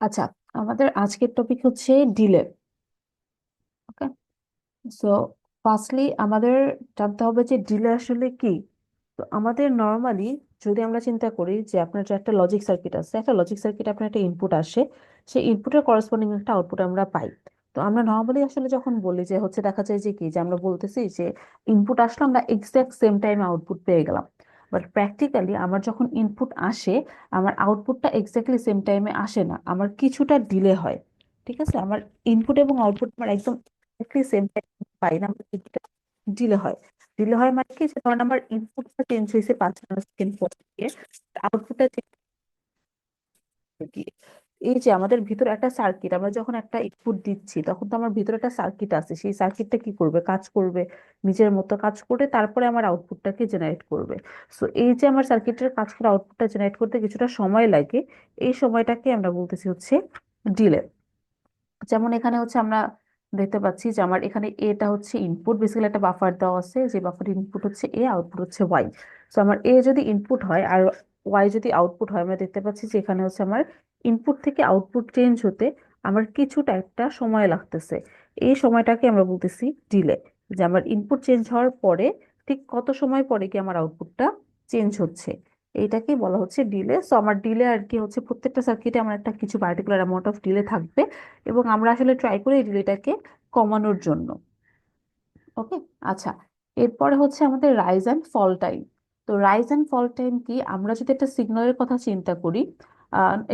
আচ্ছা, আমাদের আজকের টপিক হচ্ছে ডিলে। ওকে, সো ফার্স্টলি আমাদের জানতে হবে যে ডিলে আসলে কি। তো আমাদের নর্মালি যদি আমরা চিন্তা করি যে আপনার যে একটা লজিক সার্কিট আছে, একটা লজিক সার্কিট আপনার একটা ইনপুট আসে, সেই ইনপুটের করেসপন্ডিং একটা আউটপুট আমরা পাই। তো আমরা নর্মালি আসলে যখন বলি যে হচ্ছে দেখা যায় যে কি যে আমরা বলতেছি যে ইনপুট আসলে আমরা এক্সাক্ট সেম টাইমে আউটপুট পেয়ে গেলাম। বাট প্র্যাকটিক্যালি আমার যখন ইনপুট আসে, আমার আউটপুটটা এক্স্যাক্টলি সেম টাইমে আসে না, আমার কিছুটা ডিলে হয়। ঠিক আছে, আমার ইনপুট এবং আউটপুট আমার একদম এক্স্যাক্টলি সেম টাইম পাই না, আমার ডিলে হয়। ডিলে হয় মানে কি, যে ধরেন আমার ইনপুটটা চেঞ্জ হয়েছে 5 সেকেন্ড পর থেকে, আউটপুটটা চেঞ্জ কি। এই যে আমাদের ভিতরে একটা সার্কিট, আমরা যখন একটা ইনপুট দিচ্ছি তখন তো আমার ভিতরে একটা সার্কিট আছে, সেই সার্কিটটা কি করবে, কাজ করবে, নিজের মতো কাজ করে তারপরে আমার আউটপুটটাকে জেনারেট করবে। সো এই যে আমার সার্কিটের কাজ করে আউটপুটটা জেনারেট করতে কিছুটা সময় লাগে, এই সময়টাকে আমরা বলতেছি হচ্ছে ডিলে। যেমন এখানে হচ্ছে আমরা দেখতে পাচ্ছি যে আমার এখানে এটা হচ্ছে ইনপুট, বেসিক্যালি একটা বাফার দেওয়া আছে, যে বাফার ইনপুট হচ্ছে এ, আউটপুট হচ্ছে ওয়াই। তো আমার এ যদি ইনপুট হয় আর ওয়াই যদি আউটপুট হয়, আমরা দেখতে পাচ্ছি যে এখানে হচ্ছে আমার ইনপুট থেকে আউটপুট চেঞ্জ হতে আমার কিছুটা একটা সময় লাগতেছে। এই সময়টাকে আমরা বলতেছি ডিলে। যে আমার ইনপুট চেঞ্জ হওয়ার পরে ঠিক কত সময় পরে কি আমার আউটপুটটা চেঞ্জ হচ্ছে, এইটাকেই বলা হচ্ছে ডিলে। সো আমার ডিলে আর কি হচ্ছে, প্রত্যেকটা সার্কিটে আমার একটা কিছু পার্টিকুলার অ্যামাউন্ট অফ ডিলে থাকবে, এবং আমরা আসলে ট্রাই করি এই ডিলেটাকে কমানোর জন্য। ওকে, আচ্ছা। এরপরে হচ্ছে আমাদের রাইজ অ্যান্ড ফল টাইম। তো রাইজ অ্যান্ড ফল টাইম কি, আমরা যদি একটা সিগন্যালের কথা চিন্তা করি,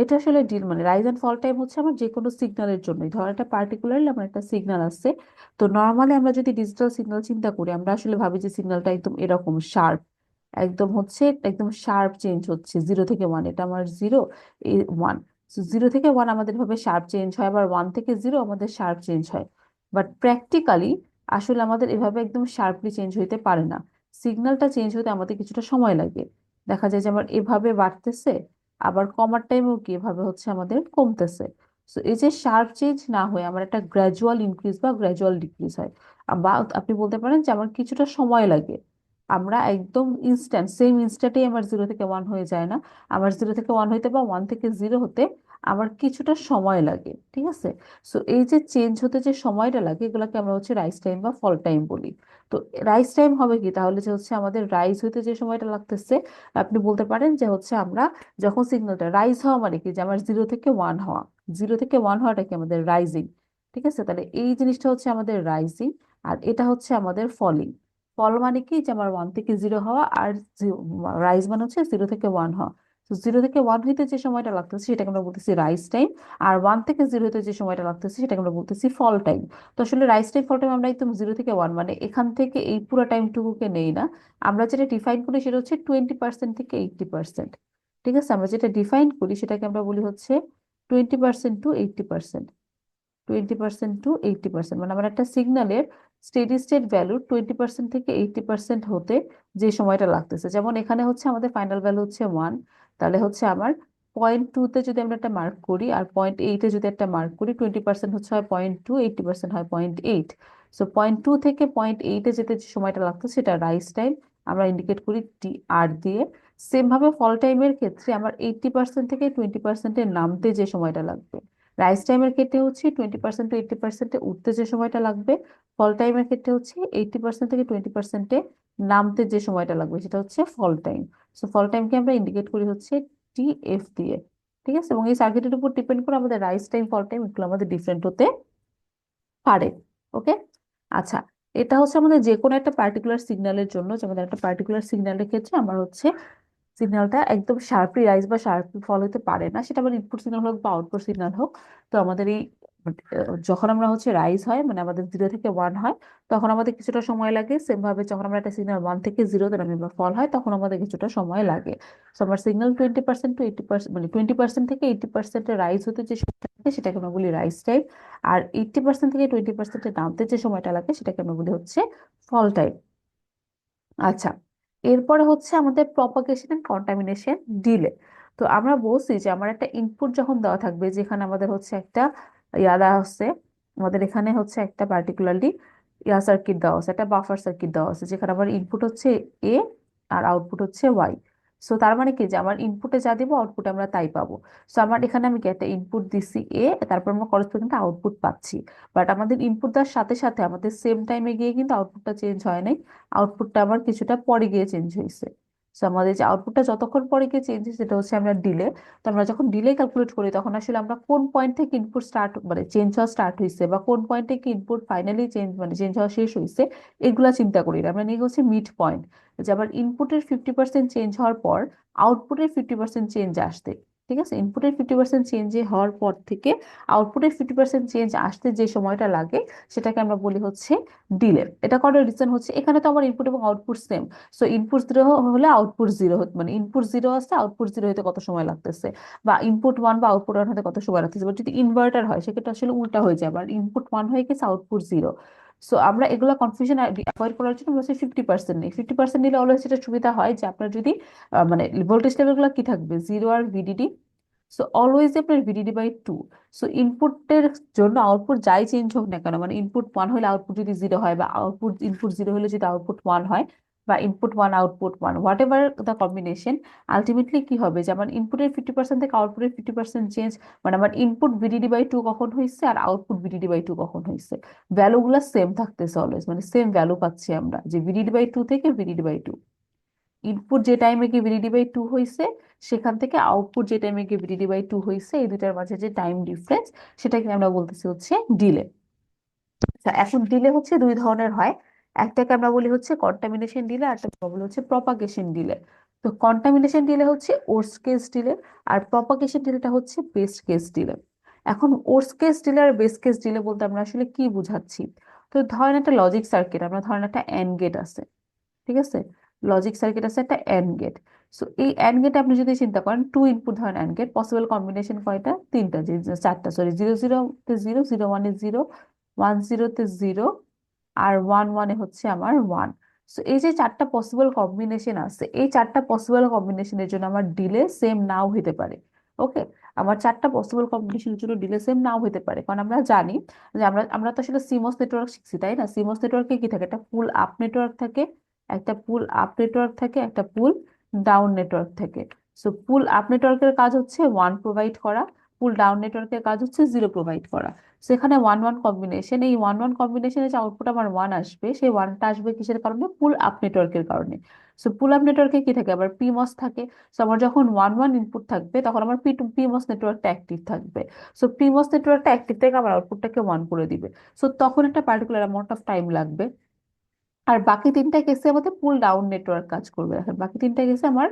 এটা আসলে ডিল মানে রাইজ অ্যান্ড ফল টাইম হচ্ছে আমার যে কোনো সিগন্যালের জন্যই। ধর একটা পার্টিকুলারলি আমার একটা সিগন্যাল আছে। তো নর্মালি আমরা যদি ডিজিটাল সিগন্যাল চিন্তা করি, আমরা আসলে ভাবি যে সিগন্যালটা একদম এরকম শার্প, একদম হচ্ছে একদম শার্প চেঞ্জ হচ্ছে 0 থেকে 1, এটা আমার 0 1। জিরো থেকে ওয়ান আমাদের ভাবে শার্প চেঞ্জ হয়, আবার 1 থেকে 0 আমাদের শার্প চেঞ্জ হয়। বাট প্র্যাকটিক্যালি আসলে আমাদের এভাবে একদম শার্পলি চেঞ্জ হইতে পারে না। সিগন্যালটা চেঞ্জ হতে আমাদের কিছুটা সময় লাগে। দেখা যায় যে আমার এভাবে বাড়তেছে, আবার কমার টাইমেও কি এভাবে হচ্ছে আমাদের কমতেছে। তো এই যে শার্প চেঞ্জ না হয়ে আমার একটা গ্র্যাজুয়াল ইনক্রিজ বা গ্র্যাজুয়াল ডিক্রিজ হয়, বা আপনি বলতে পারেন যে আমার কিছুটা সময় লাগে। আমরা একদম ইনস্ট্যান্ট সেম ইনস্ট্যান্টেই আমার 0 থেকে 1 হয়ে যায় না, আমার 0 থেকে 1 হইতে বা 1 থেকে 0 হতে আমার কিছুটা সময় লাগে। ঠিক আছে, সো এই যে চেঞ্জ হতে যে সময়টা লাগে, এগুলোকে আমরা হচ্ছে রাইজ টাইম বা ফল টাইম বলি। তো রাইজ টাইম হবে কি তাহলে, যে হচ্ছে আমাদের রাইজ হইতে যে সময়টা লাগতেছে, আপনি বলতে পারেন যে হচ্ছে আমরা যখন সিগন্যালটা রাইজ হওয়া মানে কি, যে আমার 0 থেকে 1 হওয়া, 0 থেকে 1 হওয়াটা কি আমাদের রাইজিং। ঠিক আছে, তাহলে এই জিনিসটা হচ্ছে আমাদের রাইজিং, আর এটা হচ্ছে আমাদের ফলিং। ফল মানে কি, যে আমার 1 থেকে 0 হওয়া, আর রাইজ মানে হচ্ছে 0 থেকে 1 হওয়া। তো 0 থেকে 1 হইতে যে সময়টা লাগতেছে সেটাকে আমরা বলতেছি রাইজ টাইম, আর 1 থেকে 0 হতে যে সময়টা লাগতেছে সেটাকে আমরা বলতেছি ফল টাইম। তো আসলে রাইজ টাইম ফল টাইম আমরা একদম 0 থেকে 1 মানে এখান থেকে এই পুরো টাইমটুকুকে নেই না, আমরা যেটা ডিফাইন করি সেটা হচ্ছে 20% থেকে 80%। ঠিক আছে, আমরা যেটা ডিফাইন করি সেটাকে আমরা বলি হচ্ছে 20% টু 80%। 20% টু 80%, মানে আমার একটা সিগন্যালের স্টেডি স্টেট ভ্যালু 20% থেকে 80% হতে যে সময়টা লাগতেছে। যেমন এখানে হচ্ছে আমাদের ফাইনাল ভ্যালু হচ্ছে 1, তাহলে হচ্ছে আমার পয়েন্ট 2-তে যদি আমরা একটা মার্ক করি আর পয়েন্ট 8-এ যদি একটা মার্ক করি, 20% হচ্ছে হয় পয়েন্ট 2, 80% হয় পয়েন্ট 8। সো পয়েন্ট 2 থেকে পয়েন্ট 8-এ যেতে যে সময়টা লাগতো সেটা রাইজ টাইম, আমরা ইন্ডিকেট করি টি আর দিয়ে। সেম ভাবে ফল টাইমের ক্ষেত্রে আমার 80% থেকে 20%-এ নামতে যে সময়টা লাগবে, রাইস টাইমের ক্ষেত্রে হচ্ছে 20% টু 80%-এ উঠতে যে সময়টা লাগবে, ফল টাইমের ক্ষেত্রে হচ্ছে 80% থেকে 20%-এ নামতে যে সময়টা লাগবে সেটা হচ্ছে ফল টাইম। সো ফল টাইমকে আমরা ইন্ডিকেট করি হচ্ছে টি এফ দিয়ে। ঠিক আছে, এবং এই সার্কিটের উপর ডিপেন্ড করে আমাদের রাইস টাইম ফল টাইম এগুলো আমাদের ডিফারেন্ট হতে পারে। ওকে, আচ্ছা। এটা হচ্ছে আমাদের যে কোনো একটা পার্টিকুলার সিগন্যালের জন্য, যেমন একটা পার্টিকুলার সিগন্যালের ক্ষেত্রে আমার হচ্ছে সিগন্যালটা একদম শার্পলি রাইজ বা শার্পলি ফল হতে পারে না, সেটা আবার ইনপুট সিগন্যাল হোক বা আউটপুট সিগন্যাল হোক। তো আমাদের এই যখন আমরা হচ্ছে রাইজ হয় মানে আমাদের 0 থেকে 1 হয়, তখন আমাদের কিছুটা সময় লাগে। সেম ভাবে যখন আমরা একটা সিগন্যাল 1 থেকে 0 নামে বা ফল হয়, তখন আমাদের কিছুটা সময় লাগে। তো আমার সিগন্যাল 20% টু 80%, মানে 20% থেকে 80%-এ রাইজ হতে যে সময়টা লাগে সেটাকে আমরা বলি রাইজ টাইম, আর 80% থেকে 20%-এ নামতে যে সময়টা লাগে সেটাকে আমরা বলি হচ্ছে ফল টাইম। আচ্ছা, এরপরে হচ্ছে আমাদের প্রপাগেশন এন্ড কন্টামিনেশন ডিলে। তো আমরা বলছি যে আমার একটা ইনপুট যখন দেওয়া থাকবে, যেখানে আমাদের হচ্ছে একটা ইয়া দেওয়া হচ্ছে, আমাদের এখানে হচ্ছে একটা পার্টিকুলারলি ইয়া সার্কিট দেওয়া আছে, একটা বাফার সার্কিট দেওয়া আছে, যেখানে আমার ইনপুট হচ্ছে এ আর আউটপুট হচ্ছে ওয়াই। সো তার মানে কি যে আমার ইনপুটে যা দিব আউটপুটে আমরা তাই পাবো। সো আমার এখানে আমি কি একটা ইনপুট দিছি এ, তারপর আমরা করসপন্ডিং আউটপুট পাচ্ছি। বাট আমাদের ইনপুট দেওয়ার সাথে সাথে আমাদের সেম টাইমে গিয়ে কিন্তু আউটপুটটা চেঞ্জ হয় নাই, আউটপুটটা আমার কিছুটা পরে গিয়ে চেঞ্জ হয়েছে। সো আমাদের যে আউটপুটটা যতক্ষণ পরে গিয়ে চেঞ্জ হয়েছে সেটা হচ্ছে আমরা ডিলে। তো আমরা যখন ডিলে ক্যালকুলেট করি তখন আসলে আমরা কোন পয়েন্ট থেকে ইনপুট স্টার্ট মানে চেঞ্জ হওয়া স্টার্ট হয়েছে বা কোন পয়েন্ট থেকে ইনপুট ফাইনালি চেঞ্জ মানে চেঞ্জ হওয়া শেষ হয়েছে এগুলা চিন্তা করি না। আমরা নিয়ে হচ্ছে মিড পয়েন্ট, যে আবার ইনপুটের 50% চেঞ্জ হওয়ার পর আউটপুটের 50% চেঞ্জ আসতে, ঠিক আছে, ইনপুটের 50% চেঞ্জ হওয়ার পর থেকে আউটপুটের 50% চেঞ্জ আসতে যে সময়টা লাগে সেটাকে আমরা বলি হচ্ছে ডিলে। এটা করার রিজন হচ্ছে এখানে তো আমার ইনপুট এবং output same. So input zero হলে আউটপুট জিরো হতে মানে ইনপুট জিরো আসছে আউটপুট জিরো হতে কত সময় লাগতেছে, বা ইনপুট ওয়ান বা আউটপুট ওয়ান হতে কত সময় লাগতেছে। বা যদি ইনভার্টার হয় সেক্ষেত্রে আসলে উল্টা হয়ে যাবে, আর ইনপুট ওয়ান হয়ে গেছে আউটপুট জিরো। সো আমরা এগুলো কনফিউশন অ্যাভয়েড করার জন্য আমরা 50% নিই। 50% নিলে অলওয়েজ যেটা সুবিধা হয় যে আপনার যদি মানে ভোল্টেজ লেভেলগুলো কি থাকবে, জিরো আর ভিডিডি। সো অলওয়েজ আপনার ভিডিডি বাই টু। সো ইনপুটের জন্য আউটপুট যাই চেঞ্জ হোক না কেন, মানে ইনপুট ওয়ান হলে আউটপুট যদি জিরো হয়, বা আউটপুট ইনপুট জিরো হলে যদি আউটপুট ওয়ান হয়, বা input one output one, what ever the combination, ultimately কি হবে যে আমার ইনপুটের 50% থেকে আউটপুটের 50% চেঞ্জ, মানে আমার ইনপুট ভিডিডি বাই টু কখন হয়েছে আর আউটপুট ভিডিডি বাই টু কখন হয়েছে, ভ্যালুগুলো সেম থাকতেছে অলওয়েজ, মানে সেম ভ্যালু পাচ্ছি আমরা যে ভিডিডি বাই টু থেকে ভিডিডি বাই টু। ইনপুট যে টাইমে গিয়ে ভিডিডি বাই টু হয়েছে সেখান থেকে আউটপুট যে টাইমে গিয়ে ভিডিডি বাই টু হয়েছে, এই দুটার মাঝে যে টাইম ডিফারেন্স সেটাকে আমরা বলতেছি হচ্ছে ডিলে। আচ্ছা, এখন ডিলে হচ্ছে দুই ধরনের হয়। একটাকে আমরা বলি হচ্ছে কন্টামিনেশন ডিলে, আর একটা বলি হচ্ছে প্রপাগেশন ডিলে। তো কন্টামিনেশন ডিলে হচ্ছে ওর্স্ট কেস ডিলে, আর প্রপাগেশন ডিলেটা হচ্ছে বেস্ট কেস ডিলে। এখন ওর্স্ট কেস ডিলে আর বেস্ট কেস ডিলে বলতে আমরা আসলে কি বুঝাচ্ছি? তো ধরেন একটা লজিক সার্কিট, আমরা ধরেন একটা এন্ড গেট আছে, ঠিক আছে, লজিক সার্কিট আছে একটা এন্ড গেট। সো এই এন্ড গেট আপনি যদি চিন্তা করেন টু ইনপুট ধরেন এন্ড গেট, পসিবল কম্বিনেশন কয়টা, তিনটা, যে চারটা সরি, জিরো জিরো তে জিরো, জিরো ওয়ানে জিরো, ওয়ান জিরোতে জিরো, আর ওয়ান ওয়ানে হচ্ছে আমার ওয়ান। সো এই যে চারটা পসিবল কম্বিনেশন আছে, এই চারটা পসিবল কম্বিনেশনের জন্য আমার ডিলে সেম নাও হতে পারে। ওকে, আমার চারটা পসিবল কম্বিনেশনের জন্য ডিলে সেম নাও হতে পারে, কারণ আমরা জানি যে আমরা আমরা তো আসলে সিমস নেটওয়ার্ক শিখছি, তাই না? সিমস নেটওয়ার্কে কি থাকে, একটা পুল আপ নেটওয়ার্ক থাকে, একটা পুল আপ নেটওয়ার্ক থাকে, একটা পুল ডাউন নেটওয়ার্ক থাকে। সো পুল আপ নেটওয়ার্কের কাজ হচ্ছে ওয়ান প্রোভাইড করা, পুল ডাউন নেটওয়ার্কের কাজ হচ্ছে জিরো প্রোভাইড করা। সেখানে ওয়ান ওয়ান কম্বিনেশন, এই ওয়ান ওয়ান কম্বিনেশনে যে আউটপুট আমার ওয়ান আসবে, সেই ওয়ানটা আসবে কিসের কারণে, পুল আপ নেটওয়ার্কের কারণে। সো পুল আপ নেটওয়ার্কে কি থাকে, আবার পিমস থাকে। সো আমার যখন ওয়ান ওয়ান ইনপুট থাকবে তখন আমার পিমস নেটওয়ার্কটা অ্যাক্টিভ থাকবে। সো পিমস নেটওয়ার্কটা অ্যাক্টিভ থেকে আমার আউটপুটটাকে ওয়ান করে দিবে। সো তখন একটা পার্টিকুলার অ্যামাউন্ট অফ টাইম লাগবে। আর বাকি তিনটা কেসে আমাদের পুল ডাউন নেটওয়ার্ক কাজ করবে। এখন বাকি তিনটা কেসে আমার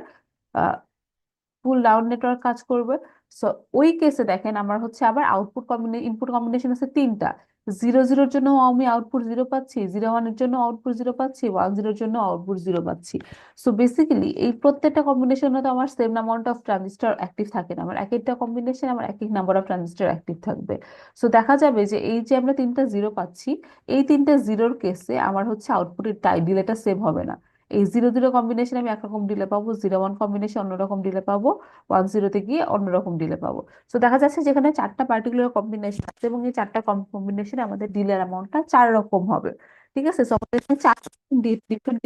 পুল ডাউন নেটওয়ার্ক কাজ করবে। সো ওই কেসে দেখেন আমার হচ্ছে আবার আউটপুট ইনপুট কম্বিনেশন আছে তিনটা। জিরো জিরোর জন্য আমি আউটপুট জিরো পাচ্ছি, জিরো ওয়ানের জন্য আউটপুট জিরো পাচ্ছি, ওয়ান জিরোর জন্য আউটপুট জিরো পাচ্ছি। সো বেসিক্যালি এই প্রত্যেকটা কম্বিনেশনে তো আমার same amount of transistor active থাকে না, আমার এক একটা কম্বিনেশন আমার এক এক নাম্বার অফ ট্রানজিস্টর অ্যাক্টিভ থাকবে। সো দেখা যাবে যে এই যে আমরা তিনটা জিরো পাচ্ছি, এই তিনটা জিরোর কেসে আমার হচ্ছে আউটপুটের ডিলেটা সেম হবে না। এই জিরো জিরো কম্বিনেশন আমি একরকম ডিলে পাবো, জিরো ওয়ান কম্বিনেশন অন্যরকম ডিলে পাবো, ওয়ান জিরোতে গিয়ে অন্যরকম ডিলে পাবো। তো দেখা যাচ্ছে যেখানে চারটা পার্টিকুলার কম্বিনেশন আছে এবং এই চারটা কম্বিনেশনে আমাদের ডিলের অ্যামাউন্টটা চার রকম হবে। ঠিক আছে, তো আমাদের এখানে চার ডিফারেন্ট।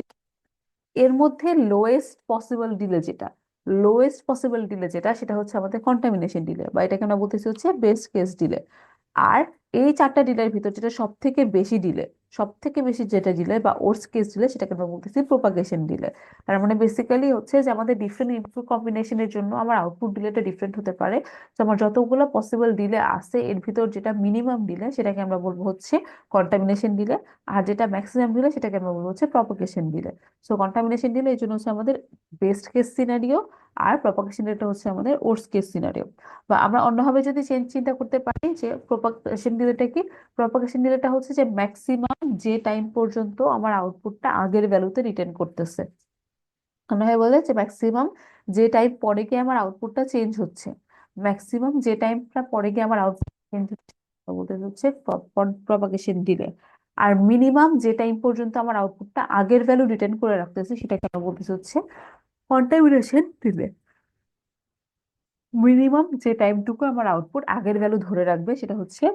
এর মধ্যে লোয়েস্ট পসিবল ডিলে যেটা, লোয়েস্ট পসিবল ডিলে যেটা সেটা হচ্ছে আমাদের কন্টামিনেশন ডিলে, বা এটাকে আমরা বলতেছি হচ্ছে বেস্ট কেস ডিলে। আর এই চারটা ডিলের ভিতর যেটা সব থেকে বেশি ডিলে, সব থেকে বেশি যেটা ডিলে বা ওর্স্ট কেস ডিলে সেটাকে আমরা বলতেছি প্রোপাগেশন ডিলে। তার মানে বেসিক্যালি হচ্ছে যে আমাদের ডিফারেন্ট ইনপুট কম্বিনেশনের জন্য আমার আউটপুট ডিলেটা ডিফারেন্ট হতে পারে। তো আমার যতগুলো পসিবল ডিলে আছে এর ভিতর যেটা মিনিমাম ডিলে সেটাকে আমরা বলবো হচ্ছে কন্টামিনেশন ডিলে, আর যেটা ম্যাক্সিমাম ডিলে সেটাকে আমরা বলবো হচ্ছে propagation delay. So contamination delay এই জন্য হচ্ছে আমাদের বেস্ট কেস সিনারিও, আর প্রপাগেশন ডিলেটা হচ্ছে আমাদের ওর্স্ট কেস সিনারিও। বা আমরা অন্যভাবে যদি চিন্তা করতে পারি যে প্রপাগেশন ডিলেটা কি, প্রপাগেশন ডিলেটা হচ্ছে যে ম্যাক্সিমাম যে টাইম পর্যন্ত আমার আউটপুটটা আগের ভ্যালুতে রিটার্ন করতেছে। অন্যভাবে বলে যে ম্যাক্সিমাম যে টাইম পরে গিয়ে আমার আউটপুটটা চেঞ্জ হচ্ছে, ম্যাক্সিমাম যে টাইমটা পরে গিয়ে আমার আউটপুট চেঞ্জ হচ্ছে বলতে হচ্ছে প্রপাগেশন ডিলে। আর মিনিমাম যে টাইম পর্যন্ত আমার আউটপুটটা আগের ভ্যালু রিটার্ন করে রাখতেছে সেটাকে আমরা বলতেছি হচ্ছে কন্টামিনেশন ডিলে। মিনিমাম যে টাইমটুকু আমার আউটপুট আগের ভ্যালু ধরে রাখবে সেটা হচ্ছে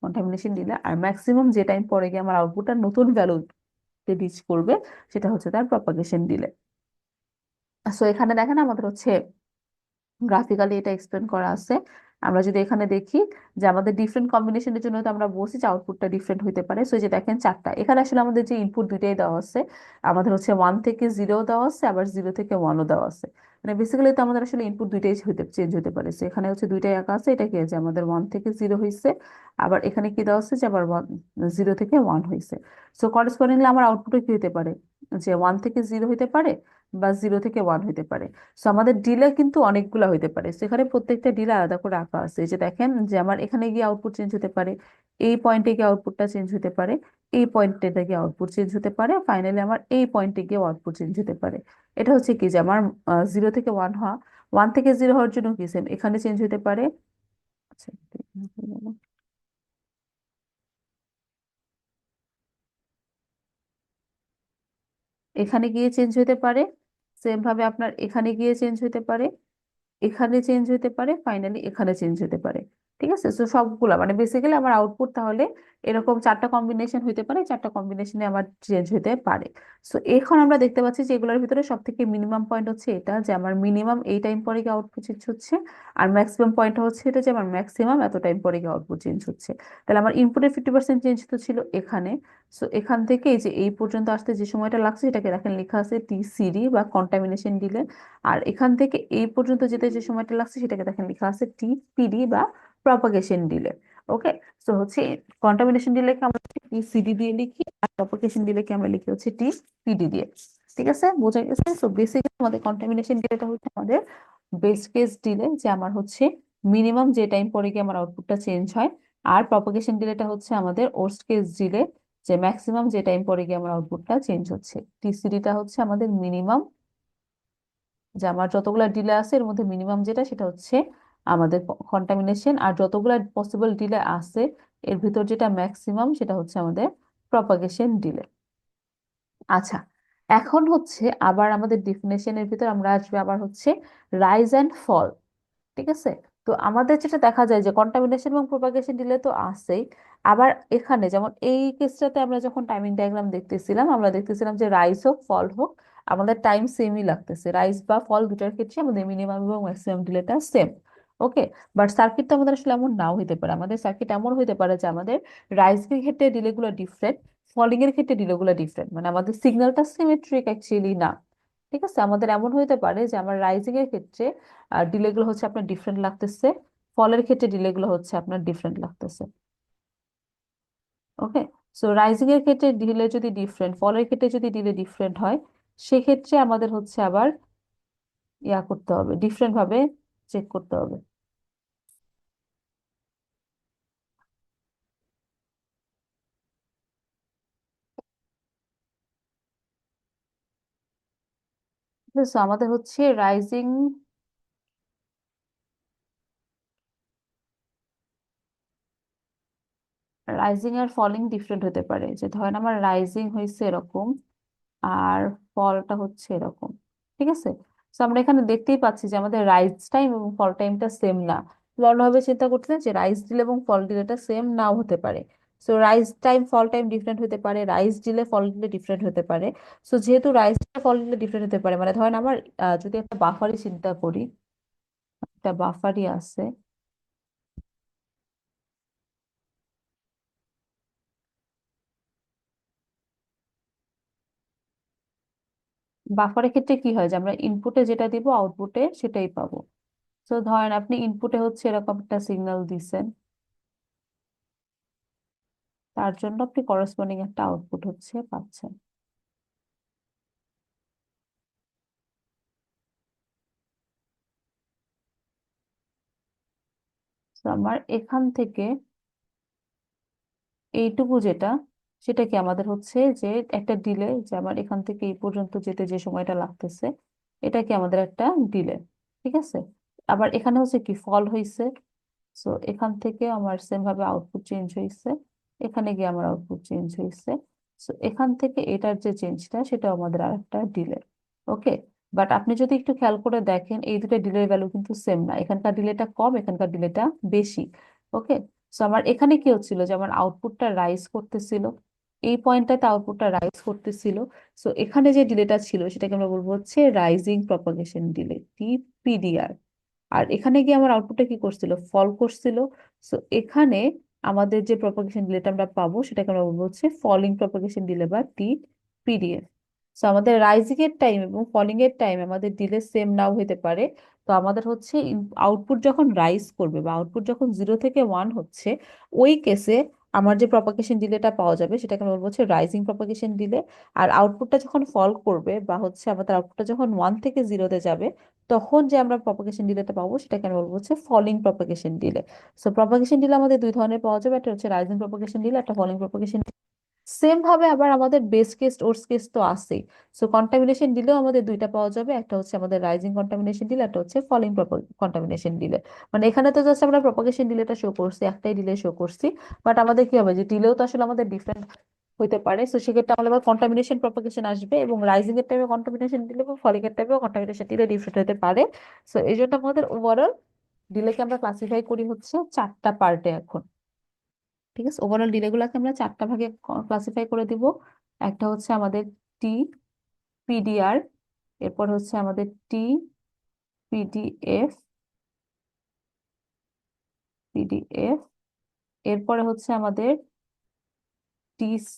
কন্টামিনেশন ডিলে, আর ম্যাক্সিমাম যে টাইম পরে গিয়ে আমার আউটপুটটা নতুন ভ্যালুতে রিচ করবে সেটা হচ্ছে তার প্রপাগেশন ডিলে। সো এখানে দেখেন আমাদের হচ্ছে গ্রাফিক্যালি এটা এক্সপ্লেন করা আছে। আমরা যদি এখানে দেখি যে আমাদের ডিফারেন্ট কম্বিনেশনের জন্য তো আমরা বলছি যে আউটপুটটা ডিফারেন্ট হতে পারে। সো এই যে দেখেন চারটা, এখানে আসলে আমাদের যে ইনপুট দুইটাই দেওয়া আছে, আমাদের হচ্ছে 1 থেকে 0 দেওয়া আছে, আবার 0 থেকে 1ও দেওয়া আছে। মানে বেসিক্যালি তো আমাদের আসলে ইনপুট দুইটাই চেঞ্জ হতে পারে। সো এখানে হচ্ছে দুইটাই আঁকা আছে, এটা কি যে আমাদের 1 থেকে 0 হয়েছে, আবার এখানে কি দেওয়া আছে যে আবার 0 থেকে 1 হয়েছে। সো করেসপন্ডিংলি আমার আউটপুটও কি হতে পারে, যে 1 থেকে 0 হতে পারে বা 0 থেকে 1 হতে পারে। সো আমাদের ডিলে কিন্তু অনেকগুলা হইতে পারে, সেখানে প্রত্যেকটা ডিলে আলাদা করে রাখা আছে। এই যে দেখেন যে আমার এখানে গিয়ে আউটপুট চেঞ্জ হতে পারে, এই পয়েন্টে গিয়ে আউটপুটটা চেঞ্জ হতে পারে, এই পয়েন্টে গিয়ে আউটপুট চেঞ্জ হতে পারে, ফাইনালি আমার এই পয়েন্টে গিয়ে আউটপুট চেঞ্জ হতে পারে। এটা হচ্ছে কি যে আমার 0 থেকে 1 হওয়া, 1 থেকে 0 হওয়ার জন্য কি সেম এখানে চেঞ্জ হতে পারে। আচ্ছা, এখানে গিয়ে চেঞ্জ হতে পারে, সেম ভাবে আপনার এখানে গিয়ে চেঞ্জ হতে পারে, এখানে চেঞ্জ হতে পারে, ফাইনালি এখানে চেঞ্জ হতে পারে। ঠিক আছে, তো সবগুলা মানে বেসিক্যালি আমার আউটপুট তাহলে এরকম চারটা কম্বিনেশন হতে পারে, চারটা কম্বিনেশনে আমার চেঞ্জ হতে পারে। সো এখন আমরা দেখতে পাচ্ছি যে এগুলোর ভিতরে সব থেকে মিনিমাম পয়েন্ট হচ্ছে এটা, যে আমার মিনিমাম এই টাইম পরে গিয়ে আউটপুট চেঞ্জ হচ্ছে, আর ম্যাক্সিমাম পয়েন্ট হচ্ছে এটা যে আমার ম্যাক্সিমাম এত টাইম পরে গিয়ে আউটপুট চেঞ্জ হচ্ছে। তাহলে আমার ইনপুটের 50% চেঞ্জ তো ছিল এখানে। সো এখান থেকে এই যে এই পর্যন্ত আসতে যে সময়টা লাগছে এটাকে দেখেন লেখা আছে TCD বা কন্টামিনেশন ডিলে। আর এখান থেকে এই পর্যন্ত যেতে যে সময়টা লাগছে সেটাকে দেখেন লেখা আছে TPD বা প্রপাগেশন ডিলে। ওকে, তো হচ্ছে কন্টামিনেশন ডিলেকে আমরা TCD দিয়ে লিখি, আর প্রপাগেশন ডিলেকে আমরা লিখি হচ্ছে TPD দিয়ে। ঠিক আছে, বোঝা গেছে। তো বেসিক্যালি আমাদের কন্টামিনেশন ডিলেটা হচ্ছে আমাদের বেস্ট কেস ডিলে, যে আমার হচ্ছে মিনিমাম যে টাইম পরে গিয়ে আমার আউটপুটটা চেঞ্জ হয়। আর প্রপাগেশন ডিলেটা হচ্ছে আমাদের ওর্স্ট কেস ডিলে, যে ম্যাক্সিমাম যে টাইম পরে গিয়ে আমার আউটপুটটা চেঞ্জ হচ্ছে। TCDটা হচ্ছে আমাদের মিনিমাম, যে আমার যতগুলা ডিলে আছে এর মধ্যে মিনিমাম যেটা সেটা হচ্ছে আমাদের কন্টামিনেশন, আর যতগুলা পসিবল ডিলে আছে এর ভিতর যেটা ম্যাক্সিমাম সেটা হচ্ছে আমাদের প্রপাগেশন ডিলে। আচ্ছা, এখন হচ্ছে আবার আমাদের ডিফিনেশনের ভিতর আমরা আসবে আবার হচ্ছে রাইজ অ্যান্ড ফল। ঠিক আছে, তো আমাদের যেটা দেখা যায় যে কন্টামিনেশন এবং প্রপাগেশন ডিলে তো আছেই, আবার এখানে যেমন এই কেসটাতে আমরা যখন টাইমিং ডায়াগ্রাম দেখতেছিলাম আমরা দেখতেছিলাম যে রাইজ হোক ফল হোক আমাদের টাইম সেমই লাগতেছে, রাইজ বা ফল দুটার ক্ষেত্রে আমাদের মিনিমাম এবং ম্যাক্সিমাম ডিলেটা সেম। ওকে, বাট সার্কিট তো আমাদের আসলে এমন নাও হইতে পারে, আমাদের সার্কিট এমন হইতে পারে যে আমাদের রাইজিং এর ক্ষেত্রে ডিলেগুলো ডিফারেন্ট, ফলিং এর ক্ষেত্রে ডিলেগুলো ডিফারেন্ট, মানে আমাদের সিগন্যালটা সিমেট্রিক অ্যাকচুয়ালি না। ঠিক আছে, আমাদের এমন হইতে পারে যে আমার রাইজিং এর ক্ষেত্রে ডিলে গুলো হচ্ছে আপনার ডিফারেন্ট লাগতেছে, ফলের ক্ষেত্রে ডিলে গুলো হচ্ছে আপনার ডিফারেন্ট লাগতেছে। ওকে, সো রাইজিং এর ক্ষেত্রে ডিলে যদি ডিফারেন্ট, ফলের ক্ষেত্রে যদি ডিলে ডিফারেন্ট হয়, সেক্ষেত্রে আমাদের হচ্ছে আবার ইয়া করতে হবে, ডিফারেন্ট ভাবে চেক করতে হবে। So আমাদের হচ্ছে রাইজিং আর ফলিং ডিফারেন্ট হতে পারে, যে ধরেন আমার রাইজিং হয়েছে এরকম আর ফলটা হচ্ছে এরকম। ঠিক আছে, তো আমরা এখানে দেখতেই পাচ্ছি যে আমাদের রাইজ টাইম এবং ফল টাইমটা সেম না। অন্যভাবে চিন্তা করতে যে রাইজ ডিলে এবং ফল ডিলেটা সেম নাও হতে পারে। সো রাইজ টাইম ফল টাইম ডিফারেন্ট হতে পারে, রাইজ ডিলে ফল ডিলে ডিফারেন্ট হতে পারে। সো যেহেতু রাইজ ডিলে ফল ডিলে ডিফারেন্ট হতে পারে, মানে ধরেন আমার যদি একটা বাফারই চিন্তা করি, একটা বাফারই আছে, বাফারের ক্ষেত্রে কি হয় যে আমরা ইনপুটে যেটা দিব আউটপুটে সেটাই পাবো। তো ধরেন আপনি ইনপুটে হচ্ছে এরকম একটা সিগন্যাল দিছেন, তার জন্য আপনি করসপন্ডিং একটা আউটপুট হচ্ছে পাচ্ছেন। তো আমার এখান থেকে এইটুকু যেটা, সেটা কি আমাদের হচ্ছে যে একটা ডিলে, যে আমার এখান থেকে এই পর্যন্ত যেতে যে সময়টা লাগতেছে এটা কি আমাদের একটা ডিলে। ঠিক আছে, আবার এখানে হচ্ছে কি ফল হয়েছে, সো এখান থেকে আমার সেম ভাবে আউটপুট চেঞ্জ হয়েছে, এখানে গিয়ে আমার আউটপুট চেঞ্জ হয়েছে। সো এখান থেকে এটার যে চেঞ্জটা সেটা আমাদের আর একটা ডিলে। ওকে, বাট আপনি যদি একটু খেয়াল করে দেখেন এই দুটো ডিলের ভ্যালু কিন্তু সেম না, এখানকার ডিলেটা কম এখানকার ডিলেটা বেশি। ওকে, সো আমার এখানে কি হচ্ছিল যে আমার আউটপুটটা রাইজ করতেছিল, এই পয়েন্টটাতে আউটপুটটা রাইজ করতেছিল। সো এখানে যে ডিলেটা ছিল সেটাকে আমরা বলবো হচ্ছে রাইজিং প্রপাগেশন ডিলে, টিপিডিআর। আর এখানে গিয়ে আমার আউটপুটটা কি করছিল, ফল করছিল। সো এখানে আমাদের যে প্রপাগেশন ডিলেটা আমরা পাবো সেটাকে আমরা বলবো হচ্ছে ফলিং প্রপাগেশন ডিলে বা টিপিডিএফ। সো আমাদের রাইজিং এর টাইম এবং ফলিং এর টাইম আমাদের ডিলে সেম নাও হতে পারে। তো আমাদের হচ্ছে আউটপুট যখন রাইজ করবে বা আউটপুট যখন 0 থেকে 1 হচ্ছে, ওই কেসে আমার যে প্রপাগেশন ডিলেটা পাওয়া যাবে সেটাকে আমরা বলবো হচ্ছে রাইজিং প্রপাগেশন ডিলে। আর আউটপুটটা যখন ফল করবে বা হচ্ছে আমাদের আউটপুটটা যখন 1 থেকে 0-তে যাবে, তখন যে আমরা প্রপাগেশন ডিলেটা পাবো সেটাকে আমরা বলবো হচ্ছে falling propagation delay. So propagation delay আমাদের দুই ধরনের পাওয়া যাবে, একটা হচ্ছে রাইজিং প্রপাগেশন ডিলে, একটা ফলিং প্রপাগেশন। সেম ভাবে আবার আমাদের বেস কেস ওর্স কেস তো আছেই। সো কন্টামিনেশন দিলেও আমাদের দুইটা পাওয়া যাবে, একটা হচ্ছে আমাদের রাইজিং কন্টামিনেশন দিলে, একটা হচ্ছে ফলিং কন্টামিনেশন দিলে। মানে এখানে তো জাস্ট আমরা প্রপাগেশন ডিলেটা শো করছি, একটাই ডিলে শো করছি। বাট আমাদের কি হবে যে ডিলেও তো আসলে আমাদের ডিফারেন্ট হতে পারে। সো সেক্ষেত্রে আমাদের আবার কন্টামিনেশন প্রপাগেশন আসবে, এবং রাইজিং এর টাইমে কন্টামিনেশন দিলে এবং ফলিং এর টাইমে কন্টামিনেশন দিলে ডিফারেন্ট হতে পারে। সো এই জন্য আমাদের ওভারঅল ডিলেকে আমরা ক্লাসিফাই করি হচ্ছে 4টা পার্টে এখন। ঠিক আছে, ওভারঅল ডিলে গুলাকে আমরা 4টা ভাগে ক্লাসিফাই করে দিব। একটা হচ্ছে আমাদের টি পিডিআর, এরপর হচ্ছে আমাদের পিডিএফ, পিডিএফ, এরপরে হচ্ছে আমাদের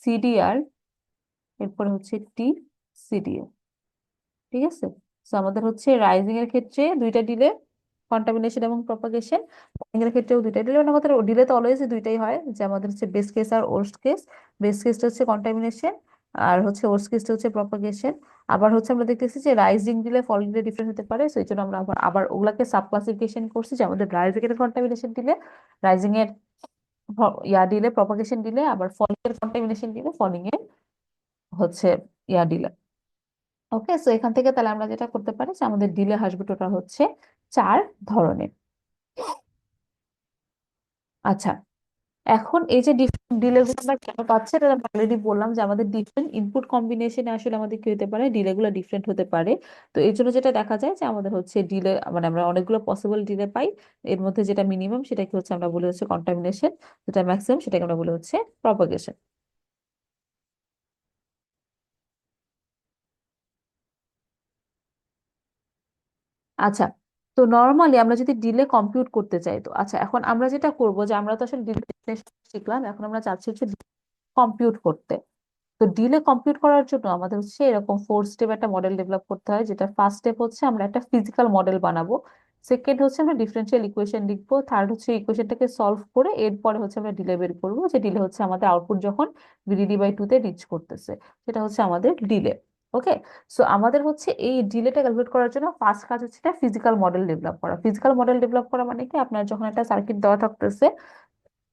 সিডিআর, এরপরে হচ্ছে সিডিএ। ঠিক আছে। তো আমাদের হচ্ছে রাইজিং এর ক্ষেত্রে দুইটা ডিলে, কন্টামিনেশন এবং প্রপাগেশন। ফলিং এর ক্ষেত্রেও দুইটা ডিলে, মানে আমাদের ডিলে তো অলওয়েজ দুইটাই হয়, যে আমাদের হচ্ছে বেস কেস আর ওর্স্ট কেস। বেস কেসটা হচ্ছে কন্টামিনেশন, আর হচ্ছে ওর্স্ট কেসটা হচ্ছে প্রপাগেশন। আবার হচ্ছে আমরা দেখতেছি যে রাইজিং দিলে ফলিং দিলে ডিফারেন্ট হতে পারে, সেই জন্য আমরা আবার আবার ওগুলাকে সাব ক্লাসিফিকেশন করছি, যে আমাদের রাইজিং এর কন্টামিনেশন দিলে, রাইজিং এর ইয়া দিলে প্রপাগেশন দিলে, আবার ফলিং এর কন্টামিনেশন দিলে, ফলিং এর হচ্ছে ইয়া দিলে। ওকে, সো এখান থেকে তাহলে আমরা যেটা করতে পারি যে আমাদের ডিলে আসবে টোটাল হচ্ছে 4 ধরনের। আচ্ছা, এখন এই যে ডিফারেন্ট ডিলে গুলো আমরা কেন পাচ্ছি, এটা আমি অলরেডি বললাম যে আমাদের ডিফারেন্ট ইনপুট কম্বিনেশনে আসলে আমাদের কি হতে পারে, ডিলে গুলো ডিফারেন্ট হতে পারে। তো এই জন্য যেটা দেখা যায় যে আমাদের হচ্ছে ডিলে, মানে আমরা অনেকগুলো পসিবল ডিলে পাই। এর মধ্যে যেটা মিনিমাম সেটাকে হচ্ছে আমরা বলি হচ্ছে কন্টামিনেশন, যেটা ম্যাক্সিমাম সেটাকে আমরা বলি হচ্ছে প্রপাগেশন। আচ্ছা, তো নর্মালি আমরা যদি ডিলে কম্পিউট করতে চাই, তো আচ্ছা এখন আমরা যেটা করব যে আমরা তো আসলে ডিলে শিখলাম, এখন আমরা চাচ্ছি হচ্ছে কম্পিউট করতে। তো ডিলে কম্পিউট করার জন্য আমাদের হচ্ছে এরকম 4 স্টেপ একটা মডেল ডেভেলপ করতে হয়, যেটা ফার্স্ট স্টেপ হচ্ছে আমরা একটা ফিজিক্যাল মডেল বানাবো। সেকেন্ড হচ্ছে আমরা ডিফারেন্সিয়াল ইকুয়েশন লিখবো। থার্ড হচ্ছে ইকুয়েশনটাকে সলভ করে এরপরে হচ্ছে আমরা ডিলে বের করবো, যে ডিলে হচ্ছে আমাদের আউটপুট যখন VDD/2 তে রিচ করতেছে, সেটা হচ্ছে আমাদের ডিলে। ওকে, সো আমাদের হচ্ছে এই ডিলেটা ক্যালকুলেট করার জন্য ফার্স্ট কাজ হচ্ছে একটা ফিজিক্যাল মডেল ডেভেলপ করা। ফিজিক্যাল মডেল ডেভেলপ করা মানে কি, আপনার যখন একটা সার্কিট দেওয়া থাকতেছে,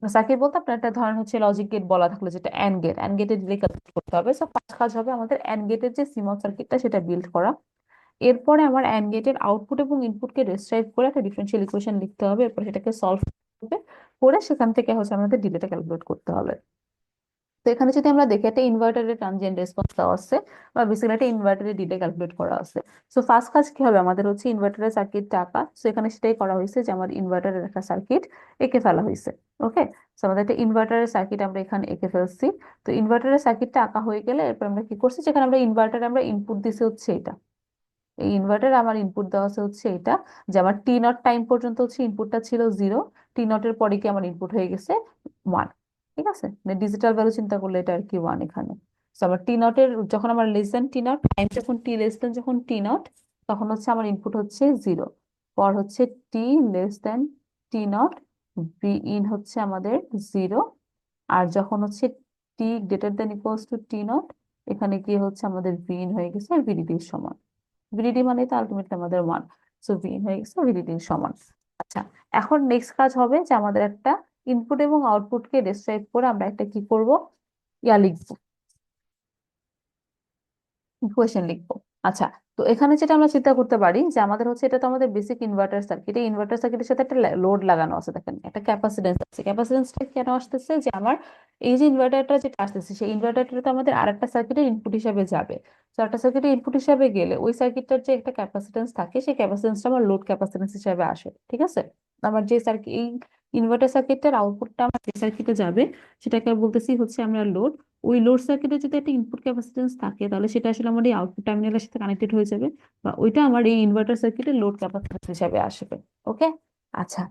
সার্কিট বলতে আপনার একটা ধরেন হচ্ছে লজিক গেট বলা থাকলো, যেটা অ্যান্ড গেট, অ্যান্ড গেটের ডিলে ক্যালকুলেট করতে হবে। সো ফার্স্ট কাজ হবে আমাদের অ্যান্ড গেটের যে সিমস সার্কিটটা সেটা বিল্ড করা। এরপরে আমার অ্যান্ড গেটের আউটপুট এবং ইনপুটকে ডেসক্রাইব করে একটা ডিফারেন্সিয়াল ইকুয়েশন লিখতে হবে, এরপর সেটাকে সলভ করবে, করে সেখান থেকে হচ্ছে আমাদের ডিলেটা ক্যালকুলেট করতে হবে। তো এখানে যদি আমরা দেখি, একটা ইনভার্টারের ট্রানজিয়েন্ট রেসপন্স দেওয়া আছে, বা বেসিক্যালি একটা ইনভার্টারের ডিলে ক্যালকুলেট করা আছে। সো ফার্স্ট কাজ কি হবে, আমাদের হচ্ছে ইনভার্টারের সার্কিটটা আঁকা। সো এখানে সেটাই করা হয়েছে, যে আমার ইনভার্টারের একটা সার্কিট এঁকে ফেলা হয়েছে। ওকে, সো আমাদের একটা ইনভার্টারের সার্কিট আমরা এখানে এঁকে ফেলছি। তো ইনভার্টারের সার্কিটটা আঁকা হয়ে গেলে এরপর আমরা কি করছি, যেখানে আমরা ইনভার্টারে আমরা ইনপুট দিছি হচ্ছে এটা, এই ইনভার্টার আমার ইনপুট দেওয়া আছে হচ্ছে এটা, যে আমার T0 টাইম পর্যন্ত হচ্ছে ইনপুটটা ছিল 0। T0 এর পরে কি আমার ইনপুট হয়ে গেছে 1। ঠিক আছে, মানে ডিজিটাল ভ্যালু চিন্তা করলে এটা আর কি 1 এখানে। তো আমার T0 এর যখন আমার লেস দেন T0 টাইম, যখন টি লেস দেন যখন T0, তখন হচ্ছে আমার ইনপুট হচ্ছে 0। পর হচ্ছে T less than T0, V in হচ্ছে আমাদের 0। আর যখন হচ্ছে T greater than equals to T0, এখানে গিয়ে হচ্ছে আমাদের বি ইন হয়ে গেছে ভিডিডির সমান। ভিডিডি মানে তো আলটিমেটলি আমাদের 1। সো ভি হয়ে গেছে ভিডিডির সমান। আচ্ছা, এখন নেক্সট কাজ হবে যে আমাদের একটা ইনপুট এবং আউটপুটকে ডেসক্রাইব করে আমরা একটা কি করব, ইয়া লিখবো, ইকুয়েশন লিখবো। আচ্ছা, তো এখানে যেটা আমরা চিন্তা করতে পারি যে আমাদের হচ্ছে, এটা তো আমাদের বেসিক ইনভার্টার সার্কিট, এই ইনভার্টার সার্কিটের সাথে একটা লোড লাগানো আছে, দেখেন একটা ক্যাপাসিটেন্স আছে। ক্যাপাসিটেন্সটা কেন আসতেছে, যে আমার এই যে ইনভার্টারটা যেটা আসতেছে, সেই ইনভার্টারটা তো আমাদের আরেকটা সার্কিটের ইনপুট হিসাবে যাবে। তো একটা সার্কিটের ইনপুট হিসাবে গেলে ওই সার্কিটটার যে একটা ক্যাপাসিটেন্স থাকে, সেই ক্যাপাসিটেন্সটা আমার লোড ক্যাপাসিটেন্স হিসাবে আসে। ঠিক আছে, আমার যে সার্কিট, এই ইনভার্টার সার্কিটের আউটপুটটা আমার যে সার্কিটে যাবে সেটাকে বলতেছি হচ্ছে আমরা লোড। ওই লোড সার্কিটে যদি একটা ইনপুট ক্যাপাসিটেন্স থাকে তাহলে সেটা আসলে আমার এই আউটপুট টার্মিনালের সাথে কানেক্টেড হয়ে যাবে, বা ওইটা আমার এই ইনভার্টার সার্কিটের লোড ক্যাপাসিটেন্স হিসাবে আসবে। ওকে। আচ্ছা,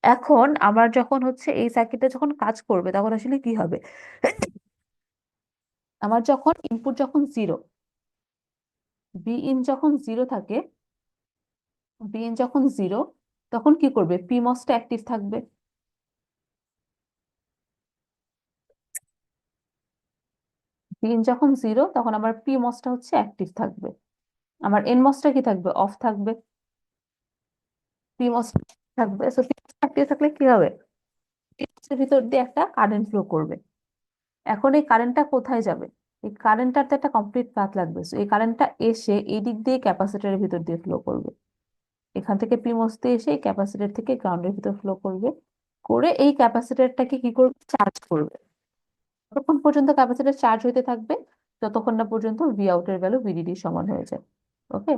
এখন আমার যখন হচ্ছে এই সার্কিটটা যখন কাজ করবে তখন আসলে কি হবে? আমার যখন ইনপুট যখন জিরো, বি ইন যখন জিরো থাকে, বি ইন যখন জিরো, তখন কি করবে? পি মসটা অ্যাক্টিভ থাকবে। বি ইন যখন জিরো তখন আমার পি মসটা হচ্ছে অ্যাক্টিভ থাকবে, আমার এন মসটা কি থাকবে? অফ থাকবে। পি মস থাকবে, সো পি অ্যাক্টিভ থাকলে কি হবে? এর ভিতর দিয়ে একটা কারেন্ট ফ্লো করবে। এখন এই কারেন্টটা কোথায় যাবে? এই কারেন্টটার তো একটা কমপ্লিট পাথ লাগবে, সো এই কারেন্টটা এসে এই দিক দিয়ে ক্যাপাসিটরের ভিতর দিয়ে ফ্লো করবে। এখান থেকে পিমোস দিয়ে এসে এই ক্যাপাসিটর থেকে গ্রাউন্ডের ভিতর ফ্লো করবে, করে এই ক্যাপাসিটরটাকে কি করবে? চার্জ করবে। ততক্ষণ পর্যন্ত ক্যাপাসিটর চার্জ হইতে থাকবে যতক্ষণ না পর্যন্ত ভি আউট এর ভ্যালু ভিডিডি সমান হয়ে যায়। ওকে।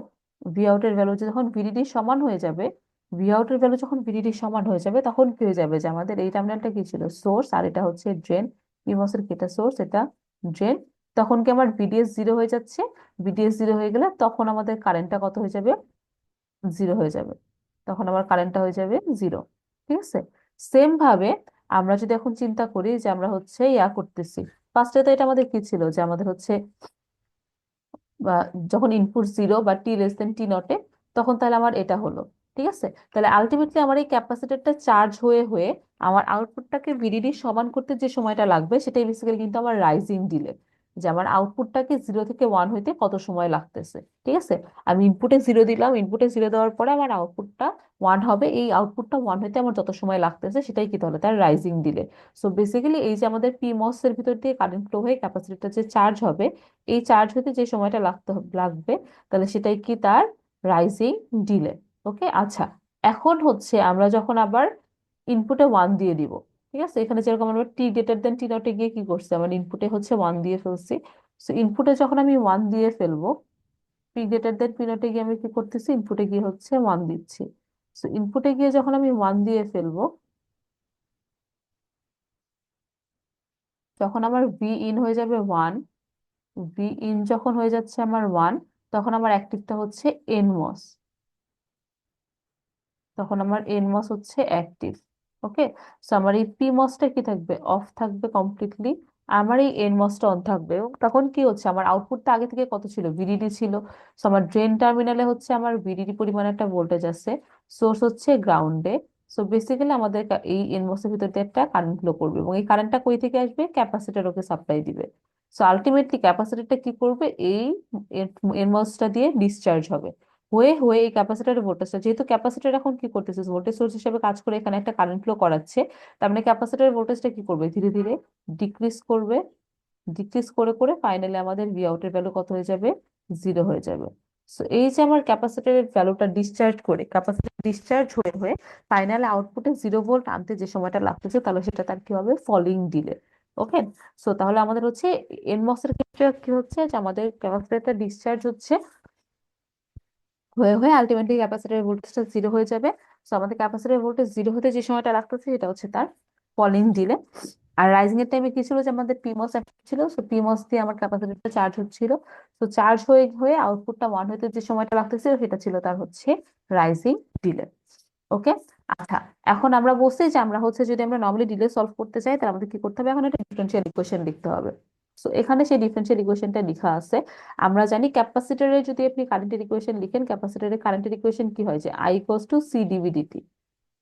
ভি আউট এর ভ্যালু যখন ভিডিডি সমান হয়ে যাবে, ভি আউট এর ভ্যালু যখন ভিডিডি সমান হয়ে যাবে তখন কি হয়ে যাবে? যে আমাদের এই টার্মিনালটা কি ছিল? সোর্স, আর এটা হচ্ছে ড্রেন। পিমোস এর কি এটা সোর্স, এটা ড্রেন। তখন কি আমার ভিডিএস জিরো হয়ে যাচ্ছে? ভিডিএস জিরো হয়ে গেলে তখন আমাদের কারেন্টটা কত হয়ে যাবে? জিরো হয়ে যাবে। তখন আমার কারেন্টটা হয়ে যাবে জিরো। ঠিক আছে। সেম ভাবে আমরা যদি এখন চিন্তা করি যে আমরা হচ্ছে ইয়া করতেছি, ফার্স্টে তো এটা আমাদের কি ছিল? যে আমাদের হচ্ছে বা যখন ইনপুট জিরো বা টি লেস দেন টি নটে, তখন তাহলে আমার এটা হলো। ঠিক আছে। তাহলে আলটিমেটলি আমার এই ক্যাপাসিটরটা চার্জ হয়ে হয়ে আমার আউটপুটটাকে ভিডিডি সমান করতে যে সময়টা লাগবে সেটাই বেসিক্যালি কিন্তু আমার রাইজিং ডিলে, যে আমার আউটপুটটাকে জিরো থেকে ওয়ান হইতে কত সময় লাগতেছে। ঠিক আছে। আমি ইনপুটে জিরো দিলাম, ইনপুটে জিরো দেওয়ার পরে আমার আউটপুটটা ওয়ান হবে, এই আউটপুটটা ওয়ান হইতে আমার যত সময় লাগতেছে সেটাই কি তাহলে তার রাইজিং ডিলে। সো বেসিক্যালি এই যে আমাদের পিমস এর ভিতর দিয়ে কারেন্ট ফ্লো হয়ে ক্যাপাসিটরটা যে চার্জ হবে, এই চার্জ হতে যে সময়টা লাগবে তাহলে সেটাই কি তার রাইজিং ডিলে। ওকে। আচ্ছা, এখন হচ্ছে আমরা যখন আবার ইনপুটে ওয়ান দিয়ে দিব, ঠিক আছে, এখানে যেরকম আমরা টি গ্রেটার দেন টি নটে গিয়ে কি করছি? আমার ইনপুটে হচ্ছে ওয়ান দিয়ে ফেলছি। সো ইনপুটে যখন আমি ওয়ান দিয়ে ফেলবো, পি গ্রেটার দেন পি নটে গিয়ে আমি কি করতেছি? ইনপুটে গিয়ে হচ্ছে ওয়ান দিচ্ছি। সো ইনপুটে গিয়ে যখন আমি ওয়ান দিয়ে ফেলবো, যখন আমার ভি ইন হয়ে যাবে ওয়ান, ভি ইন যখন হয়ে যাচ্ছে আমার ওয়ান, তখন আমার অ্যাক্টিভটা হচ্ছে এনমস, তখন আমার এনমস হচ্ছে অ্যাক্টিভ। ওকে। সো আমার এই পিমসটা কি থাকবে? অফ থাকবে কমপ্লিটলি। আমার এই এনমসটা অন থাকবে, এবং তখন কি হচ্ছে? আমার আউটপুটটা আগে থেকে কত ছিল? ভিডিডি ছিল। সো আমার ড্রেন টার্মিনালে হচ্ছে আমার ভিডিডি পরিমাণ একটা ভোল্টেজ আছে, সোর্স হচ্ছে গ্রাউন্ডে। সো বেসিক্যালি আমাদের এই এনমস এর ভিতর দিয়ে একটা কারেন্ট ফ্লো করবে, এবং এই কারেন্টটা কই থেকে আসবে? ক্যাপাসিটর ওকে সাপ্লাই দিবে। সো আলটিমেটলি ক্যাপাসিটরটা কি করবে? এই এনমসটা দিয়ে ডিসচার্জ হবে, হয়ে হয়ে এই ক্যাপাসিটরের ভোল্টেজটা, যেহেতু ক্যাপাসিটর এখন কি করতেছে? ভোল্টেজ সোর্স হিসেবে কাজ করে এখানে একটা কারেন্ট ফ্লো করাচ্ছে, তার মানে ক্যাপাসিটরের ভোল্টেজটা কি করবে? ধীরে ধীরে ডিক্রিজ করবে। ডিক্রিজ করে করে ফাইনালি আমাদের ভি আউটের ভ্যালু কত হয়ে যাবে? জিরো হয়ে যাবে। সো এই যে আমার ক্যাপাসিটরের ভ্যালুটা ডিসচার্জ করে, ক্যাপাসিটর ডিসচার্জ হয়ে হয়ে ফাইনাল আউটপুটে জিরো ভোল্ট আনতে যে সময়টা লাগতেছে তাহলে সেটা তার কি হবে? Falling delay. ওকে। সো তাহলে আমাদের হচ্ছে এনমস এর ক্ষেত্রে কি হচ্ছে? যে আমাদের ক্যাপাসিটরটা ডিসচার্জ হচ্ছে হয়ে হয়ে আলটিমেটলি ক্যাপাসিটরের ভোল্টেজটা জিরো হয়ে যাবে। সো আমাদের ক্যাপাসিটরের ভোল্টেজ জিরো হতে যে সময়টা লাগতেছে এটা হচ্ছে তার ফলিং ডিলে। আর রাইজিং এর টাইমে কি ছিল? যে আমাদের পিমস ছিল, সো পিমস দিয়ে আমার ক্যাপাসিটরটা চার্জ হচ্ছিল। তো চার্জ হয়ে হয়ে আউটপুটটা ওয়ান হতে যে সময়টা লাগতেছিল সেটা ছিল তার হচ্ছে রাইজিং ডিলে। ওকে। আচ্ছা, এখন আমরা বলছি যে আমরা হচ্ছে যদি আমরা নর্মালি ডিলে সলভ করতে চাই তাহলে আমাদের কি করতে হবে? এখন একটা ডিফারেন্সিয়াল ইকুয়েশন লিখতে হবে। তো এখানে সেই ডিফারেন্সিয়াল ইকুয়েশনটা লেখা আছে। আমরা জানি ক্যাপাসিটরে যদি আপনি কারেন্টের ইকুয়েশন লিখেন, ক্যাপাসিটরের কারেন্টের ইকুয়েশন কি হয়? যে I equals to C dv dt.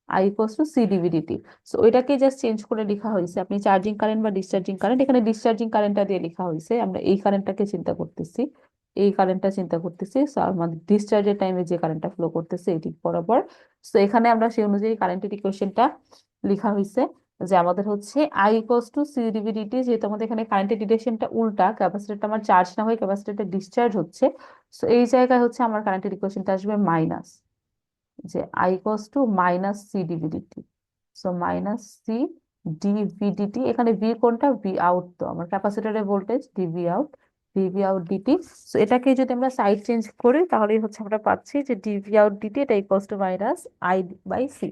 I equals to C dv dt. So ওইটাকে জাস্ট চেঞ্জ করে লেখা হয়েছে। আপনি চার্জিং কারেন্ট বা ডিসচার্জিং কারেন্ট, এখানে ডিসচার্জিং কারেন্টটা দিয়ে লেখা হয়েছে, আমরা এই কারেন্টটাকে চিন্তা করতেছি, এই কারেন্টটা চিন্তা করতেছি। সো আমাদের ডিসচার্জের টাইমে যে কারেন্টটা ফ্লো করতেছে এটি বরাবর। সো এখানে আমরা সেই অনুযায়ী কারেন্টের ইকুয়েশনটা লেখা হয়েছে, যে আমাদের হচ্ছে I equals to C dv dt. যেহেতু আমাদের এখানে কারেন্টের ডিরেকশনটা উল্টা, ক্যাপাসিটরটা আমার চার্জ না হয়ে ক্যাপাসিটরটা ডিসচার্জ হচ্ছে, সো এই জায়গায় হচ্ছে আমার কারেন্টের ইকুয়েশনটা আসবে মাইনাস, যে I equals to minus C dv dt. So minus C dv dt, এখানে ভি কোনটা? ভি আউট, তো আমার ক্যাপাসিটরের voltage dv out, dv out dt. So এটাকে যদি আমরা সাইড চেঞ্জ করি তাহলে হচ্ছে আমরা পাচ্ছি যে ডিভি আউট ডিটি এটা equals to minus I by C.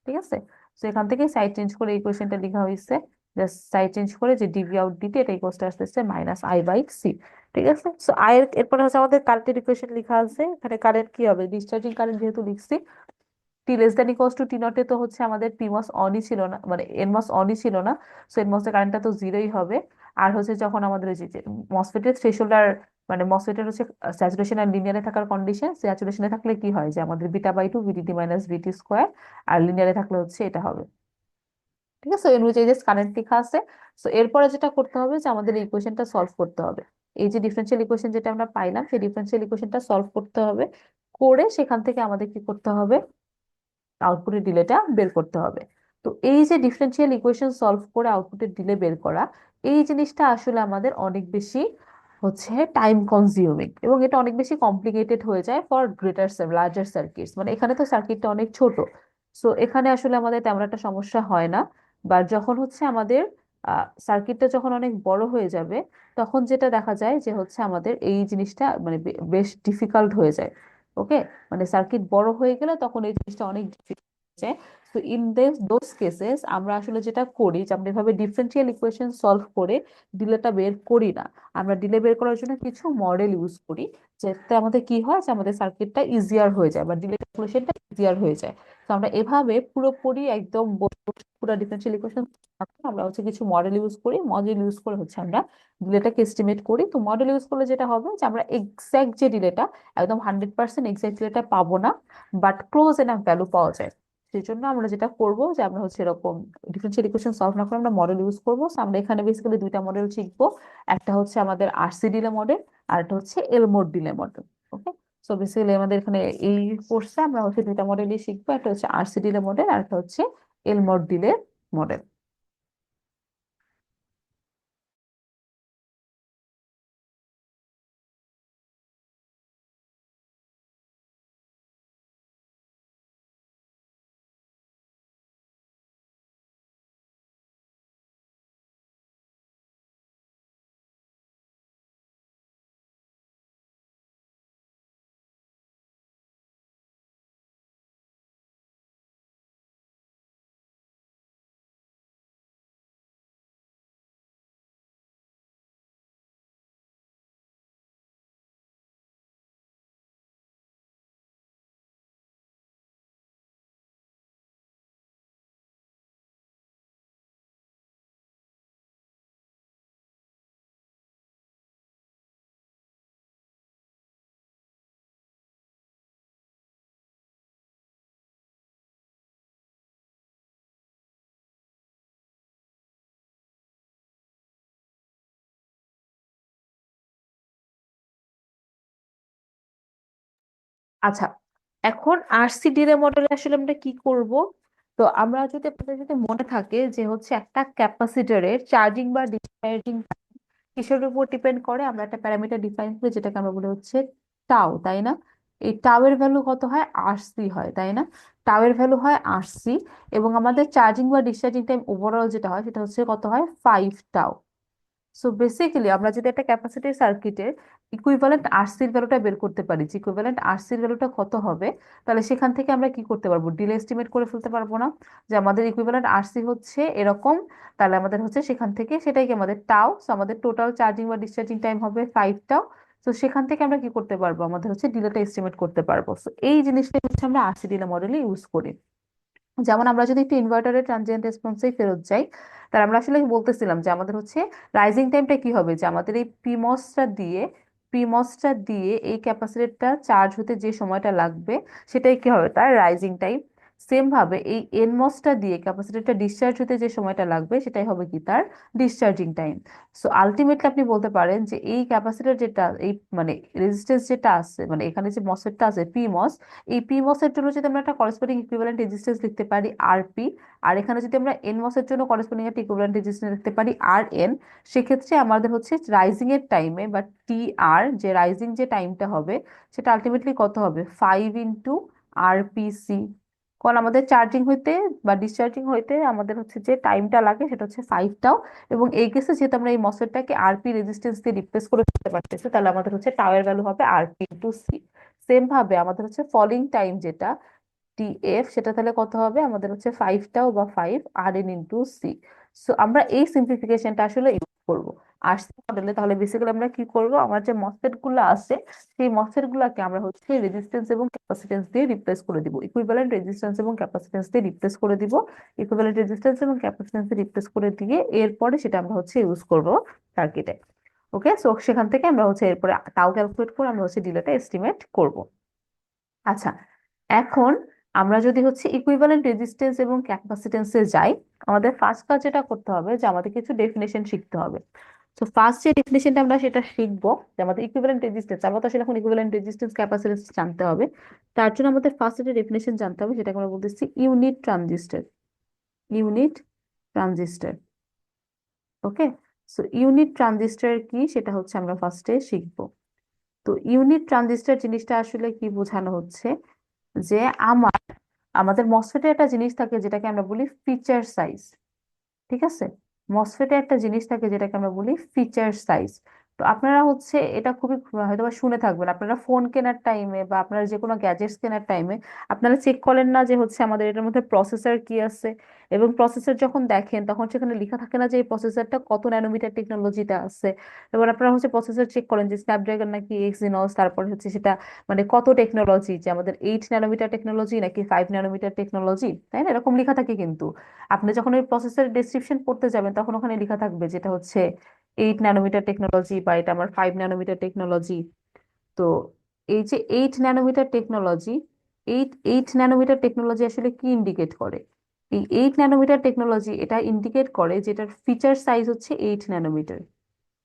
ঠিক আছে। তো এখান থেকে সাইড চেঞ্জ করে ইকুয়েশনটা লেখা হয়েছে, জাস্ট সাইড চেঞ্জ করে যে ডিভি আউট দিতে এটা ইকুয়ালটা আসতেছে -I/C। ঠিক আছে, সো আই এর এরপরে হচ্ছে আমাদের কারেন্টের ইকুয়েশন লেখা আছে, এখানে কারেন্ট কি হবে, ডিসচার্জিং কারেন্ট যেহেতু লিখছি, টি লেস দেন ইকুয়ালস টু টি নটে তো হচ্ছে আমাদের পি মস অনই ছিল না, মানে এন মস অনই ছিল না, সো এন মসের কারেন্টটা তো জিরোই হবে। আর হচ্ছে যখন আমাদের ওই যে মসফেটের থ্রেশহোল্ড আর মানে মসফেটের হচ্ছে স্যাচুরেশন আর লিনিয়ারে থাকার কন্ডিশন, স্যাচুরেশনে থাকলে কি হয় যে আমাদের বিটা/2 ভিডিডি মাইনাস ভিটি স্কোয়ার, আর লিনিয়ারে থাকলে হচ্ছে এটা হবে। ঠিক আছে, এর নিচে যে কারেন্ট লেখা আছে। সো এরপরে যেটা করতে হবে যে আমাদের এই ইকুয়েশনটা সলভ করতে হবে, এই যে ডিফারেন্সিয়াল ইকুয়েশন যেটা আমরা পাইলাম সেই ডিফারেন্সিয়াল ইকুয়েশনটা সলভ করতে হবে, করে সেখান থেকে আমাদের কি করতে হবে, আউটপুটের ডিলেটা বের করতে হবে। তো এই যে ডিফারেনশিয়াল ইকুয়েশন সলভ করে আউটপুটের ডিলে বের করা, এই জিনিসটা আসলে আমাদের অনেক বেশি হচ্ছে টাইম কনজিউমিং, এবং এটা অনেক বেশি কমপ্লিকেটেড হয়ে যায় ফর গ্রেটার লার্জার সার্কিটস, মানে এখানে তো সার্কিটটা অনেক ছোট। সো এখানে আসলে আমাদের তেমন একটা সমস্যা হয় না। বা যখন হচ্ছে আমাদের সার্কিটটা যখন অনেক বড় হয়ে যাবে, তখন যেটা দেখা যায় যে হচ্ছে আমাদের এই জিনিসটা মানে বেশ ডিফিকাল্ট হয়ে যায়। ওকে, মানে সার্কিট বড় হয়ে গেলে তখন এই জিনিসটা অনেক difficult হয়ে যায়। তো ইন দোজ কেসেস আমরা আসলে যেটা করি যে আমরা এভাবে ডিফারেন্সিয়াল ইকুয়েশন সলভ করে ডিলেটা বের করি না, আমরা ডিলে বের করার জন্য কিছু মডেল ইউজ করি, যাতে আমাদের কি হয় যে আমাদের সার্কিটটা ইজিয়ার হয়ে যায় বা ডিলে ক্যালকুলেশনটা ইজিয়ার হয়ে যায়। তো আমরা এভাবে পুরোপুরি একদম পুরো ডিফারেন্সিয়াল ইকুয়েশন আমরা হচ্ছে কিছু মডেল ইউজ করি, মডেল ইউজ করে হচ্ছে আমরা ডিলেটাকে এস্টিমেট করি। তো মডেল ইউজ করলে যেটা হবে যে আমরা এক্সাক্ট যে ডিলেটা, একদম 100% এক্সাক্টলি এটা পাবো না, বাট ক্লোজ এনাফ ভ্যালু পাওয়া যায়। সেই জন্য আমরা যেটা করব যে আমরা হচ্ছে এরকম ডিফারেন্সিয়াল ইকুয়েশন সলভ না করে আমরা মডেল ইউজ করবো। So আমরা এখানে বেসিক্যালি দুইটা মডেল শিখবো, একটা হচ্ছে আমাদের আরসি ডিলে মডেল, আর একটা হচ্ছে এলমোর ডিলে মডেল। ওকে, সো বেসিক্যালি আমাদের এখানে এই কোর্সে আমরা হচ্ছে দুইটা মডেলই শিখবো, একটা হচ্ছে আরসি ডিলে মডেল আর একটা হচ্ছে এলমোর ডিলে মডেল। আচ্ছা, এখন আরসি ডিলে মডেলে আসলে আমরা কি করব, তো আমরা যদি আপনাদের যদি মনে থাকে যে হচ্ছে একটা ক্যাপাসিটরের চার্জিং বা ডিসচার্জিং কিসের উপর ডিপেন্ড করে, আমরা একটা প্যারামিটার ডিফাইন করি যেটাকে আমরা বলি হচ্ছে টাও, তাই না? এই টাও এর ভ্যালু কত হয়, আরসি হয়, তাই না? টাও এর ভ্যালু হয় আরসি, এবং আমাদের চার্জিং বা ডিসচার্জিং টাইম ওভারঅল যেটা হয় সেটা হচ্ছে কত হয়, 5 টাও। সো বেসিক্যালি আমরা যদি একটা ক্যাপাসিটির সার্কিটের ইকুইভ্যালেন্ট আরসির ভ্যালুটা বের করতে পারি, যে ইকুইভ্যালেন্ট আরসির ভ্যালুটা কত হবে, তাহলে সেখান থেকে আমরা কি করতে পারবো, ডিলে এস্টিমেট করে ফেলতে পারবো না, যে আমাদের ইকুইভ্যালেন্ট আরসি হচ্ছে এরকম, তাহলে আমাদের হচ্ছে সেখান থেকে সেটাই কি আমাদের টাও, সো আমাদের টোটাল চার্জিং বা ডিসচার্জিং টাইম হবে 5 টাও। তো সেখান থেকে আমরা কি করতে পারবো, আমাদের হচ্ছে ডিলেটা এস্টিমেট করতে পারবো। সো এই জিনিসটা হচ্ছে আমরা আরসি ডিলে মডেলে ইউজ করি। যেমন আমরা যদি একটু ইনভার্টারের ট্রানজিয়েন্ট রেসপন্সে ফেরত যাই, তাহলে আমরা আসলে বলতেছিলাম যে আমাদের হচ্ছে রাইজিং টাইমটা কি হবে, যে আমাদের এই পিমসটা দিয়ে এই ক্যাপাসিটরটা চার্জ হতে যে সময়টা লাগবে সেটাই কি হবে, তার রাইজিং টাইম। সেম ভাবে এই এনমসটা দিয়ে ক্যাপাসিটরটা ডিসচার্জ হতে যে সময়টা লাগবে সেটাই হবে কি, তার ডিসচার্জিং টাইম। সো আলটিমেটলি আপনি বলতে পারেন যে এই ক্যাপাসিটর যেটা এই মানে রেজিস্ট্যান্স যেটা আছে, মানে এখানে যে মসফেটটা আছে পিমস, এই পি মস এর জন্য যদি আমরা একটা করেসপন্ডিং ইকুইভ্যালেন্ট রেজিস্ট্যান্স লিখতে পারি আরপি, আর এখানে যদি আমরা এন মস এর জন্য করেসপন্ডিং একটা ইকুইভ্যালেন্ট রেজিস্ট্যান্স লিখতে পারি আর এন, সেক্ষেত্রে আমাদের হচ্ছে রাইজিং এর টাইমে বা টি আর, যে রাইজিং যে টাইমটা হবে সেটা আলটিমেটলি কত হবে, 5 × RPC। কারণ আমাদের চার্জিং হইতে বা ডিসচার্জিং হইতে আমাদের হচ্ছে যে টাইমটা লাগে সেটা হচ্ছে 5 টাও, এবং এই কেসে যেহেতু আমরা এই মসফেটটাকে আরপি রেজিস্ট্যান্স দিয়ে রিপ্লেস করে ফেলতে পারতেছি, তাহলে আমাদের হচ্ছে টাও এর ভ্যালু হবে RP × C। সেম ভাবে আমাদের হচ্ছে ফলিং টাইম যেটা, ডিএফ, সেটা তাহলে কত হবে আমাদের হচ্ছে 5টাও বা 5 RN × C। সো আমরা এই সিম্পলিফিকেশনটা আসলে ইউজ করবো আরসি মডেলে। তাহলে বেসিক্যালি আমরা কি করব, আমার যে মসফেট গুলো আছে সেই মসফেট গুলাকে আমরা হচ্ছে রেজিস্ট্যান্স এবং ক্যাপাসিট্যান্স দিয়ে রিপ্লেস করে দিব, ইকুইভ্যালেন্ট রেজিস্ট্যান্স এবং ক্যাপাসিট্যান্স দিয়ে রিপ্লেস করে দিব, ইকুইভ্যালেন্ট রেজিস্ট্যান্স এবং ক্যাপাসিট্যান্স দিয়ে রিপ্লেস করে দিয়ে এরপরে সেটা আমরা হচ্ছে ইউজ করব সার্কিটে। ওকে, সো সেখান থেকে আমরা হচ্ছে এরপরে তাও ক্যালকুলেট করে আমরা হচ্ছে ডিলেটা এস্টিমেট করব। আচ্ছা, এখন আমরা যদি হচ্ছে ইকুইভ্যালেন্ট রেজিস্ট্যান্স এবং ক্যাপাসিট্যান্সে যাই, আমাদের ফার্স্ট কাজ যেটা করতে হবে যে আমাদের কিছু ডেফিনেশন শিখতে হবে। তো ফার্স্ট যে ডেফিনেশনটা আমরা সেটা শিখবো, যে আমাদের ইকুইভ্যালেন্ট রেজিস্ট্যান্স, আমরা তো আসলে এখন ইকুইভ্যালেন্ট রেজিস্ট্যান্স ক্যাপাসিট্যান্স জানতে হবে। তার জন্য আমাদের ফার্স্ট যে ডেফিনেশন জানতে হবে সেটাকে আমরা বলতেছি unit transistor. Unit transistor. Okay, so unit transistor কি সেটা হচ্ছে আমরা ফার্স্টে শিখবো। তো ইউনিট ট্রানজিস্টর জিনিসটা আসলে কি বোঝানো হচ্ছে, যে আমাদের মসফেটের একটা জিনিস থাকে যেটাকে আমরা বলি ফিচার সাইজ। ঠিক আছে, মসফেটে একটা জিনিস থাকে যেটাকে আমরা বলি ফিচার সাইজ। তো আপনারা হচ্ছে এটা খুবই হয়তো বা শুনে থাকবেন, আপনারা ফোন কেনার টাইমে বা আপনারা যে কোনো গ্যাজেটস কেনার টাইমে আপনারা চেক করেন না যে হচ্ছে আমাদের এটার মধ্যে প্রসেসর কি আছে, এবং প্রসেসর যখন দেখেন তখন সেখানে লেখা থাকে না যে এই প্রসেসরটা কত ন্যানোমিটার টেকনোলজিতে আছে। এবার আপনারা হচ্ছে প্রসেসর চেক করেন যে স্ন্যাপড্রাগন নাকি এক্সিনস, তারপর হচ্ছে সেটা মানে কত টেকনোলজি, যে আমাদের 8 ন্যানোমিটার টেকনোলজি নাকি 5 ন্যানোমিটার টেকনোলজি, তাই না? এরকম লেখা থাকে কিন্তু আপনি যখন ওই প্রসেসর ডেসক্রিপশন পড়তে যাবেন তখন ওখানে লেখা থাকবে যেটা হচ্ছে 8 ন্যানোমিটার টেকনোলজি বা এটা আমার 5 ন্যানোমিটার টেকনোলজি। তো এই যে 8 nanometre technology, eight nanometre technology আসলে কি ইন্ডিকেট করে? এই 8 ন্যানোমিটার টেকনোলজি এটা ইন্ডিকেট করে যেটার ফিচার সাইজ হচ্ছে 8 ন্যানোমিটার।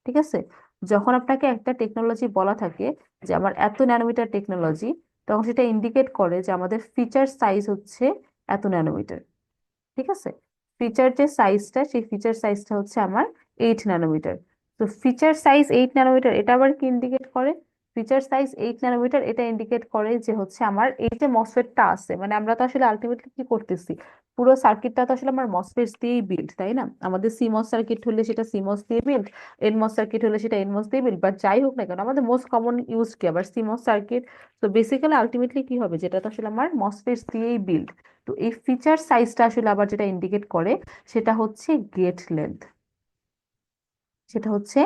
ঠিক আছে, যখন আপনাকে একটা টেকনোলজি বলা থাকে যে আমার এত ন্যানোমিটার টেকনোলজি, তখন সেটা ইন্ডিকেট করে যে আমাদের ফিচার সাইজ হচ্ছে এত ন্যানোমিটার। ঠিক আছে, ফিচার যে সাইজটা সেই ফিচার সাইজটা হচ্ছে আমার 8 ন্যানোমিটার। তো ফিচার সাইজ 8 ন্যানোমিটার এটা আবার কি ইন্ডিকেট করে? ফিচার সাইজ 8 ন্যানোমিটার এটা ইন্ডিকেট করে যে হচ্ছে আমার এই যে মসফেটটা আছে, মানে আমরা তো আসলে আলটিমেটলি কি করতেছি, পুরো সার্কিটটা তো আসলে আমার মসফেটস দিয়েই বিল্ড, তাই না? আমাদের সিমস সার্কিট হলে সেটা সিমস দিয়ে বিল্ড, এনমস সার্কিট হলে সেটা এনমস দিয়ে বিল্ড, বাট যাই হোক না কেন আমাদের মোস্ট কমন ইউজ কি আবার সিমস সার্কিট। তো বেসিক্যালি আলটিমেটলি কি হবে, যেটা তো আসলে আমার মসফেটস দিয়েই বিল্ড। তো এই ফিচার সাইজটা আসলে আবার যেটা ইন্ডিকেট করে সেটা হচ্ছে গেট লেন্থ। সেটা হচ্ছে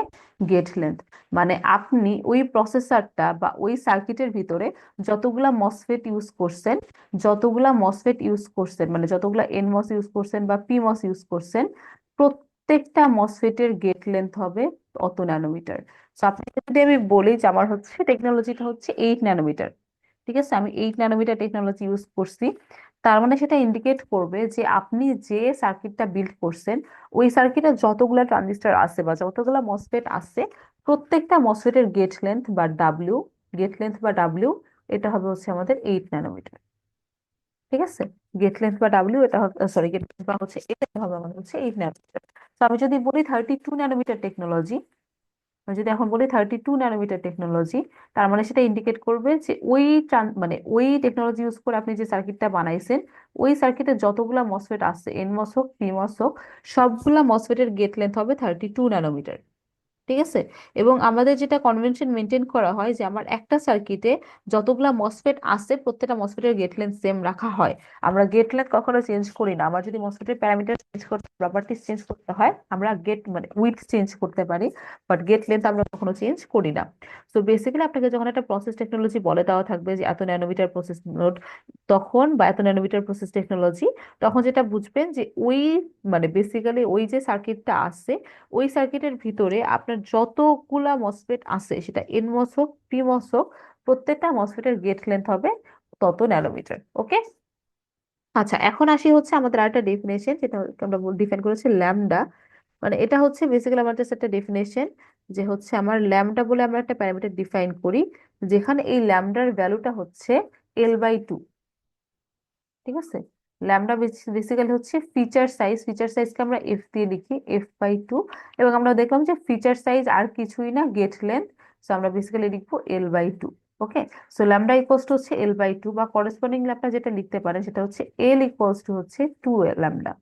গেট লেন্থ, মানে আপনি ওই প্রসেসরটা বা ওই সার্কিটের ভিতরে যতগুলা মসফেট ইউজ করছেন, মানে যতগুলা এনমস ইউজ করছেন বা পিমস ইউজ করছেন, প্রত্যেকটা মসফেটের গেট লেন্থ হবে অত ন্যানোমিটার। তো আপনাকে যদি আমি বলি যে আমার হচ্ছে টেকনোলজিটা হচ্ছে 8 ন্যানোমিটার, ঠিক আছে, আমি 8 ন্যানোমিটার টেকনোলজি ইউজ করছি, তার মানে সেটা ইন্ডিকেট করবে যে আপনি যে সার্কিটটা বিল্ড করছেন ওই সার্কিটে যতগুলা ট্রানজিস্টর আছে বা যতগুলা মসফেট আছে, প্রত্যেকটা মসফেটের গেট লেন্থ বা ডাব্লিউ এটা হবে হচ্ছে আমাদের 8 ন্যানোমিটার। ঠিক আছে, গেট লেন্থ বা ডাব্লিউ এটা হবে, সরি, গেট লেন্থ বা হচ্ছে এটা হবে আমাদের হচ্ছে 8 ন্যানোমিটার। তো আমি যদি বলি 32 ন্যানোমিটার টেকনোলজি, আমি যদি এখন বলি 32 ন্যানোমিটার টেকনোলজি, তার মানে সেটা ইন্ডিকেট করবে যে মানে ওই টেকনোলজি ইউজ করে আপনি যে সার্কিটটা বানাইছেন ওই সার্কিটে যতগুলা মসফেট আছে, এনমস হোক পিমস হোক, সবগুলা মসফেটের গেট লেন্থ হবে 32 ন্যানোমিটার। ঠিক আছে, এবং আমাদের যেটা কনভেনশন মেনটেন করা হয় যে আমার একটা সার্কিটে যতগুলা মসফেট আছে প্রত্যেকটা মসফেটের গেট লেন্থ সেম রাখা হয়। আমরা গেট লেন্থ কখনো চেঞ্জ করি না, আমার যদি মসফেটের প্যারামিটার চেঞ্জ করতে, প্রপার্টিস চেঞ্জ করতে হয়, আমরা গেট মানে উইডথ চেঞ্জ করতে পারি, বাট গেট লেন্থ আমরা কখনো চেঞ্জ করি না। তো বেসিক্যালি আপনাকে যখন একটা প্রসেস টেকনোলজি বলে দেওয়া থাকবে যে এত ন্যানোমিটার প্রসেস নোড, তখন বা এত ন্যানোমিটার প্রসেস টেকনোলজি, তখন যেটা বুঝবেন যে ওই মানে বেসিক্যালি ওই যে সার্কিটটা আছে ওই সার্কিটের ভিতরে আপনার যতগুলা মসফেট আছে সেটা এনমস হোক পিমস হোক, প্রত্যেকটা মসফেটের গেট লেন্থ হবে তত ন্যানোমিটার। ওকে, আচ্ছা, এখন আসি হচ্ছে আমাদের আরেকটা ডেফিনেশন, যেটা আমরা ডিফাইন করেছি ল্যামডা। মানে এটা হচ্ছে বেসিক্যালি আমার জাস্ট একটা ডেফিনেশন, যে হচ্ছে আমার ল্যামডা বলে আমরা একটা প্যারামিটার ডিফাইন করি, যেখানে এই ল্যামডার ভ্যালুটা হচ্ছে L/2। ঠিক আছে, ল্যামডা বেসিক্যালি হচ্ছে ফিচার সাইজ, ফিচার সাইজকে আমরা এফ দিয়ে লিখি, F/2। এবং আমরা দেখলাম যে ফিচার সাইজ আর কিছুই না, গেট লেন্থ, সো আমরা বেসিক্যালি লিখবো L/2। Okay, so lambda equals to হচ্ছে L/2, বা করেসপন্ডিং ল্যামডা যেটা লিখতে পারেন সেটা হচ্ছে L ইকুয়ালস টু হচ্ছে 2 ল্যামডা।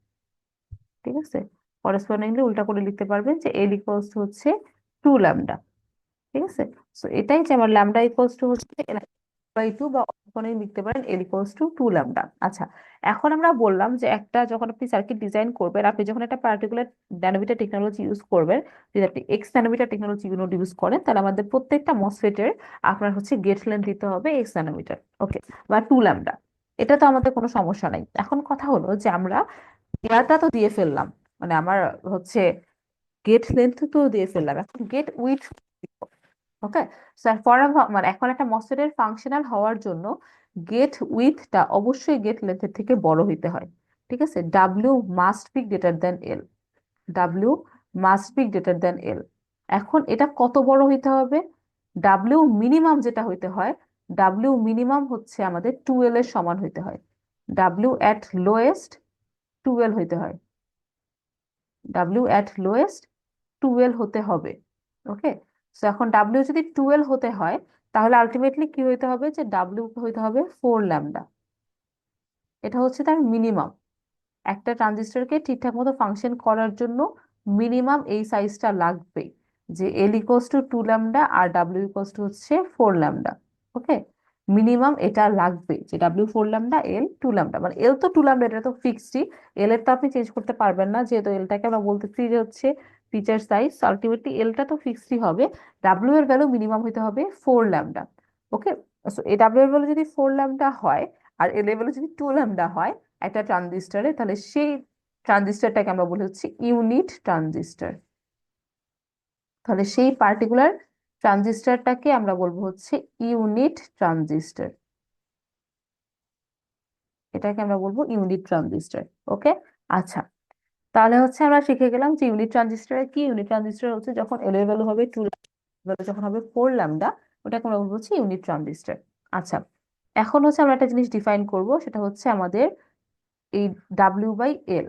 ঠিক আছে, করেসপন্ডিংলি উল্টা করে লিখতে পারবেন যে L ইকুয়ালস টু হচ্ছে 2 ল্যামডা। ঠিক আছে, সো এটাই যে আমার ল্যামডা ইকুয়ালস টু হচ্ছে L/2 বা তখন আপনি লিখতে পারেন এল ইকুয়ালস টু 2 ল্যামডা। আচ্ছা, এখন আমরা বললাম যে একটা যখন আপনি সার্কিট ডিজাইন করবেন, আপনি যখন একটা পার্টিকুলার ন্যানোমিটার টেকনোলজি ইউজ করবেন, যদি আপনি এক্স ন্যানোমিটার টেকনোলজি ইউজ করেন, তাহলে আমাদের প্রত্যেকটা মসফেটের আপনার হচ্ছে গেট লেন্থ দিতে হবে এক্স ন্যানোমিটার, ওকে, বা 2 ল্যামডা। এটা তো আমাদের কোনো সমস্যা নাই। এখন কথা হলো যে আমরা ইয়াটা তো দিয়ে ফেললাম, মানে আমার হচ্ছে গেট লেন্থ তো দিয়ে ফেললাম, এখন গেট উইথ। ওকে, স্যার মানে এখন একটা মসফেটের ফাংশনাল হওয়ার জন্য গেট উইথটা অবশ্যই গেট লেন্থের থেকে বড় হইতে হয়। ঠিক আছে, W must be greater than L. W must be greater than L. এখন এটা কত বড় হইতে হবে? ডাব্লিউ মিনিমাম যেটা হইতে হয়, ডাব্লিউ মিনিমাম হচ্ছে আমাদের 2L এর সমান হইতে হয়। ডাব্লিউ অ্যাট লোয়েস্ট 2L হইতে হয়। ডাব্লিউ অ্যাট লোয়েস্ট 2L হতে হবে। ওকে, তো এখন ডাব্লিউ যদি 2L হতে হয়, তাহলে আলটিমেটলি কি হইতে হবে, যে ডাব্লিউ হইতে হবে 4 ল্যামডা। এটা হচ্ছে তার মিনিমাম। একটা ট্রানজিস্টরকে ঠিকঠাক মতো ফাংশন করার জন্য মিনিমাম এই সাইজটা লাগবে, যে এল ইকোয়াস টু 2 ল্যামডা আর ডাব্লিউ ইকোয়াস টু হচ্ছে 4 ল্যামডা। ওকে, মিনিমাম এটা লাগবে, যে ডাব্লিউ 4 ল্যামডা, এল 2 ল্যামডা, মানে এল তো 2 ল্যামডা, এটা তো ফিক্সডই। এল এর তো আপনি চেঞ্জ করতে পারবেন না, যেহেতু এলটাকে আমরা বলতেছি যে হচ্ছে ফিচার সাইজ, আলটিমেটলি এলটা তো ফিক্সডই হবে। ডাব্লিউ এর ভ্যালু মিনিমাম হইতে হবে 4 ল্যামডা। ওকে, সো এই ডাব্লিউ এর ভ্যালু যদি 4 ল্যামডা হয় আর এল এর ভ্যালু যদি 2 ল্যামডা হয় একটা ট্রানজিস্টরে, তাহলে সেই ট্রানজিস্টরটাকে আমরা বলি হচ্ছে ইউনিট ট্রানজিস্টর। তাহলে সেই পার্টিকুলার ট্রানজিস্টরটাকে আমরা বলবো হচ্ছে ইউনিট ট্রানজিস্টর। এটাকে আমরা বলবো ইউনিট ট্রানজিস্টর। ওকে, আচ্ছা, তাহলে হচ্ছে আমরা শিখে গেলাম যে ইউনিট ট্রানজিস্টর কি। ইউনিট ট্রানজিস্টর হচ্ছে যখন এল এর ভ্যালু হবে 2, ভ্যালু যখন হবে 4 ল্যামডা, ওটাকে আমরা বলবো হচ্ছে ইউনিট ট্রানজিস্টর। আচ্ছা, এখন হচ্ছে আমরা একটা জিনিস ডিফাইন করব, সেটা হচ্ছে আমাদের এই W by L.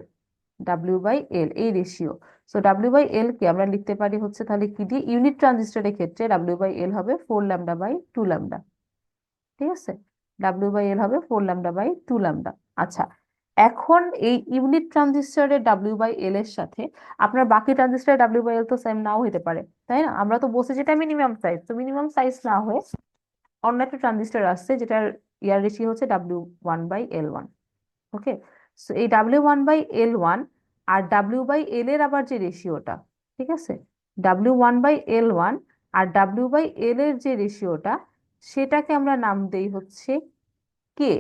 W by L এই ratio. So W by L কে আমরা লিখতে পারি হচ্ছে তাহলে কি দিয়ে, ইউনিট ট্রানজিস্টরের ক্ষেত্রে ডাব্লিউ বাই এল হবে 4 ল্যামডা বাই 2 ল্যামডা। ঠিক আছে, ডাব্লিউ বাই এল হবে 4 ল্যামডা বাই 2 ল্যামডা। আচ্ছা, এখন এই ইউনিট ট্রানজিস্টরের ডাব্লিউ বাই এল এর সাথে আপনার বাকি ট্রানজিস্টরের ডাব্লিউ বাই এল তো সেম নাও হতে পারে, তাই না? আমরা তো বলছি যেটা মিনিমাম সাইজ, তো মিনিমাম সাইজ না হয়ে অন্য একটা ট্রানজিস্টর আসছে যেটার ইয়ার রেশিও হচ্ছে W1/L1। ওকে, সো এই W1/L1 আর W/L এর আবার যে রেশিওটা, ঠিক আছে, W1/L1 আর W/L এর যে রেশিওটা, সেটাকে আমরা নাম দেই হচ্ছে কে।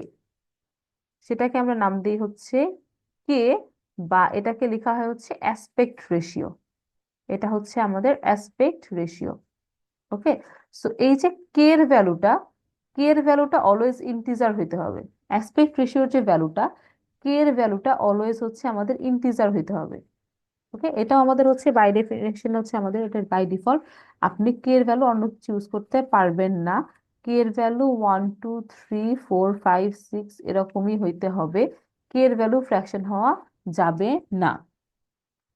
সেটাকে আমরা নাম দেই হচ্ছে কে, বা এটাকে লেখা হয় হচ্ছে অ্যাসপেক্ট রেশিও। এটা হচ্ছে আমাদের অ্যাসপেক্ট রেশিও। ওকে, সো এই যে কে এর ভ্যালুটা, কে এর ভ্যালুটা অলওয়েজ ইন্টিজার হইতে হবে। অ্যাসপেক্ট রেশিওর যে ভ্যালুটা, কে এর ভ্যালুটা অলওয়েজ হচ্ছে আমাদের ইন্টিজার হইতে হবে। ওকে, এটাও আমাদের হচ্ছে বাই ডেফিনেশন, হচ্ছে আমাদের এটা বাই ডিফল্ট। আপনি কে এর ভ্যালু অন্য কিছু ইউজ করতে পারবেন না। কে এর ভ্যালু 1 2 3 4 5 6 এরকমই হইতে হবে। কে এর ভ্যালু ফ্র্যাকশন হওয়া যাবে না।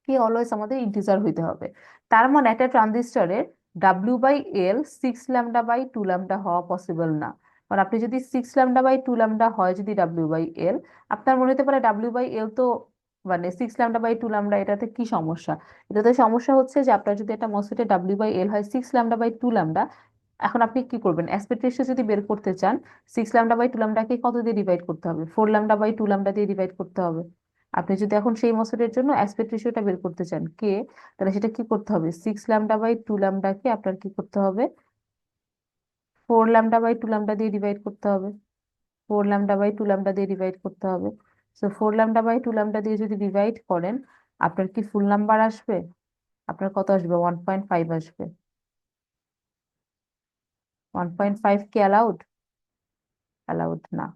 কে অলওয়েজ আমাদের ইন্টিজার হইতে হবে। তার মানে একটা ট্রানজিস্টরের W/L 6 ল্যামডা বাই 2 ল্যামডা হওয়া পসিবল না। কারণ আপনি যদি 6 ল্যামডা বাই 2 ল্যামডা হয় যদি W/L, আপনার মনে হতে পারে W/L তো মানে 6 ল্যামডা বাই 2 ল্যামডা, এটাতে কি সমস্যা? এটাতে সমস্যা হচ্ছে যে আপনার যদি একটা মসফেটে W/L হয় 6 ল্যামডা বাই 2 ল্যামডা, এখন আপনি কি করবেন? অ্যাসপেক্ট রেশিও যদি বের করতে চান, 6 ল্যামডা বাই 2 ল্যামডাকে কত দিয়ে ডিভাইড করতে হবে? 4 ল্যামডা বাই 2 ল্যামডা দিয়ে ডিভাইড করতে হবে। আপনি যদি এখন সেই মসফেটের জন্য অ্যাসপেক্ট রেশিওটা বের করতে চান কে, তাহলে সেটা কি করতে হবে? 6 ল্যামডা বাই 2 ল্যামডাকে আপনার কি করতে হবে? 4 ল্যামডা বাই 2 ল্যামডা দিয়ে ডিভাইড করতে হবে। 4 ল্যামডা বাই 2 ল্যামডা দিয়ে ডিভাইড করতে হবে। সো 4 ল্যামডা বাই 2 ল্যামডা দিয়ে যদি ডিভাইড করেন, আপনার কি ফুল নাম্বার আসবে? আপনার কত আসবে? 1.5 আসবে। 1.5 কি অ্যালাউড? অ্যালাউড না।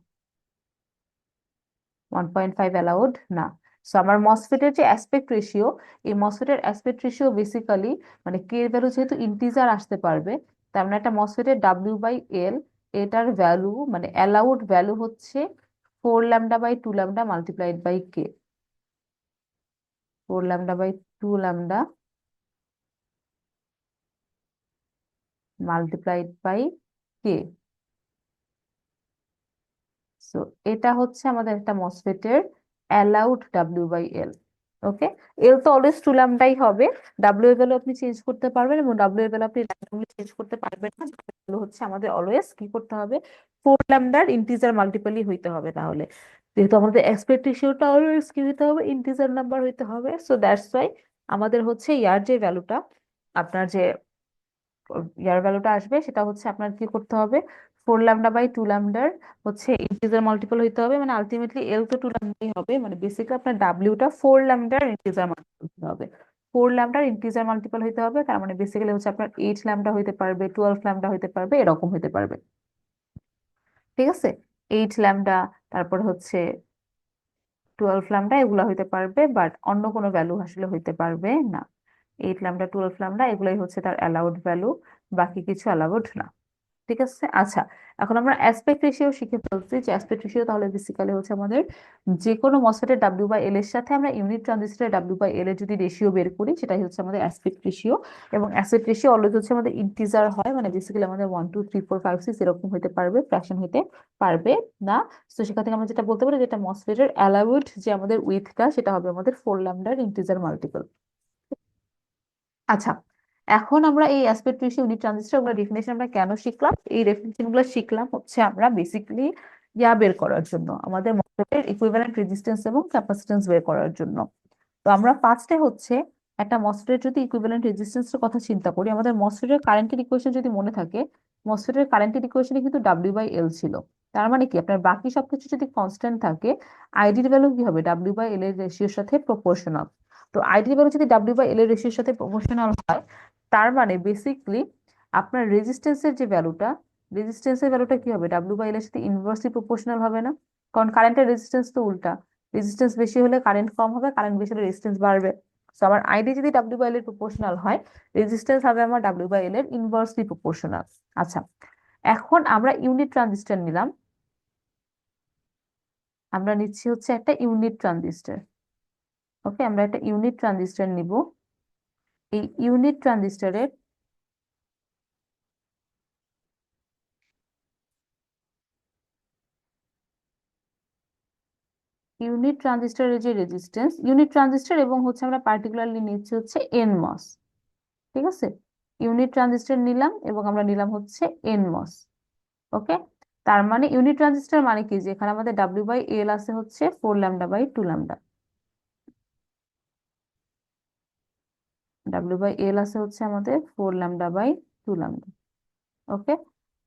1.5 অ্যালাউড না। সো আমার মসফেটের যে অ্যাসপেক্ট রেশিও, এই মসফেটের অ্যাসপেক্ট রেশিও বেসিক্যালি মানে কে এর ভ্যালু যেহেতু ইন্টিজার আসতে পারবে, তার মানে একটা মসফেটের W/L, এটার ভ্যালু মানে অ্যালাউড ভ্যালু হচ্ছে 4 lambda by 2 lambda multiplied by K. 4 lambda by 2 lambda multiplied by K. So এটা হচ্ছে আমাদের একটা মসফেটের অ্যালাউড W/L। ওকে, এল তো অলওয়েজ টু ল্যামডাই হবে। ডাব্লিউ এর ভ্যালু আপনি চেঞ্জ করতে পারবেন, এবং ডাব্লিউ এর ভ্যালু আপনি র্যান্ডমলি চেঞ্জ করতে পারবেন না। ভ্যালু হচ্ছে আমাদের অলওয়েজ কি করতে হবে, ফোর ল্যামডার ইন্টিজার মাল্টিপলই হইতে হবে। তাহলে যেহেতু আমাদের এক্সপেক্ট রেশিওটা অলওয়েজ কি হইতে হবে, ইন্টিজার নাম্বার হইতে হবে, সো দ্যাটস ওয়াই আমাদের হচ্ছে ইয়ার যে ভ্যালুটা, আপনার যে ইয়ার ভ্যালুটা আসবে সেটা হচ্ছে আপনার কি করতে হবে, ফোর ল্যামডা বাই টু ল্যামডার হচ্ছে ইন্টিজার মাল্টিপল হইতে হবে। মানে আলটিমেটলি এল তো টু ল্যামডাই হবে, মানে বেসিক্যালি আপনার ডাব্লিউটা ফোর ল্যামডার ইন্টিজার মাল্টিপল হতে হবে। ফোর ল্যামডার ইন্টিজার মাল্টিপল হইতে হবে, তার মানে বেসিক্যালি হচ্ছে আপনার এইট ল্যামডা হইতে পারবে, টুয়েলভ ল্যামডা হইতে পারবে, এরকম হইতে পারবে। ঠিক আছে, এইট ল্যামডা, তারপর হচ্ছে টুয়েলভ ল্যামডা, এগুলা হইতে পারবে, বাট অন্য কোনো ভ্যালু আসলে হইতে পারবে না। এইট ল্যামডা, টুয়েলভ ল্যামডা, এগুলাই হচ্ছে তার অ্যালাউড ভ্যালু, বাকি কিছু অ্যালাউড না। ঠিক আছে, আচ্ছা। এখন আমরা অ্যাসপেক্ট রেশিও শিখে ফেলছি, যে অ্যাসপেক্ট রেশিও তাহলে বেসিক্যালি হচ্ছে আমাদের যে কোনো মসফেটের ডাব্লিউ বাই এল এর সাথে আমরা ইউনিট ট্রানজিস্টরের ডাব্লিউ বাই এল এর যদি রেশিও বের করি, সেটাই হচ্ছে আমাদের অ্যাসপেক্ট রেশিও। এবং অ্যাসপেক্ট রেশিও অলওয়েজ হচ্ছে আমাদের ইন্টিজার হয়, মানে বেসিক্যালি আমাদের 1 2 3 4 5 6 এরকম হতে পারবে, ফ্র্যাকশন হতে পারবে না। তো সেখান থেকে আমরা যেটা বলতে পারি, যেটা মসফেটের অ্যালাউড যে আমাদের উইথটা, সেটা হবে আমাদের ফোর ল্যামডার ইন্টিজার মাল্টিপল। আচ্ছা, এখন আমরা এই অ্যাসপেক্ট রেশিও, ইউনিট ট্রানজিস্টর, ওগুলো ডেফিনেশন আমরা কেন শিখলাম, এই ডেফিনেশন গুলো শিখলাম হচ্ছে আমরা বেসিক্যালি ইয়া বের করার জন্য, আমাদের মসফেটের ইকুইভ্যালেন্ট রেজিস্ট্যান্স এবং ক্যাপাসিট্যান্স বের করার জন্য। তো আমরা ফার্স্টে হচ্ছে একটা মসফেটের যদি ইকুইভ্যালেন্ট রেজিস্ট্যান্সের কথা চিন্তা করি, আমাদের মসফেটের কারেন্টের ইকুয়েশন যদি মনে থাকে, মসফেটের কারেন্টের ইকুয়েশনে কিন্তু ডাব্লিউ বাই এল ছিল। তার মানে কি, আপনার বাকি সবকিছু যদি কনস্ট্যান্ট থাকে, আইডির ভ্যালু কি হবে, ডাব্লিউ বাই এল এর রেশিওর সাথে প্রপোর্শনাল। তো আইডির ভ্যালু যদি ডাব্লিউ বাই এল এর রেশিওর সাথে প্রপোর্শনাল হয়, তার মানে বেসিকলি আপনার রেজিস্ট্যান্সের যে ভ্যালুটা, রেজিস্ট্যান্সের ভ্যালুটা কি হবে, ডাব্লিউ বাই এল এর সাথে ইনভার্সলি প্রপোর্শনাল হবে না? কারণ কারেন্টের রেজিস্ট্যান্স তো উল্টা, রেজিস্ট্যান্স বেশি হলে কারেন্ট কম হবে, কারেন্ট বেশি হলে রেজিস্ট্যান্স বাড়বে। তো আমার আইডি যদি ডাব্লিউ বাই এল এর প্রপোর্শনাল হয়, রেজিস্ট্যান্স হবে আমার ডাব্লিউ বাই এল এর ইনভার্সলি প্রপোর্শনাল। আচ্ছা, এখন আমরা ইউনিট ট্রানজিস্টর নিলাম, আমরা নিচ্ছি হচ্ছে একটা ইউনিট ট্রানজিস্টর। ওকে, আমরা একটা ইউনিট ট্রানজিস্টর নিব। এই ইউনিট ট্রানজিস্টরের যে রেজিস্ট্যান্স, ইউনিট ট্রানজিস্টর এবং হচ্ছে আমরা পার্টিকুলারলি নিচ্ছি হচ্ছে এনমস। ঠিক আছে, ইউনিট ট্রানজিস্টর নিলাম এবং আমরা নিলাম হচ্ছে এনমস। ওকে, তার মানে ইউনিট ট্রানজিস্টর মানে কি, যে এখানে আমাদের ডাব্লিউ বাই এল আছে হচ্ছে four lambda by two lambda, W by L আছে হচ্ছে আমাদের four lambda by two lambda. Okay,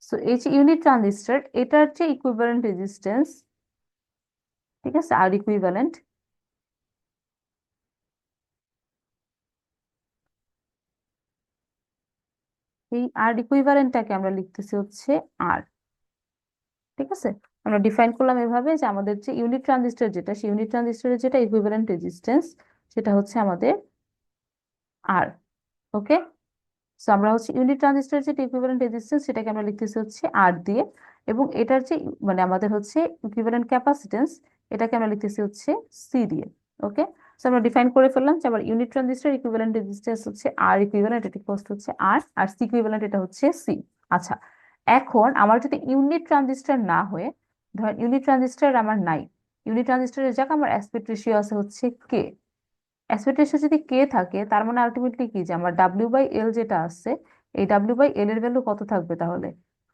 so এই যে ইউনিট ট্রানজিস্টর, এটার যে ইকুইভ্যালেন্ট রেজিস্ট্যান্স, ঠিক আছে, আর ইকুইভ্যালেন্ট, এই আর ইকুইভ্যালেন্টটাকে আমরা লিখতেছি হচ্ছে আর। ঠিক আছে, আমরা ডিফাইন করলাম এভাবে, যে আমাদের যে ইউনিট ট্রানজিস্টর যেটা, সেই ইউনিট ট্রানজিস্টরের যেটা ইকুইভ্যালেন্ট রেজিস্ট্যান্স, সেটা হচ্ছে আমাদের আর। ওকে, সো আমরা হচ্ছে ইউনিট ট্রানজিস্টরের যে ইকুইভ্যালেন্ট রেজিস্ট্যান্স, সেটাকে আমরা লিখতেছি হচ্ছে আর দিয়ে, এবং এটার যে মানে আমাদের হচ্ছে ইকুইভ্যালেন্ট ক্যাপাসিট্যান্স, এটাকে আমরা লিখতেছি হচ্ছে সি দিয়ে। ওকে, সো আমরা ডিফাইন করে ফেললাম যে আবার ইউনিট ট্রানজিস্টর ইকুইভ্যালেন্ট রেজিস্ট্যান্স হচ্ছে আর ইকুইভ্যালেন্ট, এটা ইকুয়ালস হচ্ছে আর, আর সি ইকুইভ্যালেন্ট এটা হচ্ছে সি। আচ্ছা, এখন আমার যদি ইউনিট ট্রানজিস্টর না হয়ে, ধরেন ইউনিট ট্রানজিস্টর আমার নাই, ইউনিট ট্রানজিস্টরের জায়গায় আমার অ্যাসপেক্ট রেশিও আছে হচ্ছে কে, অ্যাসপেক্ট রেশিও যদি কে থাকে, তার মানে আলটিমেটলি কি, যে আমার ডাব্লিউ বাই এল যেটা আছে, এই ডাব্লিউ বাই এল এর ভ্যালু কত থাকবে তাহলে,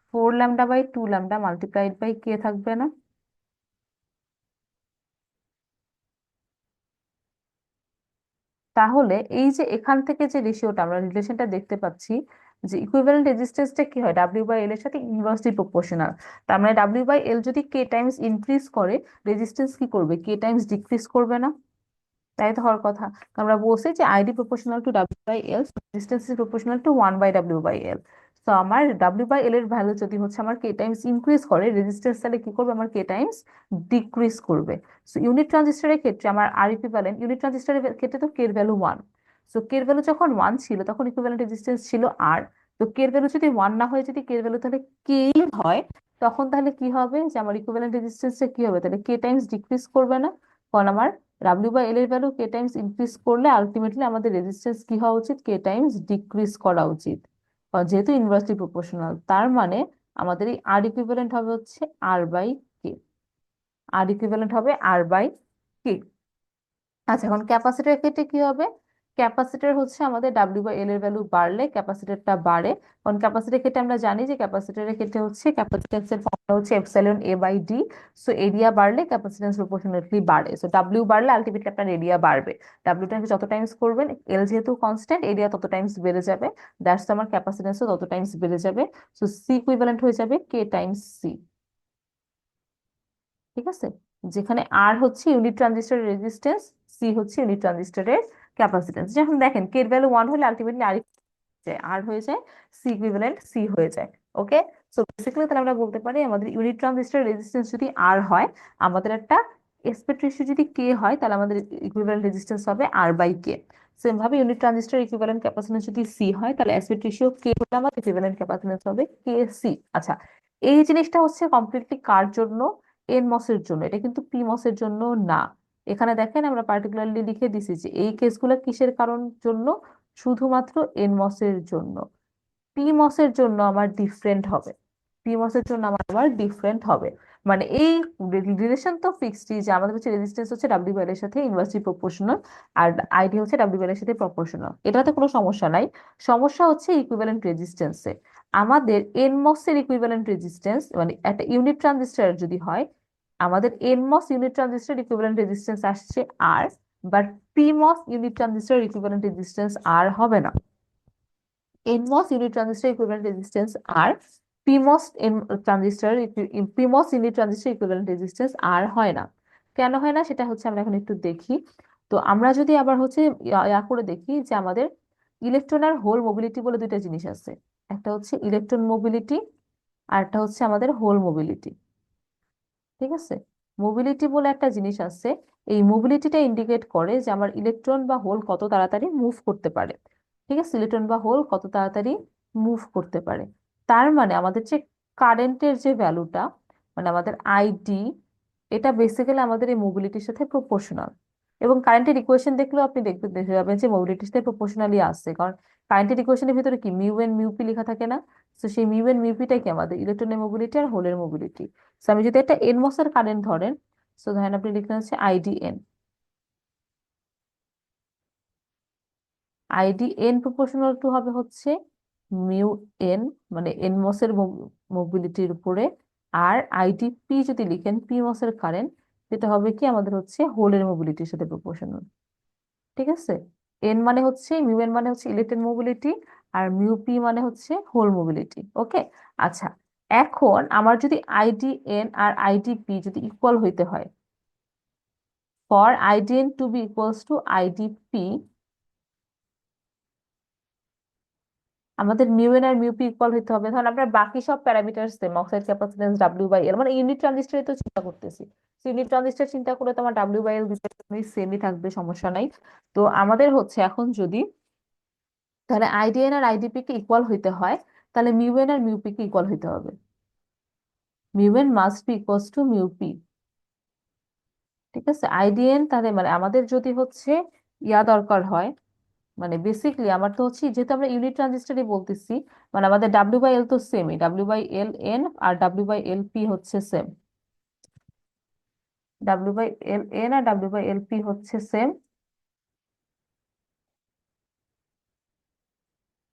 four lambda by two lambda multiplied by K থাকবে না? তাহলে এই যে এখান থেকে যে রেশিওটা আমরা রিলেশনটা দেখতে পাচ্ছি, যে ইকুইভ্যালেন্ট রেজিস্ট্যান্সটা কি হয়, ডাব্লিউ বাই এল এর সাথে ইনভার্সলি প্রপোর্শনাল। তার মানে ডাব্লিউ বাই এল যদি কে টাইমস ইনক্রিজ করে, রেজিস্ট্যান্স কি করবে, কে টাইমস ডিক্রিজ করবে না? তাই তো হওয়ার কথা। তো আমরা বলছি যে ID proportional to W by L, distance is proportional to one by W by L. তো আমার ডাব্লিউ বাই এল এর ভ্যালু যদি হচ্ছে আমার কে টাইমস ইনক্রিজ করে, রেজিস্ট্যান্স তাহলে কি করবে, আমার কে টাইমস ডিক্রিজ করবে। সো ইউনিট ট্রানজিস্টরের ক্ষেত্রে আমার আর ইকুইভ্যালেন্ট, ইউনিট ট্রানজিস্টরের ক্ষেত্রে তো কে এর ভ্যালু ওয়ান। সো কে এর ভ্যালু যখন ওয়ান ছিল, তখন ইকুইভ্যালেন্ট রেজিস্ট্যান্স ছিল আর। তো কে এর ভ্যালু যদি ওয়ান না হয়, যদি কে এর ভ্যালু তাহলে কেই হয়, তখন তাহলে কি হবে, যে আমার ইকুইভ্যালেন্ট রেজিস্ট্যান্সটা কি হবে, তাহলে কে টাইমস ডিক্রিজ করবে না? কারণ আমার ডাব্লিউ বাই এল এর ভ্যালু কে টাইমস ইনক্রিজ করলে আলটিমেটলি আমাদের রেজিস্ট্যান্স কি হওয়া উচিত, কে টাইমস ডিক্রিজ করা উচিত। কারণ যেহেতু ইনভার্সলি প্রপোর্শনাল, তার মানে আমাদের এই আর ইকুইভ্যালেন্ট হবে হচ্ছে আর বাই কে, আর ইকুইভ্যালেন্ট হবে আর বাই কে। আচ্ছা, এখন ক্যাপাসিটরের ক্ষেত্রে কি হবে? ক্যাপাসিটর হচ্ছে আমাদের ডাব্লিউ বাই এল এর ভ্যালু বাড়লে ক্যাপাসিটরটা বাড়ে। কারণ ক্যাপাসিটরের ক্ষেত্রে আমরা জানি যে ক্যাপাসিটরের ক্ষেত্রে হচ্ছে ক্যাপাসিটেন্সের ফর্মুলা হচ্ছে epsilon A by D. So area বাড়লে ক্যাপাসিটেন্স প্রপোর্শনালি বাড়ে। সো ডাব্লিউ বাড়লে আলটিমেটলি আপনার এরিয়া বাড়বে। ডাব্লিউটাকে যত টাইমস করবেন, এল যেহেতু কনস্ট্যান্ট, এরিয়া তত টাইমস বেড়ে যাবে। দ্যাটস আমার ক্যাপাসিটেন্সও তত টাইমস বেড়ে যাবে। সো সি ইকুইভ্যালেন্ট হয়ে যাবে কে টাইমস সি। ঠিক আছে? যেখানে আর হচ্ছে ইউনিট ট্রানজিস্টরের রেজিস্ট্যান্স, সি হচ্ছে ইউনিট ট্রানজিস্টরের ক্যাপাসিট্যান্স। যখন দেখেন কে এর ভ্যালু 1 হলে আলটিমেটলি আর যায়, আর হয়ে যায় সি ইকুইভ্যালেন্ট সি হয়ে যায়। ওকে। সো বেসিক্যালি তাহলে আমরা বলতে পারি আমাদের ইউনিট ট্রানজিস্টর রেজিস্ট্যান্স যদি আর হয়, আমাদের একটা এসপেক্ট রেশিও যদি কে হয়, তাহলে আমাদের ইকুইভ্যালেন্ট রেজিস্ট্যান্স হবে আর বাই কে। সেম ভাবে ইউনিট ট্রানজিস্টর ইকুইভ্যালেন্ট ক্যাপাসিট্যান্স যদি সি হয়, তাহলে এসপেক্ট রেশিও কে হলে আমাদের ইকুইভ্যালেন্ট ক্যাপাসিট্যান্স হবে কে সি। আচ্ছা, এই জিনিসটা হচ্ছে কমপ্লিটলি কার জন্য? এন মসের জন্য। এটা কিন্তু পি মসের জন্য না। এখানে দেখেন আমরা পার্টিকুলারলি লিখে দিছি যে এই কেসগুলো কিসের কারণ জন্য? শুধুমাত্র এনমসের জন্য। পিমসের জন্য আমার ডিফারেন্ট হবে। পিমসের জন্য আমার আবার ডিফারেন্ট হবে। মানে এই রিলেশন তো ফিক্সডই, যে আমাদের হচ্ছে রেজিস্ট্যান্স হচ্ছে ডাব্লিউ এর সাথে ইনভার্সলি প্রপোর্শনাল, আর আইডি হচ্ছে ডাব্লিউ এর সাথে প্রপোর্শনাল। এটাতে কোনো সমস্যা নাই। সমস্যা হচ্ছে ইকুইভ্যালেন্ট রেজিস্ট্যান্সে। আমাদের এনমস এর ইকুইভ্যালেন্ট রেজিস্ট্যান্স, মানে একটা ইউনিট ট্রানজিস্টর যদি হয়, আমাদের NMOS unit transistor equivalent resistance আসছে R, but PMOS unit transistor equivalent resistance R হবে না। NMOS unit transistor equivalent resistance R, PMOS transistor PMOS unit transistor equivalent resistance R হয় না। কেন হয় না সেটা হচ্ছে আমরা এখন একটু দেখি। তো আমরা যদি আবার হচ্ছে ইয়া করে দেখি যে আমাদের ইলেকট্রন আর হোল মোবিলিটি বলে দুইটা জিনিস আছে। একটা হচ্ছে ইলেকট্রন মোবিলিটি, আর একটা হচ্ছে আমাদের হোল মোবিলিটি। ঠিক আছে? মোবিলিটি বলে একটা জিনিস আছে। এই মোবিলিটিটা ইন্ডিকেট করে যে আমার ইলেকট্রন বা হোল কত তাড়াতাড়ি মুভ করতে পারে। ঠিক আছে? ইলেকট্রন বা হোল কত তাড়াতাড়ি মুভ করতে পারে। তার মানে আমাদের যে কারেন্টের যে ভ্যালুটা, মানে আমাদের আইডি, এটা বেসিক্যালি আমাদের এই মোবিলিটির সাথে প্রপোর্শনাল। এবং কারেন্টের ইকুয়েশন দেখলেও আপনি দেখে যাবেন যে মোবিলিটির সাথে প্রপোর্শনালি আসছে। কারণ কারেন্টের ইকুয়েশনের ভিতরে কি মিউ এন মিউ পি লেখা থাকে না? তো সেই মিউ এন মিউ পিটাই কি আমাদের ইলেকট্রনের মোবিলিটি আর হোলের মোবিলিটি। So, আমি যদি একটা এন মসের কারেন্ট ধরেন, সো ধরেন আপনি লিখলেন হচ্ছে ID N. ID N proportional to হবে হচ্ছে মিউ এন, মানে এন মসের মোবিলিটির উপরে। আর আইডি পি যদি লিখেন পি মসের কারেন্ট, যেটা হবে কি আমাদের হচ্ছে হোলের মোবিলিটির সাথে প্রপোর্শনাল। ঠিক আছে? এন মানে হচ্ছে মিউ এন মানে হচ্ছে ইলেকট্রন মোবিলিটি, আর মিউ পি মানে হচ্ছে হোল মোবিলিটি। ওকে। আচ্ছা, এখন আমার যদি আইডি এন আর আইডি পি যদি ইকুয়াল হইতে হয়, for IDN to be equals to IDP, আমাদের মিউ এন আর মিউ পি ইকুয়াল হতে হবে। ধরুন আপনার বাকি সব parameter same, oxide capacitance W by L, মানে ইউনিট ট্রানজিস্টরে তো চিন্তা করতেছি। ইউনিট ট্রানজিস্টর চিন্তা করে তো আমার ডাব্লিউ বাই এল দুটোই সেমই থাকবে, সমস্যা নাই। তো আমাদের হচ্ছে এখন যদি তাহলে আইডিএন আর আইডিপি কে ইকুয়াল হইতে হয়, তাহলে মিউ এন আর মিউ পি কে ইকুয়াল হইতে হবে। Mu N must be equals to mu P. ঠিক আছে? আইডিএন তাহলে মানে আমাদের যদি হচ্ছে ইয়া দরকার হয়, মানে বেসিকলি আমার তো হচ্ছে যেহেতু আমরা ইউনিট ট্রানজিস্টরই বলতেছি, মানে আমাদের ডাব্লিউ বাই এল তো সেমই, ডাব্লিউ বাই এল এন আর ডাব্লিউ বাই এল পি হচ্ছে same. W by L N আর ডাব্লিউ বাই এল পি হচ্ছে same.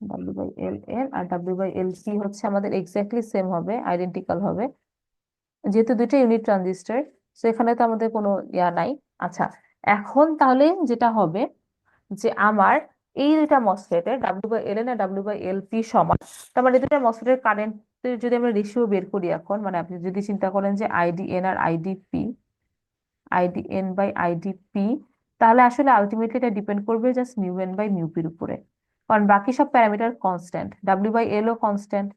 W by L N আর ডাব্লিউ বাই এল পি হচ্ছে আমাদের এক্স্যাক্টলি সেম হবে, আইডেন্টিক্যাল হবে, যেহেতু দুইটা ইউনিট ট্রানজিস্টর। তো এখানে তো আমাদের কোনো ইয়া নাই। আচ্ছা, এখন তাহলে যেটা হবে যে আমার এই দুইটা মসফেটের ডাব্লিউ বাই এল এন আর ডাব্লিউ বাই এল পি সমান। তার মানে এই দুইটা মসফেটের কারেন্টের যদি আমরা রেশিও বের করি এখন, মানে আপনি যদি চিন্তা করেন যে আইডি এন আর ID P, ID N by ID P, তাহলে আসলে আলটিমেটলি এটা ডিপেন্ড করবে just mu N by mu পির উপরে। কারণ বাকি সব parameter constant, W by L ও কনস্ট্যান্ট।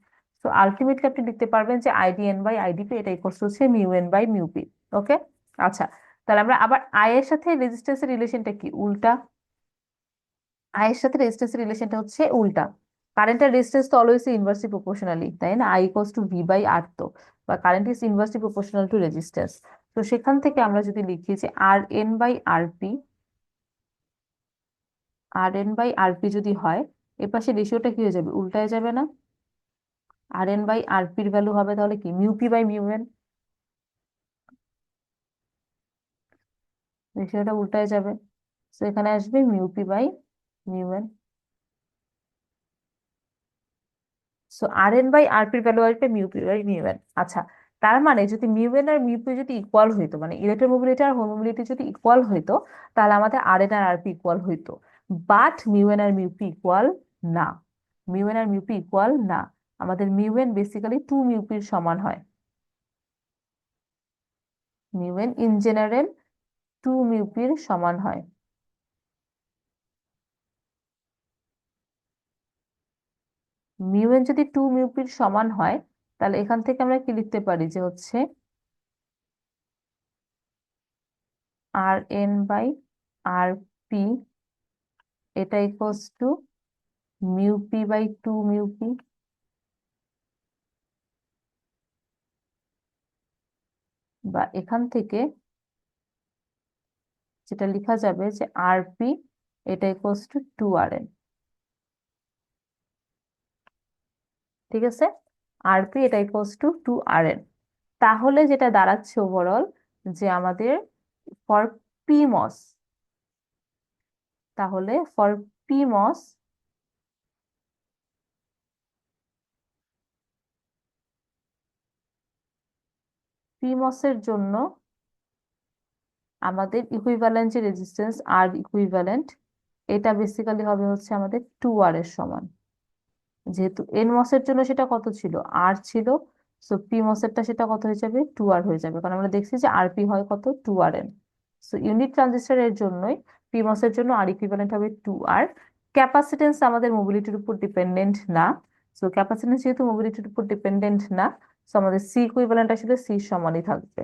তো আলটিমেটলি আপনি লিখতে পারবেন যে ID N by ID P এটা ইকুয়ালস হচ্ছে mu N by mu P. Okay. আচ্ছা, তাহলে আমরা আবার আই এর সাথে রেজিস্ট্যান্সের রিলেশনটা কি? উল্টা। আই এর সাথে রেজিস্ট্যান্সের রিলেশনটা হচ্ছে উল্টা। কারেন্টের রেজিস্ট্যান্স তো অলওয়েজ ইনভার্সলি প্রপোর্শনালি, তাই না? I equals to V by R, তো বা current is inversely proportional to resistance. তো সেখান থেকে আমরা যদি লিখি যে R N by R P, R N by R P যদি হয়, এর পাশে রেশিওটা কি হয়ে যাবে? উল্টায় যাবে না? আর এন বাই আর পির ভ্যালু হবে তাহলে কি? Mu P by mu N. রেশিওটা উল্টায় যাবে। তো এখানে আসবে mu P by mu N. So R N by R পির ভ্যালু আসবে mu P by mu N. আচ্ছা, তার মানে যদি মিউ এন আর মিউ পি যদি ইকুয়াল হইতো, মানে ইলেকট্রোমোবিলিটি আর হোম মোবিলিটি যদি ইকুয়াল হইতো, তাহলে আমাদের আর এন আর আর পি ইকুয়াল হইতো। বাট মিউ এন আর মিউ পি ইকুয়াল না। মিউ এন আর মিউ পি ইকুয়াল না। আমাদের mu N basically two mu পির সমান হয়। Mu N in general two mu পির সমান হয়। মিউ এন যদি টু মিউ পির সমান হয়, তাহলে এখান থেকে আমরা কি লিখতে পারি যে হচ্ছে R N by R P, এটা equals to mu P by two mu P. বা এখান থেকে যেটা লেখা যাবে যে আর পি, এটা equals to two R N. ঠিক আছে, আর পি এটা equals to two R N. তাহলে যেটা দাঁড়াচ্ছে ওভারঅল, যে আমাদের ফর পি মস, তাহলে ফর পি মস, পি মসের জন্য আমাদের ইকুইভ্যালেন্ট যে রেজিস্ট্যান্স আর ইকুইভ্যালেন্ট, এটা বেসিক্যালি হবে হচ্ছে আমাদের টু আর এর সমান। যেহেতু এন মসের জন্য সেটা কত ছিল, আর ছিল, সো পি মসেরটা সেটা কত হয়ে যাবে, টু আর হয়ে যাবে, কারণ আমরা দেখছি যে আর পি হয় কত, two R N. So unit ট্রানজিস্টরের জন্যই পি মসের জন্য আর ইকুইভ্যালেন্ট হবে টু আর। ক্যাপাসিটেন্স আমাদের মোবিলিটির উপর ডিপেন্ডেন্ট না। সো ক্যাপাসিটেন্স যেহেতু মোবিলিটির উপর ডিপেন্ডেন্ট না, সো আমাদের সি ইকুইভ্যালেন্ট আসলে সি সমানই থাকবে।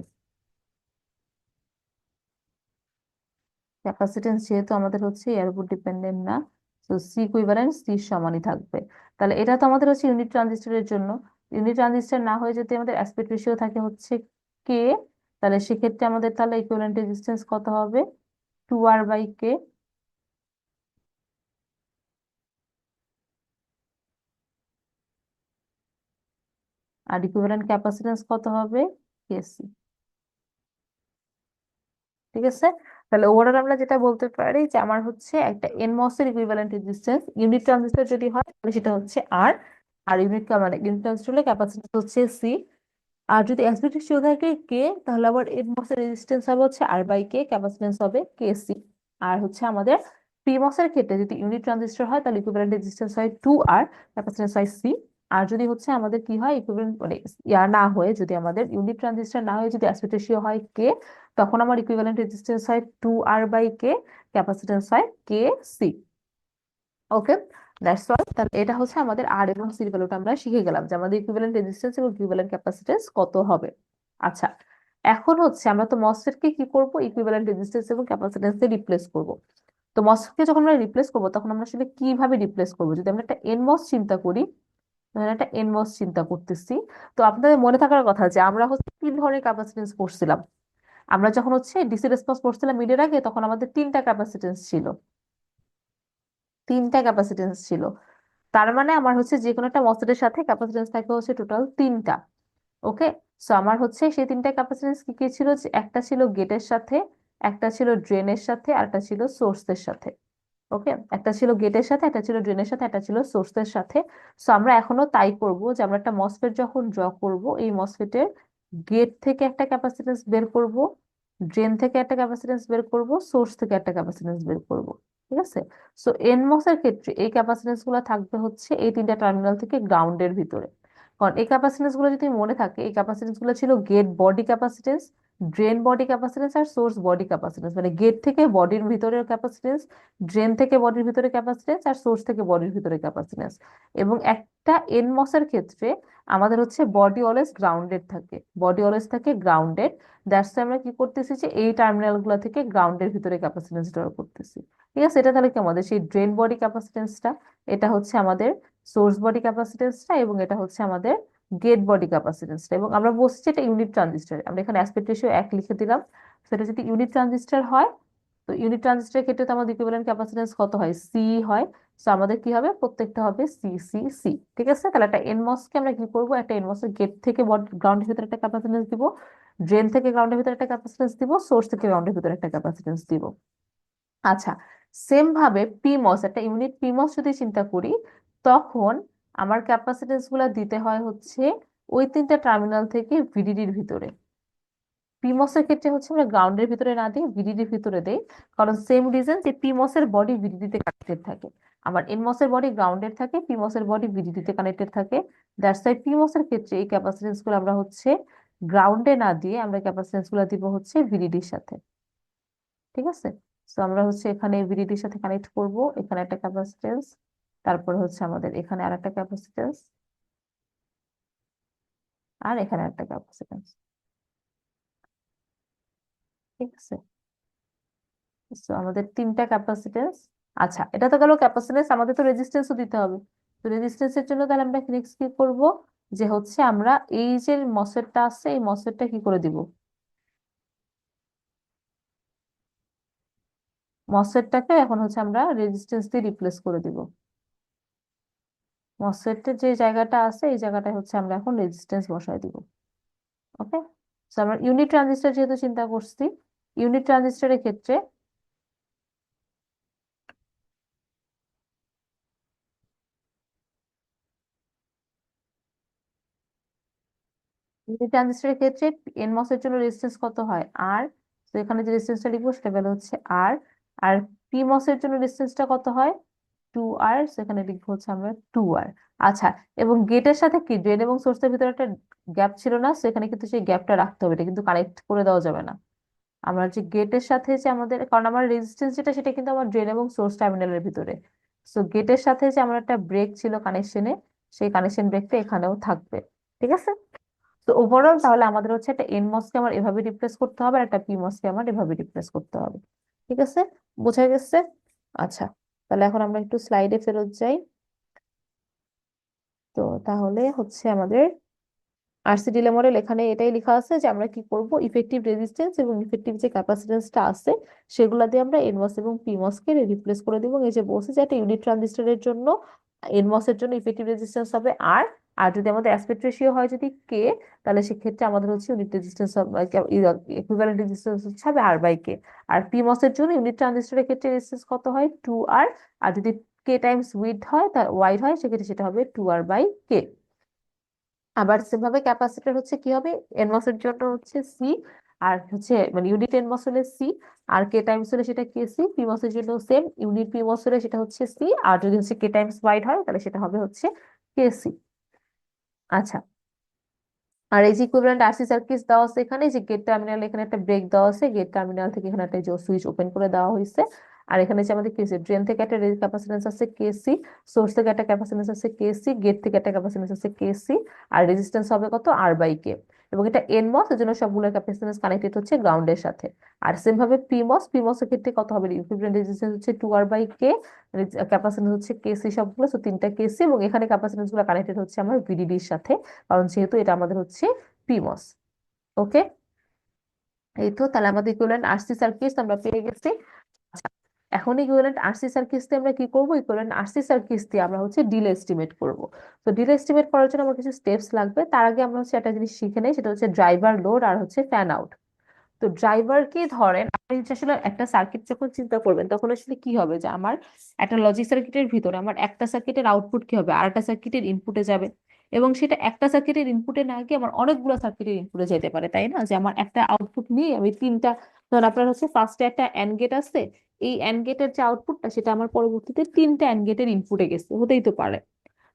ক্যাপাসিটেন্স যেহেতু আমাদের হচ্ছে এর উপর ডিপেন্ডেন্ট না, তো সি ইকুইভ্যালেন্ট সি সমানই থাকবে। তাহলে এটা তো আমাদের হচ্ছে ইউনিট ট্রানজিস্টরের জন্য। ইউনিট ট্রানজিস্টর না হয়ে যদি আমাদের অ্যাসপেক্ট রেশিও থাকে হচ্ছে কে, তাহলে সেক্ষেত্রে আমাদের তাহলে ইকুইভ্যালেন্ট রেজিস্ট্যান্স কত হবে, টু আর বাই কে। আর ইকুইভ্যালেন্ট ক্যাপাসিটেন্স কত হবে, কেসি। ঠিক আছে, তাহলে ওভারঅল আমরা যেটা বলতে পারি যে আমার হচ্ছে একটা এনমস এর ইকুইভ্যালেন্ট রেজিস্ট্যান্স ইউনিট ট্রানজিস্টর যদি হয় তাহলে সেটা হচ্ছে আর। আর মানে ইউনিট ট্রানজিস্টর ক্যাপাসিটেন্স হচ্ছে সি। আর যদি অ্যাসপেক্ট রেশিও থাকে কে, তাহলে আবার এনমস এর রেজিস্ট্যান্স হবে হচ্ছে আর বাই কে, ক্যাপাসিটেন্স হবে কে সি। আর হচ্ছে আমাদের পিমস এর ক্ষেত্রে যদি ইউনিট ট্রানজিস্টর হয় তাহলে ইকুইভ্যালেন্ট রেজিস্ট্যান্স হয় টু আর, ক্যাপাসিটেন্স হয় সি। আর যদি হচ্ছে আমাদের কি হয়, ইকুইভ্যালেন্ট মানে ইয়া না হয়ে, যদি আমাদের ইউনিট ট্রানজিস্টর না হয়ে যদি অ্যাসপেক্ট রেশিও হয় কে, তখন আমার ইকুইভ্যালেন্ট রেজিস্ট্যান্স হয় two R by K, capacitance হয় K C. Okay, that's all. তাহলে এটা হচ্ছে আমাদের আর এবং সির ভ্যালুটা আমরা শিখে গেলাম, যে আমাদের ইকুইভ্যালেন্ট রেজিস্ট্যান্স এবং ইকুইভ্যালেন্ট ক্যাপাসিটেন্স কত হবে। আচ্ছা, এখন হচ্ছে আমরা তো মসফেট কে কি করব, ইকুইভ্যালেন্ট রেজিস্ট্যান্স এবং ক্যাপাসিটেন্স দিয়ে রিপ্লেস করব। তো মসফেট কে যখন আমরা রিপ্লেস করব, তখন আমরা আসলে কিভাবে রিপ্লেস করব, যদি আমরা একটা এনমস চিন্তা করি, ধরেন একটা এনমস চিন্তা করতেছি। তো আপনাদের মনে থাকার কথা যে আমরা হচ্ছে তিন ধরনের ক্যাপাসিটেন্স পড়ছিলাম। আমরা যখন হচ্ছে ডিসি রেসপন্স পড়ছিলাম মিডের আগে, তখন আমাদের তিনটা ক্যাপাসিটেন্স ছিল। তিনটা ক্যাপাসিটেন্স ছিল। তার মানে আমার হচ্ছে যে কোনো একটা মসফেটের সাথে ক্যাপাসিটেন্স থাকে হচ্ছে টোটাল তিনটা। ওকে, সো আমার হচ্ছে সেই তিনটা ক্যাপাসিটেন্স কি কি ছিল, যে একটা ছিল গেটের সাথে, একটা ছিল ড্রেনের সাথে, আর একটা ছিল সোর্সের সাথে। ওকে, একটা ছিল গেটের সাথে, একটা ছিল ড্রেনের সাথে, একটা ছিল সোর্সের সাথে। সো আমরা এখনো তাই করব, যে আমরা একটা মসফেট যখন ড্র করব, এই মসফেটের গেট থেকে একটা ক্যাপাসিটেন্স বের করব, ড্রেন থেকে একটা ক্যাপাসিটেন্স বের করব, সোর্স থেকে একটা ক্যাপাসিটেন্স বের করব। ঠিক আছে, সো এনমস এর ক্ষেত্রে এই ক্যাপাসিটেন্স গুলো থাকবে হচ্ছে এই তিনটা টার্মিনাল থেকে গ্রাউন্ডের ভিতরে। কারণ এই ক্যাপাসিটেন্স গুলো যদি মনে থাকে, এই ক্যাপাসিটেন্স গুলো ছিল gate body capacitance, drain body capacitance, আর সোর্স বডি ক্যাপাসিটেন্স। মানে গেট থেকে বডির ভিতরের ক্যাপাসিটেন্স, ড্রেন থেকে বডির ভিতরে ক্যাপাসিটেন্স, আর সোর্স থেকে বডির ভিতরে ক্যাপাসিটেন্স। এবং একটা এনমস এর ক্ষেত্রে আমাদের হচ্ছে বডি অলওয়েজ গ্রাউন্ডেড থাকে, বডি অলওয়েজ থাকে গ্রাউন্ডেড। দ্যাটস আমরা কি করতেছি, যে এই টার্মিনাল গুলো থেকে গ্রাউন্ডের ভিতরে ক্যাপাসিটেন্স ড্র করতেছি। ঠিক আছে, এটা তাহলে কি আমাদের সেই ড্রেন বডি ক্যাপাসিটেন্সটা, এটা হচ্ছে আমাদের সোর্স বডি ক্যাপাসিটেন্সটা, এবং এটা হচ্ছে আমাদের গেট বডি ক্যাপাসিটেন্সটা। এবং আমরা বলছি যে এটা ইউনিট ট্রানজিস্টর, আমরা এখানে অ্যাসপেক্ট রেশিও এক লিখে দিলাম। সেটা যদি ইউনিট ট্রানজিস্টর হয়, তো ইউনিট ট্রানজিস্টরের ক্ষেত্রে তো আমাদের ইকুইভ্যালেন্ট ক্যাপাসিটেন্স কত হয়, সি হয়। তো আমাদের কি হবে, প্রত্যেকটা হবে সি সি সি। ঠিক আছে, তাহলে একটা এনমস কে আমরা কি করবো, একটা এনমস এর গেট থেকে গ্রাউন্ডের ভিতরে একটা ক্যাপাসিটেন্স দিব, ড্রেন থেকে গ্রাউন্ডের ভিতরে একটা ক্যাপাসিটেন্স দিব, সোর্স থেকে গ্রাউন্ডের ভিতরে একটা ক্যাপাসিটেন্স দিব। আচ্ছা, সেম ভাবে পিমস, একটা ইউনিট পিমস যদি চিন্তা করি, তখন আমার ক্যাপাসিটেন্স গুলা দিতে হয় হচ্ছে ওই তিনটা টার্মিনাল থেকে ভিডিডির ভিতরে। পিমস এর ক্ষেত্রে হচ্ছে আমরা গ্রাউন্ডের ভিতরে না দিয়ে ভিডিডির ভিতরে দেই, কারণ সেম রিজন যে পিমস এর বডি ভিডিডি তে কানেক্টেড থাকে। আমার এনমস এর বডি গ্রাউন্ডেড থাকে, পিমস এর বডি ভিডিডি তে কানেক্টেড থাকে। দ্যাটস ওয়াই পিমস এর ক্ষেত্রে এই ক্যাপাসিটেন্স গুলো আমরা হচ্ছে গ্রাউন্ডে না দিয়ে আমরা ক্যাপাসিটেন্স গুলো দিব হচ্ছে ভিডিডির সাথে। ঠিক আছে, তো আমরা হচ্ছে এখানে ভিডিডির সাথে কানেক্ট করব, এখানে একটা ক্যাপাসিটেন্স, তারপর হচ্ছে আমাদের এখানে আর একটা ক্যাপাসিটেন্স, আর এখানে একটা ক্যাপাসিটেন্স। ঠিক আছে, তো আমাদের তিনটা ক্যাপাসিটেন্স। আচ্ছা, এটা তো গেল ক্যাপাসিটেন্স, আমাদের তো রেজিস্ট্যান্সও দিতে হবে। তো রেজিস্ট্যান্সের জন্য তাহলে আমরা নেক্সট কি করব, যে হচ্ছে আমরা এই যে মসফেটটা আছে এই মসফেটটা কি করে দিব, মসফেটটাকে এখন হচ্ছে আমরা রেজিস্ট্যান্স দিয়ে রিপ্লেস করে দিব। মসফেটের যে জায়গাটা আছে এই জায়গাটায় হচ্ছে আমরা এখন রেজিস্ট্যান্স বসায় দিব। ওকে, তো আমরা ইউনিট ট্রানজিস্টর যেহেতু চিন্তা করছি, ইউনিট ট্রানজিস্টরের ক্ষেত্রে ইউনিট ট্রানজিস্টরের ক্ষেত্রে এনমস এর জন্য রেজিস্ট্যান্স কত হয়, আর, তো এখানে যে রেজিস্ট্যান্সটা লিখবো সেটা ভ্যালু হচ্ছে আর। আর পিমস এর জন্য রেজিস্ট্যান্সটা কত হয়, 2R, সেখানে লিখবো হচ্ছে আমরা 2R। আচ্ছা, এবং গেটের সাথে কি ড্রেন এবং সোর্সের ভিতরে একটা গ্যাপ ছিল না, সেখানে কিন্তু সেই গ্যাপটা রাখতে হবে, এটা কিন্তু কানেক্ট করে দেওয়া যাবে না। আমার যে গেটের সাথে যে আমাদের, কারণ আমার রেজিস্ট্যান্স যেটা সেটা কিন্তু আমার ড্রেন এবং সোর্স টার্মিনালের ভিতরে, সো গেটের সাথে যে আমার একটা ব্রেক ছিল কানেকশনে, সেই কানেকশন ব্রেকটা এখানেও থাকবে। ঠিক আছে, তো ওভারঅল তাহলে আমাদের হচ্ছে একটা এনমস কে আমার এভাবে রিপ্লেস করতে হবে, আর একটা পিমস কে আমার এভাবে রিপ্লেস করতে হবে। ঠিক আছে, বোঝা গেছে? আচ্ছা, তাহলে এখন আমরা একটু স্লাইডে ফেরত যাই। তো তাহলে হচ্ছে আমাদের আরসি ডিলে মডেল এখানে এটাই লেখা আছে যে আমরা কি করব, ইফেক্টিভ রেজিস্ট্যান্স এবং ইফেক্টিভ যে ক্যাপাসিটেন্সটা আছে সেগুলা দিয়ে আমরা এনমস এবং পিমস কে রিপ্লেস করে দিব। এই যে বলছি যে একটা ইউনিট ট্রানজিস্টরের জন্য এনমস এর জন্য ইফেক্টিভ রেজিস্ট্যান্স হবে আর, আর যদি আমাদের অ্যাসপেক্ট রেশিও হয় যদি কে, তাহলে সেক্ষেত্রে আমাদের হচ্ছে ইউনিট রেজিস্ট্যান্স ইকুইভ্যালেন্ট রেজিস্ট্যান্স হচ্ছে হবে আর বাই কে। আর পিমস এর জন্য ইউনিট ট্রানজিস্টরের ক্ষেত্রে রেজিস্ট্যান্স কত হয়, 2R। আর যদি কে টাইমস উইডথ হয়, তার ওয়াইড হয়, সেক্ষেত্রে সেটা হবে 2R বাই কে। আবার সেভাবে ক্যাপাসিটর হচ্ছে কি হবে, এনমস এর জন্য হচ্ছে সি, আর হচ্ছে মানে ইউনিট এনমস হলে সি, আর কে টাইমস হলে সেটা কে সি। পিমস এর জন্য সেম, ইউনিট পিমস হলে সেটা হচ্ছে সি, আর যদি হচ্ছে কে টাইমস ওয়াইড হয় তাহলে সেটা হবে হচ্ছে কে সি। আচ্ছা, আর এই যে ইকুইভ্যালেন্ট আরসি সার্কিট দেওয়া আছে এখানে, যে গেট টার্মিনাল এখানে একটা ব্রেক দেওয়া আছে, গেট টার্মিনাল থেকে এখানে একটা সুইচ ওপেন করে দেওয়া হয়েছে। আর এখানে যে আমাদের কেসি ড্রেন থেকে একটা ক্যাপাসিটেন্স আছে কেসি, সোর্স থেকে একটা ক্যাপাসিটেন্স আছে কেসি, গেট থেকে একটা ক্যাপাসিটেন্স আছে কেসি, আর রেজিস্ট্যান্স হবে কত, আর বাই কে। এবং এটা এনমস, এর জন্য সবগুলো ক্যাপাসিটেন্স কানেক্টেড হচ্ছে গ্রাউন্ডের সাথে। আর সেম ভাবে পিমস, পিমস এর ক্ষেত্রে কত হবে, ইকুইভ্যালেন্ট রেজিস্ট্যান্স হচ্ছে 2R বাই কে, ক্যাপাসিটেন্স হচ্ছে কেসি সবগুলো, তো তিনটা কেসি, এবং এখানে ক্যাপাসিটেন্স গুলো কানেক্টেড হচ্ছে আমার ভিডিডির সাথে, কারণ যেহেতু এটা আমাদের হচ্ছে পিমস। ওকে, এই তো তাহলে আমাদের ইকুইভ্যালেন্ট আরসি সার্কিটস আমরা পেয়ে গেছি। আচ্ছা, এখন ইকুইভ্যালেন্ট আরসি সার্কিটস দিয়ে আমরা কি করব, ইকুইভ্যালেন্ট আরসি সার্কিটস দিয়ে আমরা হচ্ছে ডিলে এস্টিমেট করব। তো ডিলে এস্টিমেট করার জন্য আমার কিছু স্টেপস লাগবে, তার আগে আমরা হচ্ছে একটা জিনিস শিখে নেই, সেটা হচ্ছে ড্রাইভার, লোড, আর হচ্ছে ফ্যান আউট। তো ড্রাইভার কি, ধরেন আপনি হচ্ছে আসলে একটা সার্কিট যখন চিন্তা করবেন তখন আসলে কি হবে, যে আমার একটা লজিক সার্কিটের ভিতরে আমার একটা সার্কিটের আউটপুট কি হবে, আর একটা সার্কিটের ইনপুটে যাবে, এবং সেটা একটা সার্কিটের ইনপুটে না গিয়ে আমার অনেকগুলো সার্কিটের ইনপুটে যেতে পারে, তাই না? যে আমার একটা আউটপুট নিয়ে আমি তিনটা, ধর আপনার হচ্ছে ফার্স্টে একটা অ্যান্ড গেট আছে, এই অ্যান্ড গেটের যে আউটপুটটা সেটা আমার পরবর্তীতে তিনটা অ্যান্ড গেটের ইনপুটে গেছে, হতেই তো পারে।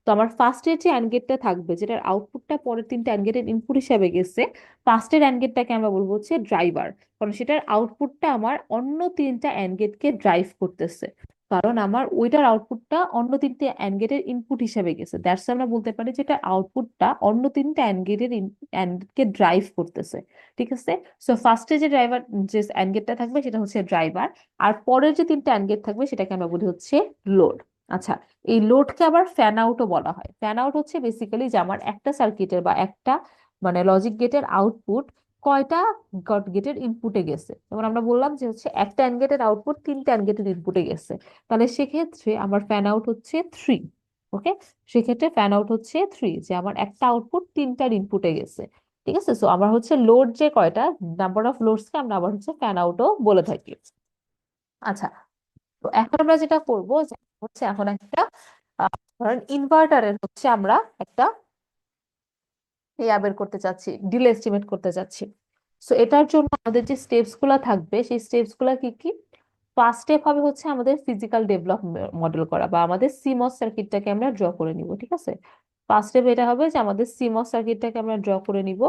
তো আমার ফার্স্টের যে অ্যান্ড গেটটা থাকবে, যেটার আউটপুটটা পরের তিনটা অ্যান্ড গেটের ইনপুট হিসাবে গেছে, ফার্স্টের অ্যান্ড গেটটাকে আমরা বলবো হচ্ছে ড্রাইভার, কারণ সেটার আউটপুটটা আমার অন্য তিনটা অ্যান্ড গেটকে ড্রাইভ করতেছে, কারণ আমার ওইটার আউটপুটটা অন্য তিনটে অ্যান্ড গেটের ইনপুট হিসাবে গেছে, দ্যাটস আমরা বলতে পারি যেটা আউটপুটটা অন্য তিনটা অ্যান্ড গেটের অ্যান্ড কে ড্রাইভ করতেছে। ঠিক আছে, সো ফার্স্টে যে ড্রাইভার, যে অ্যান্ড গেটটা থাকবে সেটা হচ্ছে ড্রাইভার, আর পরের যে তিনটা অ্যান্ড গেট থাকবে সেটাকে আমরা বলি হচ্ছে লোড। আচ্ছা, এই লোডকে আবার ফ্যান আউটও বলা হয়। ফ্যান আউট হচ্ছে বেসিক্যালি যে আমার একটা সার্কিটের বা একটা মানে লজিক গেটের আউটপুট কয়টা গট গেটের ইনপুটে গেছে, যেমন আমরা বললাম যে হচ্ছে একটা অ্যান্ড গেটের আউটপুট তিনটা অ্যান্ড গেটের ইনপুটে গেছে, তাহলে সেক্ষেত্রে আমার ফ্যান আউট হচ্ছে 3। ওকে, সেক্ষেত্রে ফ্যান আউট হচ্ছে 3, যে আমার একটা আউটপুট তিনটার ইনপুটে গেছে। ঠিক আছে, সো আমার হচ্ছে লোড যে কয়টা, নাম্বার অফ লোডসকে আমরা আবার হচ্ছে ফ্যান আউটও বলে থাকি। আচ্ছা, তো এখন আমরা যেটা করব যে হচ্ছে এখন একটা ধরেন ইনভার্টারের হচ্ছে আমরা একটা বের করতে চাচ্ছি, ডিলে এস্টিমেট করতে চাচ্ছি। সো এটার জন্য আমাদের যে স্টেপস গুলা থাকবে সেই স্টেপস গুলা কি কি? ফার্স্ট স্টেপ হবে হচ্ছে আমাদের ফিজিক্যাল ডেভেলপ মডেল করা, বা আমাদের সিমস সার্কিটটাকে আমরা ড্র করে নিব, ঠিক আছে? ফার্স্ট স্টেপ এটা হবে যে আমাদের সিমস সার্কিটটাকে আমরা ড্র করে নিব।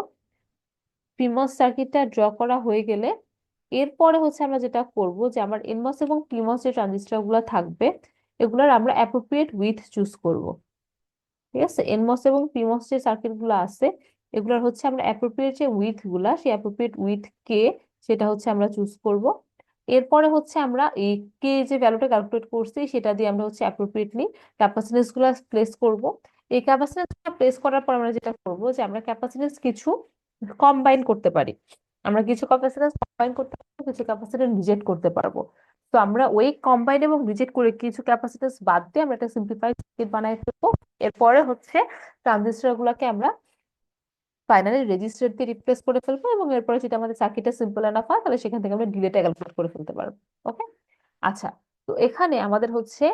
পিমস সার্কিটটা ড্র করা হয়ে গেলে এরপরে হচ্ছে আমরা যেটা করব যে আমার এনমস এবং পিমস যে ট্রানজিস্টর গুলো থাকবে এগুলোর আমরা অ্যাপ্রোপ্রিয়েট উইথ চুজ করব। ঠিক আছে, এনমস এবং পিমস যে সার্কিট গুলো আছে এগুলোর হচ্ছে আমরা অ্যাপ্রোপ্রিয়েট যে উইথ গুলা, সেই অ্যাপ্রোপ্রিয়েট উইথ কে সেটা হচ্ছে আমরা চুজ করব। এরপরে হচ্ছে আমরা এই কে যে ভ্যালুটা ক্যালকুলেট করছি সেটা দিয়ে আমরা হচ্ছে অ্যাপ্রোপ্রিয়েটলি ক্যাপাসিট্যান্স গুলা প্লেস করব। এই ক্যাপাসিট্যান্স প্লেস করার পর আমরা যেটা করব যে আমরা ক্যাপাসিট্যান্স কিছু কম্বাইন করতে পারি। আমরা কিছু ক্যাপাসিট্যান্স কম্বাইন করতে পারবো, কিছু ক্যাপাসিট্যান্স রিজেক্ট করতে পারবো। তো আমরা ওই কম্বাইন এবং রিজেক্ট করে কিছু ক্যাপাসিট্যান্স বাদ দিয়ে আমরা একটা সিম্পলিফাইড সার্কিট বানাই ফেলবো। এরপরে হচ্ছে ট্রানজিস্টর গুলাকে আমরা ফাইনালি রেজিস্টার দিয়ে রিপ্লেস করে ফেলবো, এবং এরপরে যদি আমাদের সার্কিটটা সিম্পল এনাফ হয় তাহলে সেখান থেকে আমরা ডিলেটা ক্যালকুলেট করে ফেলতে পারবো। ওকে, আচ্ছা। তো এখানে আমাদের হচ্ছে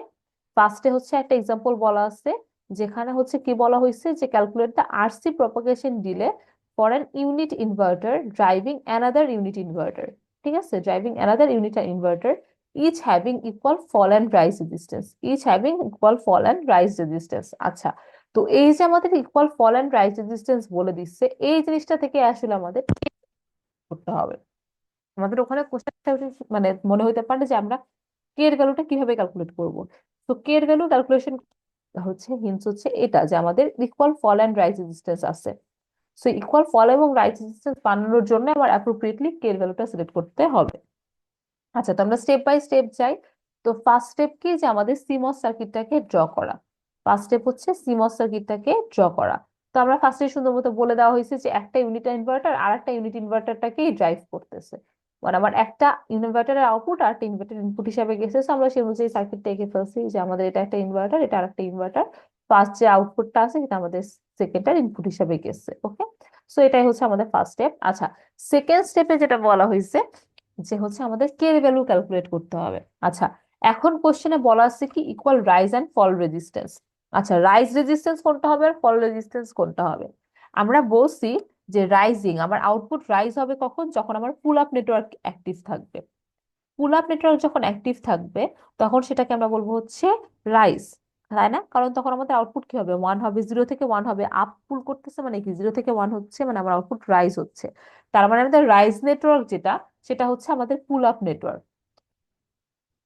ফার্স্টে হচ্ছে একটা এক্সাম্পল বলা আছে, যেখানে হচ্ছে কি বলা হয়েছে যে calculate the RC propagation delay for an unit inverter driving another unit inverter. ঠিক আছে, driving another unit inverter each having equal fall and rise resistance, each having equal fall and rise resistance. আচ্ছা, তো এই যে আমাদের equal fall and rise resistance বলে দিচ্ছে, এই জিনিসটা থেকে আসলে আমাদের করতে হবে। আমাদের ওখানে কোশ্চেনটা মানে মনে হতে পারে যে আমরা কে এর ভ্যালুটা কিভাবে ক্যালকুলেট করব। তো কে এর ভ্যালু ক্যালকুলেশন হচ্ছে হিন্টস হচ্ছে এটা যে আমাদের equal fall and rise resistance আছে। সো ইকুয়াল ফল এবং রাইজ রেজিস্ট্যান্স বানানোর জন্য আমার অ্যাপ্রোপ্রিয়েটলি কে এর ভ্যালুটা সিলেক্ট করতে হবে। আচ্ছা, তো আমরা স্টেপ বাই স্টেপ যাই। তো ফার্স্ট স্টেপ কি যে আমাদের সিমস সার্কিটটাকে ড্র করা। ফার্স্ট স্টেপ হচ্ছে সিমস সার্কিটটাকে ড্র করা। তো আমরা ফার্স্টে সুন্দর মতো বলে দেওয়া হয়েছে যে একটা ইউনিট ইনভার্টার আর একটা ইউনিট ইনভার্টারটাকেই ড্রাইভ করতেছে, মানে আমার একটা ইনভার্টারের আউটপুট আর একটা ইনভার্টার ইনপুট হিসাবে গেছে। তো আমরা সেই অনুযায়ী সার্কিটটা এঁকে ফেলছি যে আমাদের এটা একটা ইনভার্টার, এটা আরেকটা ইনভার্টার। ফার্স্ট যে আউটপুটটা আছে সেটা আমাদের সেকেন্ডটার ইনপুট হিসাবে গেছে। ওকে, সো এটাই হচ্ছে আমাদের ফার্স্ট স্টেপ। আচ্ছা, সেকেন্ড স্টেপে যেটা বলা হয়েছে যে হচ্ছে আমাদের কে এর ভ্যালু ক্যালকুলেট করতে হবে। আচ্ছা, এখন কোশ্চেনে বলা আছে কি equal rise and fall resistance. আচ্ছা, রাইজ রেজিস্ট্যান্স কোনটা হবে আর ফল রেজিস্ট্যান্স কোনটা হবে? আমরা বলছি যে রাইজিং আমার আউটপুট রাইজ হবে কখন, যখন আমার পুল আপ নেটওয়ার্ক অ্যাক্টিভ থাকবে। পুল আপ নেটওয়ার্ক যখন অ্যাক্টিভ থাকবে তখন সেটাকে আমরা বলবো হচ্ছে রাইজ, তাই না? কারণ তখন আমাদের আউটপুট কি হবে, ওয়ান হবে, জিরো থেকে ওয়ান হবে। আপ পুল করতেছে মানে কি, জিরো থেকে ওয়ান হচ্ছে মানে আমার আউটপুট রাইজ হচ্ছে। তার মানে আমাদের রাইজ নেটওয়ার্ক যেটা সেটা হচ্ছে আমাদের পুল আপ নেটওয়ার্ক।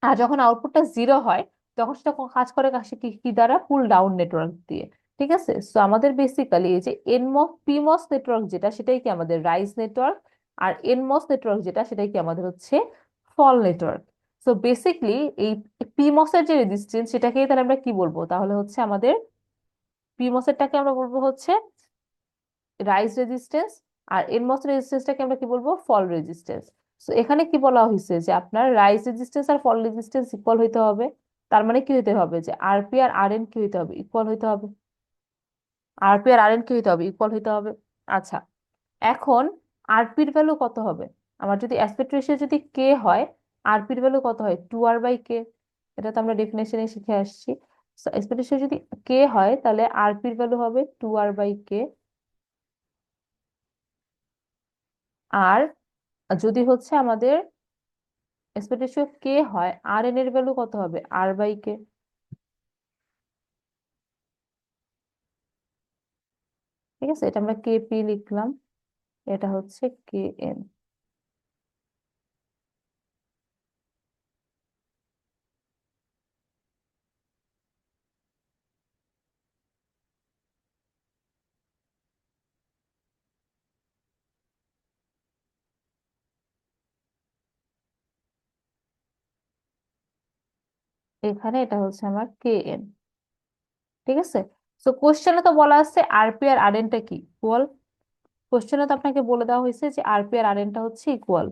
আর যখন আউটপুটটা জিরো হয় তখন সেটা কাজ করে কাছে কি কি দ্বারা, পুল ডাউন নেটওয়ার্ক দিয়ে। ঠিক আছে, সো আমাদের বেসিক্যালি এই যে এনমস পিমস নেটওয়ার্ক যেটা সেটাই কি আমাদের রাইজ নেটওয়ার্ক, আর এনমস নেটওয়ার্ক যেটা সেটাই কি আমাদের হচ্ছে ফল নেটওয়ার্ক। সো বেসিকলি এই পিমস এর যে রেজিস্ট্যান্স সেটাকেই তাহলে আমরা কি বলবো, তাহলে হচ্ছে আমাদের পিমস এরটাকে আমরা বলবো হচ্ছে রাইজ রেজিস্ট্যান্স, আর এনমস রেজিস্ট্যান্সটাকে আমরা কি বলবো, ফল রেজিস্ট্যান্স। তো এখানে কি বলা হয়েছে যে আপনার রাইজ রেজিস্ট্যান্স আর ফল রেজিস্ট্যান্স ইকুয়াল হইতে হবে। তার মানে কি হইতে হবে যে আরপি আর আর এন কি হইতে হবে, ইকুয়াল হইতে হবে। আরপি আর আর এন কি হইতে হবে, ইকুয়াল হইতে হবে। আচ্ছা, এখন আরপির ভ্যালু কত হবে? আমার যদি অ্যাসপেক্ট রেশিও যদি কে হয়, আরপির ভ্যালু কত হয়, টু আর বাই কে। এটা তো আমরা ডেফিনেশনে শিখে আসছি। অ্যাসপেক্ট রেশিও যদি কে হয় তাহলে আরপির ভ্যালু হবে টু আর বাই কে। আর যদি হচ্ছে আমাদের এসপেক্ট রেশিও কে হয়, আর এন এর ভ্যালু কত হবে, আর বাই কে। ঠিক আছে, এটা আমরা কে পি লিখলাম, এটা হচ্ছে কে এন। এখানে এটা হচ্ছে আমার কে এন। ঠিক আছে, তো কোশ্চেনে তো বলা আছে আরপি আর আর এনটা কি ইকুয়াল। কোশ্চেনে তো আপনাকে বলে দেওয়া হয়েছে যে আরপি আর আর এনটা হচ্ছে ইকুয়াল।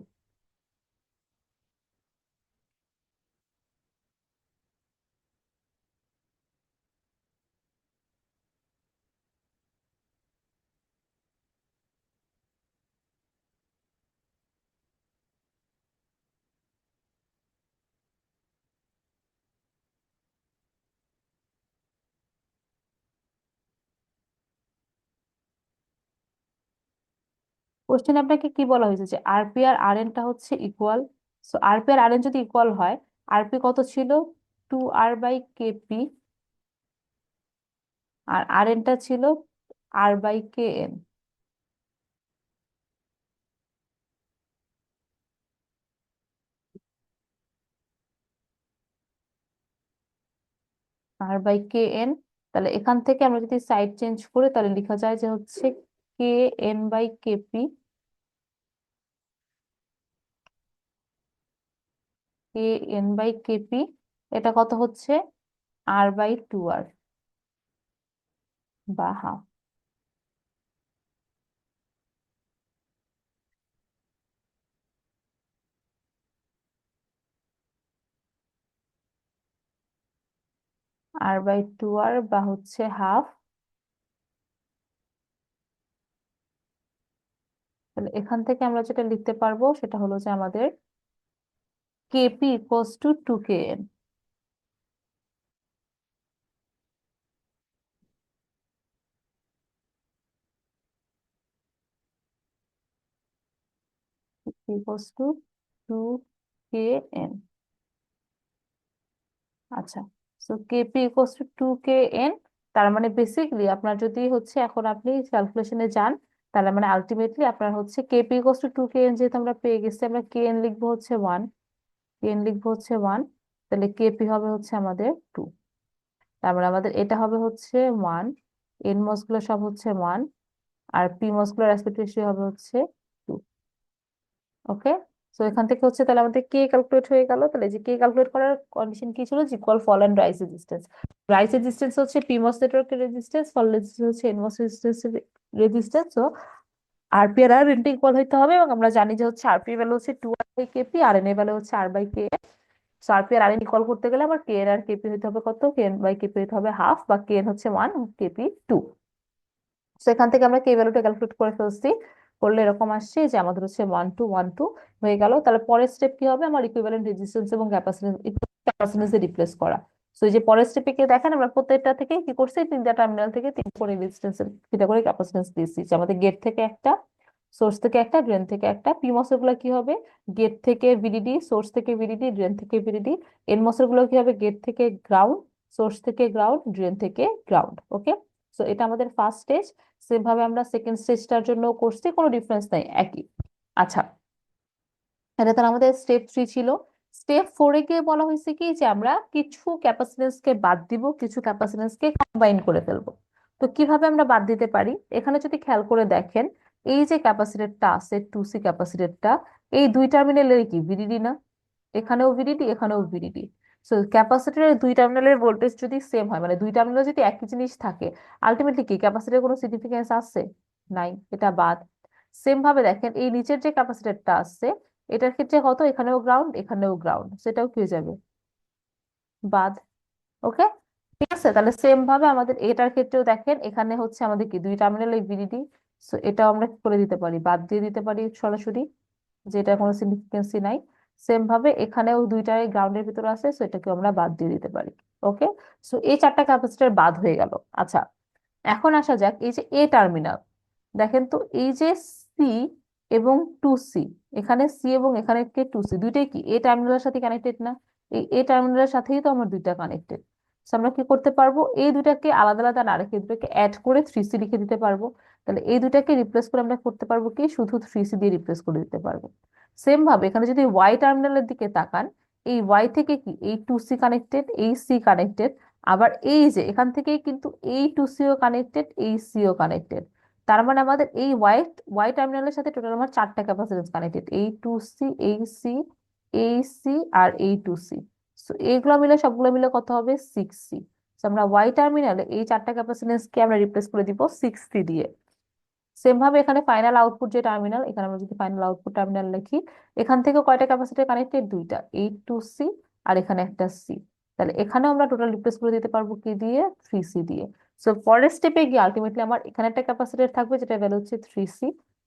কোশ্চেন আপনাকে কি বলা হয়েছে যে আরপি আর আরএনটা হচ্ছে ইকুয়াল। সো আরপি আর আরএন যদি ইকুয়াল হয়, আরপি কত ছিল? 2r/kp, আর আরএনটা ছিল r/kn। r/kn, তাহলে এখান থেকে আমরা যদি সাইড চেঞ্জ করি তাহলে লেখা যায় যে হচ্ছে kn/kp, kn/kp, এটা কত হচ্ছে? r/2r, বা হাফ। r/2r বা হচ্ছে হাফ। তাহলে এখান থেকে আমরা যেটা লিখতে পারবো সেটা হলো যে আমাদের KP equals to 2kn। Equals to 2kn। আচ্ছা, so KP equals to 2kn। তার মানে বেসিকলি আপনার যদি হচ্ছে এখন আপনি ক্যালকুলেশনে যান, তাহলে মানে আলটিমেটলি আপনার হচ্ছে কেপি ইকুয়ালস টু 2kn, যেহেতু আমরা পেয়ে গেছি, আমরা kn লিখবো হচ্ছে 1, kn লিখবো হচ্ছে 1, তাহলে কেপি হবে হচ্ছে আমাদের 2। তার মানে আমাদের এটা হবে হচ্ছে 1, এন মস গুলো সব হচ্ছে 1, আর পি মস গুলোর অ্যাসপেক্ট রেশিও হবে হচ্ছে 2। ওকে, সো এখান থেকে হচ্ছে তাহলে আমাদের কে ক্যালকুলেট হয়ে গেল। তাহলে যে কে ক্যালকুলেট করার কন্ডিশন কি ছিল? যে equal fall and rise resistance. Rise resistance হচ্ছে পিমস নেটওয়ার্কের রেজিস্ট্যান্স, ফল রেজিস্ট্যান্স হচ্ছে এনমস রেজিস্ট্যান্সের রেজিস্ট্যান্স। তো আরপি আর আর এনটা ইকুয়াল হইতে হবে, এবং আমরা জানি যে হচ্ছে আরপি ভ্যালু হচ্ছে 2r/kp, আর এন এর ভ্যালু হচ্ছে r/k। সো আরপি আর আর এন ইকুয়াল করতে গেলে আমার কে এর আর কেপি হইতে হবে কত? kn/kp হইতে হবে হাফ, বা kn হচ্ছে 1, কেপি 2। তো এখান থেকে আমরা কে ভ্যালুটা ক্যালকুলেট করে ফেলছি, করলে এরকম আসছে যে আমাদের হচ্ছে 1 2 1 2 হয়ে গেল। তাহলে পরের স্টেপ কি হবে? আমার ইকুইভ্যালেন্ট রেজিস্ট্যান্স এবং ক্যাপাসিট্যান্স রিপ্লেস করা। তো এই যে পরের স্টেপে কি দেখেন, আমরা প্রত্যেকটা থেকে কি করছি, তিনটা টার্মিনাল থেকে তিন করে রেজিস্ট্যান্স, তিনটা করে ক্যাপাসিট্যান্স দিয়েছি, যে আমাদের গেট থেকে একটা, সোর্স থেকে একটা, ড্রেন থেকে একটা। পি মসের গুলো কি হবে? গেট থেকে ভিডিডি, সোর্স থেকে ভিডিডি, ড্রেন থেকে ভিডিডি। এন মসের গুলো কি হবে? গেট থেকে গ্রাউন্ড, সোর্স থেকে গ্রাউন্ড, ড্রেন থেকে গ্রাউন্ড। ওকে, সো এটা আমাদের ফার্স্ট স্টেজ। সেম ভাবে আমরা সেকেন্ড স্টেজটার জন্য করছি, কোনো ডিফারেন্স নাই, একই। আচ্ছা, এটা তাহলে আমাদের স্টেপ 3 ছিল। স্টেপ 4-এ গিয়ে বলা হয়েছে কি যে আমরা কিছু ক্যাপাসিট্যান্স কে বাদ দিব, কিছু ক্যাপাসিট্যান্স কে কম্বাইন করে ফেলবো। তো কিভাবে আমরা বাদ দিতে পারি? এখানে যদি খেয়াল করে দেখেন, এই যে ক্যাপাসিটরটা আছে 2C ক্যাপাসিটরটা, এই দুই টার্মিনালের কি ভিডিডি না? এখানেও ভিডিডি, এখানেও ভিডিডি। সো ক্যাপাসিটরের দুই টার্মিনালের ভোল্টেজ যদি সেম হয়, মানে দুই টার্মিনাল যদি একই জিনিস থাকে, আলটিমেটলি কি ক্যাপাসিটরের কোনো সিগনিফিকেন্স আছে? নাই, এটা বাদ। সেম ভাবে দেখেন এই নিচের যে ক্যাপাসিটরটা আছে, এটার ক্ষেত্রে কত? এখানেও গ্রাউন্ড, এখানেও গ্রাউন্ড, সেটাও কি হয়ে যাবে? বাদ। ওকে, ঠিক আছে। তাহলে সেম ভাবে আমাদের এটার ক্ষেত্রেও দেখেন, এখানে হচ্ছে আমাদের কি দুই টার্মিনাল এই ভিডিডি, সো এটাও আমরা কি করে দিতে পারি? বাদ দিয়ে দিতে পারি সরাসরি, যেটা কোনো সিগনিফিকেন্সই নাই। সেম ভাবে এখানেও দুইটাই গ্রাউন্ডের ভিতরে আছে, সো এটাকে আমরা বাদ দিয়ে দিতে পারি। ওকে, সো এই চারটা ক্যাপাসিটর বাদ হয়ে গেল। আচ্ছা, এখন আসা যাক এই যে এ টার্মিনাল। দেখেন তো এই যে সি এবং 2C, এখানে সি এবং এখানে কে 2C, দুইটাই কি এ টার্মিনালের সাথে কানেক্টেড না? এই এ টার্মিনালের সাথেই তো আমার দুইটা কানেক্টেড। আমরা কি করতে পারবো? এই দুটাকে আলাদা আলাদা না রেখে এই দুটাকে অ্যাড করে 3C লিখে দিতে পারবো। তাহলে এই দুটাকে রিপ্লেস করে আমরা করতে পারবো কি, শুধু 3C দিয়ে রিপ্লেস করে দিতে পারবো। সেম ভাবে এখানে যদি ওয়াই টার্মিনালের দিকে তাকান, এই ওয়াই থেকে কি এই 2C কানেক্টেড, এই সি কানেক্টেড, আবার এই যে এখান থেকেই কিন্তু এই 2Cও কানেক্টেড, এই সিও কানেক্টেড। তার মানে আমাদের এই ওয়াই ওয়াই টার্মিনালের সাথে টোটাল আমার চারটা ক্যাপাসিট্যান্স কানেক্টেড, এই 2C, এই সি, এই সি, আর এই 2C। সো এইগুলো মিলে সবগুলো মিলে কত হবে? 6C। আমরা ওয়াই টার্মিনালে এই চারটা ক্যাপাসিট্যান্স কে আমরা রিপ্লেস করে দিব 6C দিয়ে। সেম ভাবে এখানে ফাইনাল আউটপুট যে টার্মিনাল, এখানে আমরা যদি ফাইনাল আউটপুট টার্মিনাল লিখি, এখান থেকে কয়টা ক্যাপাসিটর কানেক্টেড? দুইটা, এই 2C, আর এখানে একটা সি। তাহলে এখানে আমরা টোটাল রিপ্লেস করে দিতে পারবো কি দিয়ে? 3C দিয়ে। সো পরের স্টেপে গিয়ে আলটিমেটলি আমার এখানে একটা ক্যাপাসিটর থাকবে যেটা ভ্যালু হচ্ছে 3C,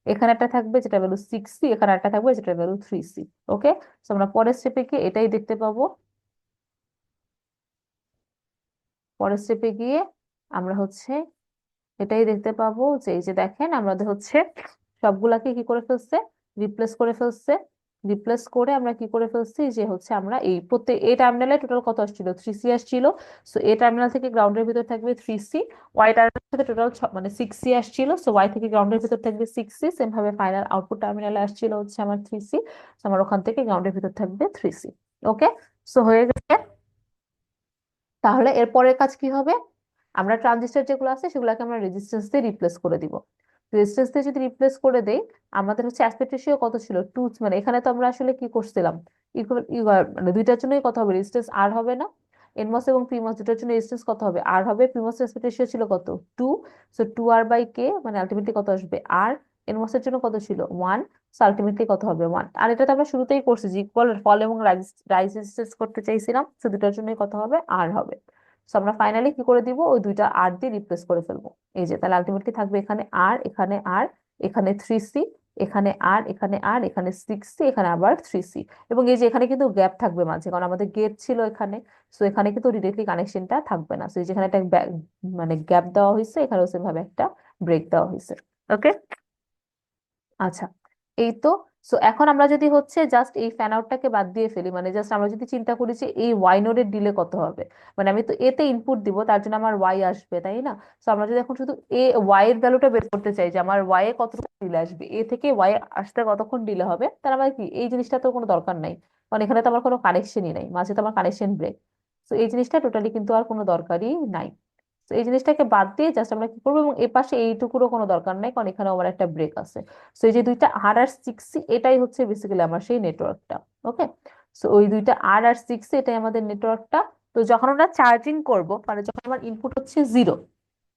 এখানে একটা থাকবে যেটা ভ্যালু 6C, এখানে একটা থাকবে যেটা ভ্যালু 3C। ওকে, সো আমরা পরের স্টেপে গিয়ে এটাই দেখতে পাবো। পরের স্টেপে গিয়ে আমরা হচ্ছে এটাই দেখতে পাবো যে এই যে দেখেন আমাদের হচ্ছে সবগুলাকে কি করে ফেলছে, রিপ্লেস করে ফেলছে। রিপ্লেস করে আমরা কি করে ফেলছি যে হচ্ছে আমরা এই প্রত্যেক এই টার্মিনালে টোটাল কত আসছিল, 3C আসছিল। সো এই টার্মিনাল থেকে গ্রাউন্ডের ভিতর থাকবে 3C, ওয়াই টার্মিনাল থেকে টোটাল মানে 6C আসছিল, সো ওয়াই থেকে গ্রাউন্ডের ভিতর থাকবে 6C। সেম ভাবে ফাইনাল আউটপুট টার্মিনালে আসছিল হচ্ছে আমার 3C, আমার ওখান থেকে গ্রাউন্ডের ভিতর থাকবে 3C। ওকে, সো হয়ে গেছে। তাহলে এর পরের কাজ কি হবে, আমরা ট্রানজিস্টর যেগুলো আছে সেগুলোকে আমরা রেজিস্ট্যান্স দিয়ে রিপ্লেস করে দিব। রেজিস্ট্যান্স দিয়ে যদি রিপ্লেস করে দেই, আমাদের হচ্ছে অ্যাসপেক্ট রেশিও কত ছিল, 2, মানে এখানে তো আমরা আসলে কি করছিলাম, মানে দুইটার জন্যই কত হবে, রেজিস্ট্যান্স আর হবে না। এনমস এবং পিমস দুটার জন্য রেজিস্ট্যান্স কত হবে, আর হবে। পিমস অ্যাসপেক্ট রেশিও ছিল কত, 2। সো 2R/K, মানে আলটিমেটলি কত আসবে আর। এনমস এর জন্য কত ছিল, 1। সো আলটিমেটলি কত হবে, 1। আর এটা তো আমরা শুরুতেই করছি যে ইকুয়াল ফল এবং রাইজ রেজিস্ট্যান্স করতে চাইছিলাম, সো দুটার জন্যই কত হবে, আর হবে। সো আমরা ফাইনালি কি করে দিব, ওই দুইটা আর দিয়ে রিপ্লেস করে ফেলবো। এই যে তাহলে আলটিমেটলি থাকবে এখানে আর, এখানে আর, এখানে 3C, এখানে আর, এখানে আর, এখানে 6C, এখানে আবার 3C। এবং এই যে এখানে কিন্তু গ্যাপ থাকবে মাঝে, কারণ আমাদের গেট ছিল এখানে। সো এখানে কিন্তু ডিরেক্টলি কানেকশনটা থাকবে না। সো এই যেখানে একটা মানে গ্যাপ দেওয়া হয়েছে, এখানেও সেম ভাবে একটা ব্রেক দেওয়া হয়েছে। ওকে, আচ্ছা, এই তো। সো এখন আমরা যদি হচ্ছে জাস্ট এই ফ্যান আউটটাকে বাদ দিয়ে ফেলি, মানে জাস্ট আমরা যদি চিন্তা করি যে এই ওয়াই নোডের ডিলে কত হবে, মানে আমি তো এতে ইনপুট দিব, তার জন্য আমার ওয়াই আসবে, তাই না? সো আমরা যদি এখন শুধু ওয়াই এর ভ্যালুটা বের করতে চাই যে আমার ওয়াই এ কতটুকু ডিলে আসবে, এ থেকে ওয়াই আসতে কতক্ষণ ডিলে হবে, তাহলে আমার কি এই জিনিসটা তো কোনো দরকার নাই, কারণ এখানে তো আমার কোনো কানেকশনই নাই, মাঝে তো আমার কানেকশন ব্রেক। তো এই জিনিসটা টোটালি কিন্তু আর কোনো দরকারই নাই। তো এই জিনিসটাকে বাদ দিয়ে জাস্ট আমরা কি করবো, এবং এ পাশে এইটুকুরও কোনো দরকার নাই, কারণ এখানে আমার একটা ব্রেক আছে। তো এই যে দুইটা আর 6C, এটাই হচ্ছে বেসিক্যালি আমার সেই নেটওয়ার্কটা। ওকে, সো ওই দুইটা আর 6C, এটাই আমাদের নেটওয়ার্কটা। তো যখন আমরা চার্জিং করব, মানে যখন আমার ইনপুট হচ্ছে 0,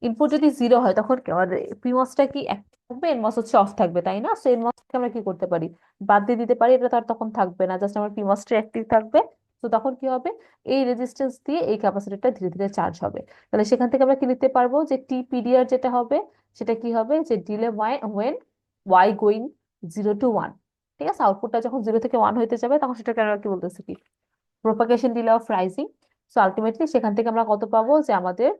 ইনপুট যদি 0 হয় তখন কি আমাদের পিমসটা কি অ্যাক্টিভ থাকবে, এনমস হচ্ছে অফ থাকবে, তাই না? সো এনমসকে আমরা কি করতে পারি, বাদ দিয়ে দিতে পারি, এটা তো আর তখন থাকবে না, জাস্ট আমার পিমসটা অ্যাক্টিভ থাকবে। তো তখন কি হবে, এই রেজিস্ট্যান্স দিয়ে এই ক্যাপাসিটরটা ধীরে ধীরে চার্জ হবে। তাহলে সেখান থেকে আমরা কি লিখতে পারবো, যে টি পিডিআর যেটা হবে, সেটা কি হবে, যে delay when Y going 0 to 1। ঠিক আছে, আউটপুটটা যখন 0 থেকে 1 হইতে যাবে, তখন সেটাকে আমরা কি বলতেছি, কি propagation delay of rising. So ultimately সেখান থেকে আমরা কত পাবো, যে আমাদের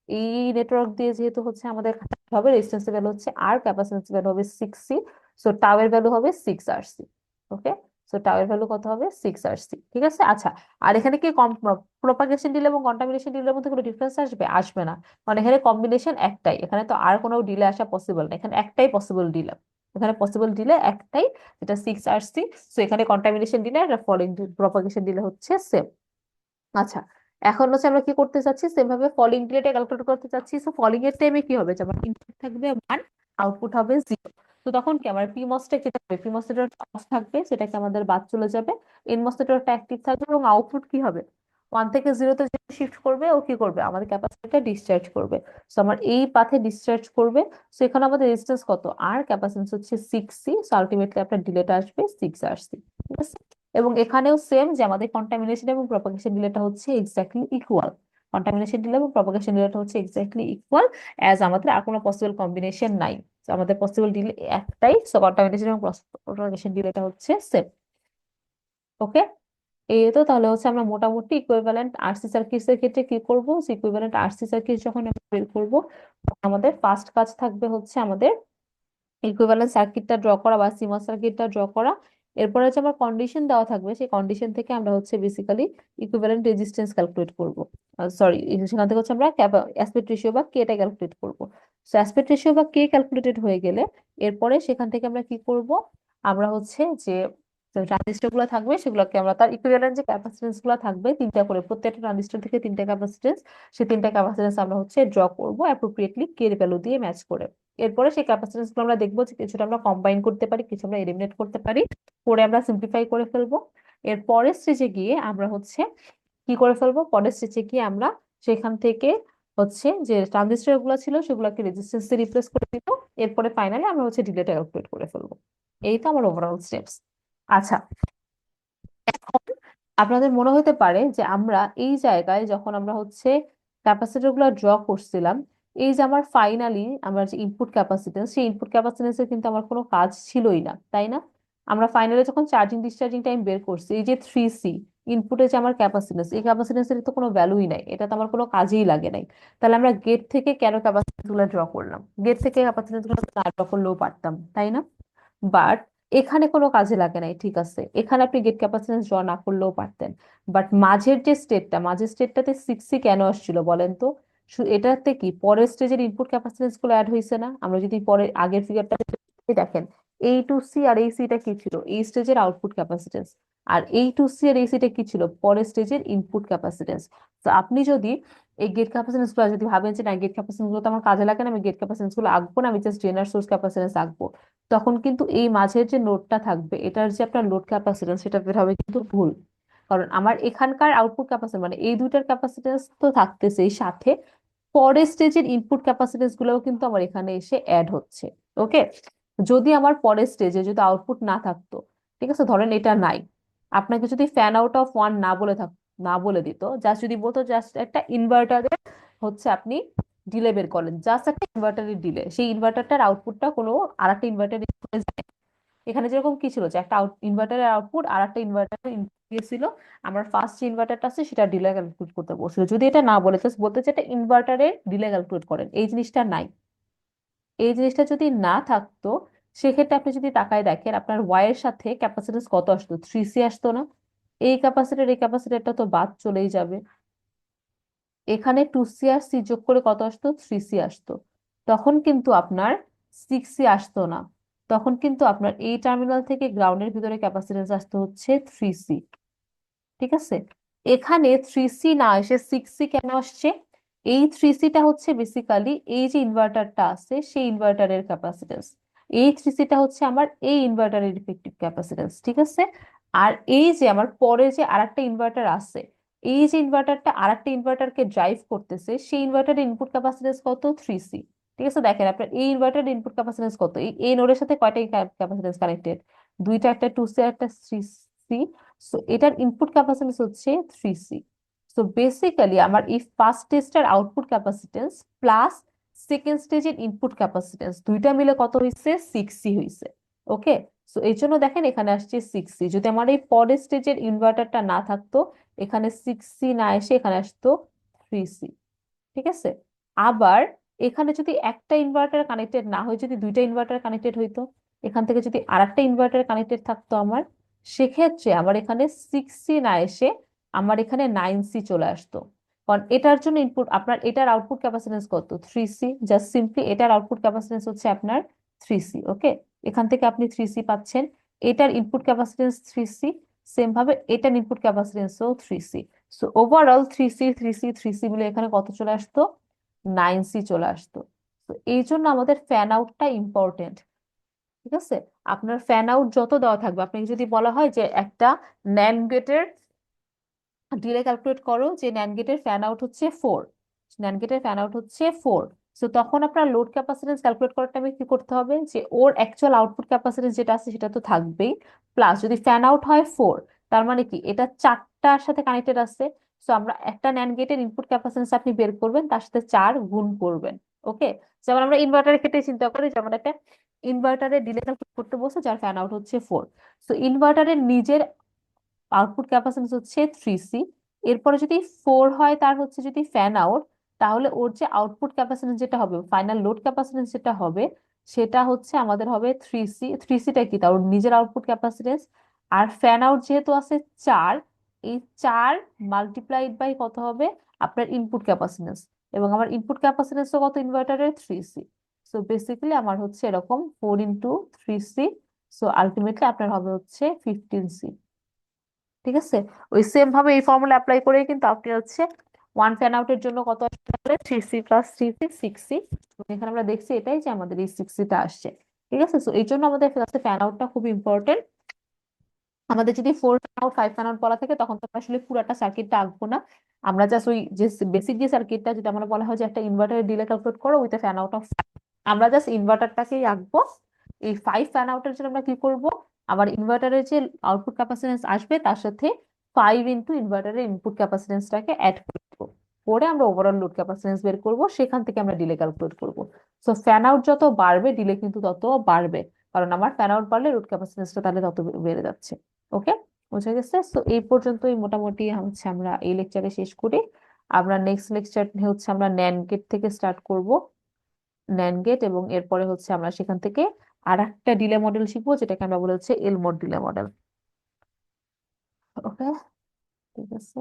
এই নেটওয়ার্ক দিয়ে যেহেতু হচ্ছে আমাদের হবে, রেজিস্ট্যান্স ভ্যালু হচ্ছে আর, ক্যাপাসিট্যান্স ভ্যালু হবে 6C। সো টাও এর ভ্যালু হবে 6RC। ওকে, সো টাও এর ভ্যালু কত হবে, 6RC। ঠিক আছে, আচ্ছা। আর এখানে কি প্রোপাগেশন ডিলে এবং কন্টামিনেশন ডিলের মধ্যে কোনো ডিফারেন্স আসবে, আসবে না, কারণ এখানে কম্বিনেশন একটাই, এখানে তো আর কোনো ডিলে আসা পসিবল না, এখানে একটাই পসিবল ডিলে, এখানে পসিবল ডিলে একটাই, যেটা 6RC। সো এখানে কন্টামিনেশন ডিলে আর ফলিং প্রপাগেশন ডিলে হচ্ছে সেম। আচ্ছা, এখন হচ্ছে আমরা কি করতে চাচ্ছি, সেম ভাবে ফলিং ডিলেটা ক্যালকুলেট করতে চাচ্ছি। সো ফলিং এর টাইমে কি হবে, যে আমার ইনপুট থাকবে 1, আউটপুট হবে 0। তো তখন কি আমার পিমসটা কি থাকবে, পিমসটা অফ থাকবে, সেটাকে আমাদের বাদ চলে যাবে। এনমসটা অ্যাক্টিভ থাকবে, এবং আউটপুট কি হবে, 1 থেকে 0-তে শিফট করবে, ও কি করবে, আমাদের ক্যাপাসিটরটা ডিসচার্জ করবে। সো আমার এই পাথে ডিসচার্জ করবে। সো এখানে আমাদের রেজিস্ট্যান্স কত, আর ক্যাপাসিট্যান্স হচ্ছে 6C। সো আলটিমেটলি আপনার ডিলেটা আসবে 6RC। ঠিক আছে, এবং এখানেও সেম, যে আমাদের কন্টামিনেশন এবং প্রপাগেশন ডিলেটা হচ্ছে এক্স্যাক্টলি ইকুয়াল। কন্টামিনেশন ডিলে এবং প্রপাগেশন ডিলেটা হচ্ছে এক্স্যাক্টলি ইকুয়াল, অ্যাজ আমাদের আর কোনো পসিবল কম্বিনেশন নাই। So আমাদের পসিবল ডিলে একটাই, সো কন্টামিনেশন এবং প্রপাগেশন ডিলেটা হচ্ছে সেম। ওকে, এই তো। তাহলে হচ্ছে আমরা মোটামুটি ইকুইভ্যালেন্ট আরসি সার্কিটস এর ক্ষেত্রে কি করব, ইকুইভ্যালেন্ট আরসি সার্কিট যখন আমরা বের করবো, তখন আমাদের ফার্স্ট কাজ থাকবে হচ্ছে আমাদের ইকুইভ্যালেন্ট সার্কিটটা ড্র করা বা সিমস সার্কিটটা ড্র করা। এরপরে হচ্ছে আমার কন্ডিশন দেওয়া থাকবে, সেই কন্ডিশন থেকে আমরা হচ্ছে বেসিক্যালি ইকুইভ্যালেন্ট রেজিস্ট্যান্স ক্যালকুলেট করব। সরি, সেখান থেকে হচ্ছে আমরা অ্যাসপেক্ট রেশিও বা কেটা ক্যালকুলেট করব। সো অ্যাসপেক্ট রেশিও বা কে ক্যালকুলেটেড হয়ে গেলে, এরপরে সেখান থেকে আমরা কি করব, আমরা হচ্ছে যে ট্রানজিস্টর গুলো থাকবে, সেগুলোকে আমরা তার ইকুইভ্যালেন্ট যে ক্যাপাসিটেন্স গুলো থাকবে, তিনটা করে, প্রত্যেকটা ট্রানজিস্টর থেকে তিনটা ক্যাপাসিটেন্স, সেই তিনটা ক্যাপাসিটেন্স আমরা হচ্ছে ড্র করব অ্যাপ্রোপ্রিয়েটলি কে এর ভ্যালু দিয়ে ম্যাচ করে। এরপরে সেই ক্যাপাসিটেন্স গুলো আমরা দেখবো যে কিছুটা আমরা কম্বাইন করতে পারি, কিছু আমরা এলিমিনেট করতে পারি, করে আমরা সিম্পলিফাই করে ফেলবো। এর পরের স্টেজে গিয়ে আমরা হচ্ছে কি করে ফেলবো, পরের স্টেজে গিয়ে আমরা সেখান থেকে হচ্ছে যে ট্রানজিস্টর গুলো ছিল সেগুলোকে রেজিস্ট্যান্স দিয়ে রিপ্লেস করে দিব। এরপরে ফাইনালি আমরা হচ্ছে ডিলেটা ক্যালকুলেট করে ফেলবো। এই তো আমার ওভারঅল স্টেপস। আচ্ছা, এখন আপনাদের মনে হতে পারে যে আমরা এই জায়গায় যখন আমরা হচ্ছে ক্যাপাসিটর গুলো ড্র করছিলাম, এই যে আমার ফাইনালি আমার যে ইনপুট ক্যাপাসিটেন্স, সেই ইনপুট ক্যাপাসিটেন্সের কিন্তু আমার কোনো কাজ ছিলই না, তাই না? আমরা ফাইনালি যখন চার্জিং ডিসচার্জিং টাইম বের করছি, এই যে 3C ইনপুটে যে আমার ক্যাপাসিটেন্স, এই ক্যাপাসিটেন্সের তো কোনো ভ্যালুই নাই, এটা তো আমার কোনো কাজেই লাগে নাই। তাহলে আমরা গেট থেকে কেন ক্যাপাসিটেন্স গুলো ড্র করলাম, গেট থেকে ক্যাপাসিটেন্স গুলো না ড্র করলেও পারতাম, তাই না? বাট এখানে কোনো কাজে লাগে নাই, ঠিক আছে, এখানে আপনি গেট ক্যাপাসিট্যান্স ড্র না করলেও পারতেন। বাট মাঝের স্টেটটাতে 6C কেন আসছিল বলেন তো? এটাতে কি পরের স্টেজের ইনপুট ক্যাপাসিট্যান্স গুলো অ্যাড হয়েছে না? আমরা যদি পরে আগের ফিগারটা দেখেন, এই টু সি আর এই সিটা কি ছিল? এই স্টেজের আউটপুট ক্যাপাসিট্যান্স। আর এই টু সি আর এই সিটা কি ছিল? পরের স্টেজের ইনপুট ক্যাপাসিট্যান্স। তো আপনি যদি এই গেট ক্যাপাসিট্যান্স গুলো যদি ভাবেন যে না, গেট ক্যাপাসিট্যান্স গুলো তো আমার কাজে লাগে না, আমি গেট ক্যাপাসিট্যান্স গুলো আঁকবো না, আমি জাস্ট ড্রেনার সোর্স ক্যাপাসিট্যান্স আঁকবো, তখন কিন্তু এই মাঝের যে নোডটা থাকবে এটার যে আপনার লোড ক্যাপাসিট্যান্স সেটা বের হবে কিন্তু ভুল। কারণ আমার এখানকার আউটপুট ক্যাপাসিট্যান্স মানে এই দুইটার ক্যাপাসিট্যান্স তো থাকতেছে, এই সাথে পরের স্টেজের ইনপুট ক্যাপাসিট্যান্স গুলোও কিন্তু আমার এখানে এসে অ্যাড হচ্ছে। ওকে, যদি আমার পরের স্টেজে যদি আউটপুট না থাকতো, ঠিক আছে, ধরেন এটা নাই, আপনাকে যদি ফ্যান আউট অফ ওয়ান না বলে দিত, জাস্ট যদি বলতো জাস্ট একটা ইনভার্টারের হচ্ছে আপনি ডিলে বের করেন, জাস্ট একটা ইনভার্টারের ডিলে, সেই ইনভার্টারটার আউটপুটটা কোনো আরেকটা ইনভার্টার এখানে যেরকম কি ছিল যে একটা ইনভার্টারের আউটপুট আর একটা ইনভার্টারের ইনপুট দিয়েছিল, আমার ফার্স্ট যে ইনভার্টারটা আছে সেটা ডিলে ক্যালকুলেট করতে বলছিল। যদি এটা না বলে জাস্ট বলতে যে এটা ইনভার্টারের ডিলে ক্যালকুলেট করেন, এই জিনিসটা নাই। এই জিনিসটা যদি না থাকতো, সেক্ষেত্রে আপনি যদি তাকায় দেখেন আপনার ওয়াই এর সাথে ক্যাপাসিট্যান্স কত আসতো? 3C আসতো না? এই ক্যাপাসিটরটা তো বাদ চলেই যাবে। এখানে 2C আর সি যোগ করে কত আসতো? 3C আসতো। তখন কিন্তু আপনার 6C আসতো না, তখন কিন্তু আপনার এই টার্মিনাল থেকে গ্রাউন্ডের ভিতরে ক্যাপাসিট্যান্স আসতো হচ্ছে 3C। ঠিক আছে, এখানে 3C না এসে 6C কেন আসছে? এই 3Cটা হচ্ছে বেসিক্যালি এই যে ইনভার্টারটা আছে সেই ইনভার্টারের ক্যাপাসিট্যান্স। এই 3Cটা হচ্ছে আমার এই ইনভার্টারের ইফেক্টিভ ক্যাপাসিট্যান্স, ঠিক আছে। আর এই যে আমার পরে যে আরেকটা ইনভার্টার আছে, এই যে ইনভার্টারটা আরেকটা ইনভার্টারকে ড্রাইভ করতেছে, সেই ইনভার্টারের ইনপুট ক্যাপাসিট্যান্স কত? 3C। ঠিক আছে, দেখেন আপনার এই ইনভার্টারের ইনপুট ক্যাপাসিট্যান্স কত, এই নোডের সাথে কয়টা ক্যাপাসিট্যান্স কানেক্টেড? দুইটা, একটা 2C আর একটা 3C। সো এটার ইনপুট ক্যাপাসিট্যান্স হচ্ছে 3C। সো বেসিক্যালি আমার এই ফার্স্ট স্টেজটার আউটপুট ক্যাপাসিট্যান্স প্লাস সেকেন্ড স্টেজের ইনপুট ক্যাপাসিট্যান্স দুইটা মিলে কত হয়েছে? 6C হয়েছে। ওকে, সো এই জন্য দেখেন এখানে আসছে 6C। যদি আমার এই পরের স্টেজের ইনভার্টারটা না থাকতো, এখানে 6C না এসে এখানে আসতো 3C। ঠিক আছে, আবার এখানে যদি একটা ইনভার্টার কানেক্টেড না হয়, যদি দুইটা ইনভার্টার কানেক্টেড হইতো, এখান থেকে যদি আরেকটা ইনভার্টার কানেক্টেড থাকতো আমার, সেক্ষেত্রে আমার এখানে 6C না এসে আমার এখানে 9C চলে আসতো। কারণ এটার জন্য ইনপুট আপনার এটার আউটপুট ক্যাপাসিট্যান্স কত? 3C। জাস্ট সিম্পলি এটার আউটপুট ক্যাপাসিট্যান্স হচ্ছে আপনার 3C। ওকে, এখান থেকে আপনি 3C পাচ্ছেন, এটার ইনপুট ক্যাপাসিট্যান্স 3C, সেম ভাবে এটার input ক্যাপাসিট্যান্সও 3C। So overall 3C মিলে এখানে কত চলে আসতো? 9C চলে আসতো। তো এই জন্য আমাদের ফ্যান আউটটা ইম্পর্টেন্ট। ঠিক আছে, আপনার ফ্যান আউট যত দেওয়া থাকবে, আপনাকে যদি বলা হয় যে একটা ন্যান্ড গেটের ডিলে ক্যালকুলেট করো, যে ন্যান্ড গেটের ফ্যান আউট হচ্ছে 4, ন্যান্ড গেটের ফ্যান আউট হচ্ছে 4, তো তখন আপনার লোড ক্যাপাসিটেন্স ক্যালকুলেট করার টাইমে কি করতে হবে? যে ওর অ্যাকচুয়াল আউটপুট ক্যাপাসিটেন্স যেটা আছে সেটা তো থাকবেই, প্লাস যদি ফ্যান আউট হয় 4, তার মানে কি এটা চারটার সাথে কানেক্টেড আছে। সো আমরা একটা ন্যান্ড গেটের ইনপুট ক্যাপাসিটেন্স আপনি বের করবেন, তার সাথে 4 গুণ করবেন। ওকে, যেমন আমরা ইনভার্টারের ক্ষেত্রে চিন্তা করি, যেমন একটা ইনভার্টারের ডিলে ক্যালকুলেট করতে বলছে যার ফ্যান আউট হচ্ছে 4, সো ইনভার্টারের নিজের আউটপুট ক্যাপাসিটেন্স হচ্ছে 3C। এরপরে যদি 4 হয় তার হচ্ছে যদি ফ্যান আউট, তাহলে ওর যে আউটপুট ক্যাপাসিটেন্স যেটা হবে, ফাইনাল লোড ক্যাপাসিটেন্স যেটা হবে, সেটা হচ্ছে আমাদের হবে 3C। 3Cটা কি? তার ওর নিজের আউটপুট ক্যাপাসিটেন্স। আর ফ্যান আউট যেহেতু আছে 4, এই 4 মাল্টিপ্লাইড বাই কত হবে? আপনার ইনপুট ক্যাপাসিটেন্স। এবং আমার ইনপুট ক্যাপাসিটেন্সও কত ইনভার্টারের? 3C। সো বেসিক্যালি আমার হচ্ছে এরকম 4 × 3C। সো আলটিমেটলি আপনার হবে হচ্ছে 15C। ঠিক আছে, ওই সেম ভাবে এই ফর্মুলা অ্যাপ্লাই করে কিন্তু আপনি হচ্ছে ওয়ান ফ্যান আউটের জন্য কত আসবে? 3C + 3C 6C। এখানে আমরা দেখছি এটাই যে আমাদের এই 6Cটা আসছে। ঠিক আছে, তো এই জন্য আমাদের ফ্যান আউটটা খুব ইম্পর্টেন্ট। আমাদের যদি 4 ফ্যান আউট 5 ফ্যান আউট বলা থাকে, তখন তো আমরা আসলে পুরাটা সার্কিটটা আঁকবো না। আমরা জাস্ট ওই যে বেসিক যে সার্কিটটা, যেটা আমরা বলা হয় যে একটা ইনভার্টারের ডিলে ক্যালকুলেট করো উইথ ফ্যান আউট অফ, আমরা জাস্ট ইনভার্টারটাকেই আঁকবো। এই 5 ফ্যান আউটের জন্য আমরা কি করব? আবার ইনভার্টারের যে আউটপুট ক্যাপাসিটেন্স আসবে তার সাথে 5 ইনভার্টারের ইনপুট ক্যাপাসিটেন্সটাকে অ্যাড করবো, করে আমরা ওভারঅল লোড ক্যাপাসিটেন্স বের করব, সেখান থেকে আমরা ডিলে ক্যালকুলেট করব। সো ফ্যান আউট যত বাড়বে ডিলে কিন্তু তত বাড়বে, কারণ আমার ফ্যান আউট বাড়লে লোড ক্যাপাসিটেন্সটা তাহলে তত বেড়ে যাচ্ছে। ওকে, বুঝা গেছে? সো এই পর্যন্তই মোটামুটি হচ্ছে আমরা এই লেকচারে শেষ করি। আমরা নেক্সট লেকচার হচ্ছে আমরা ন্যান্ড গেট থেকে স্টার্ট করব, ন্যান্ড গেট, এবং এরপরে হচ্ছে আমরা সেখান থেকে আর একটা ডিলে মডেল শিখবো, যেটাকে আমরা বলে হচ্ছে এলমোর ডিলে মডেল। ওকে, ঠিক আছে।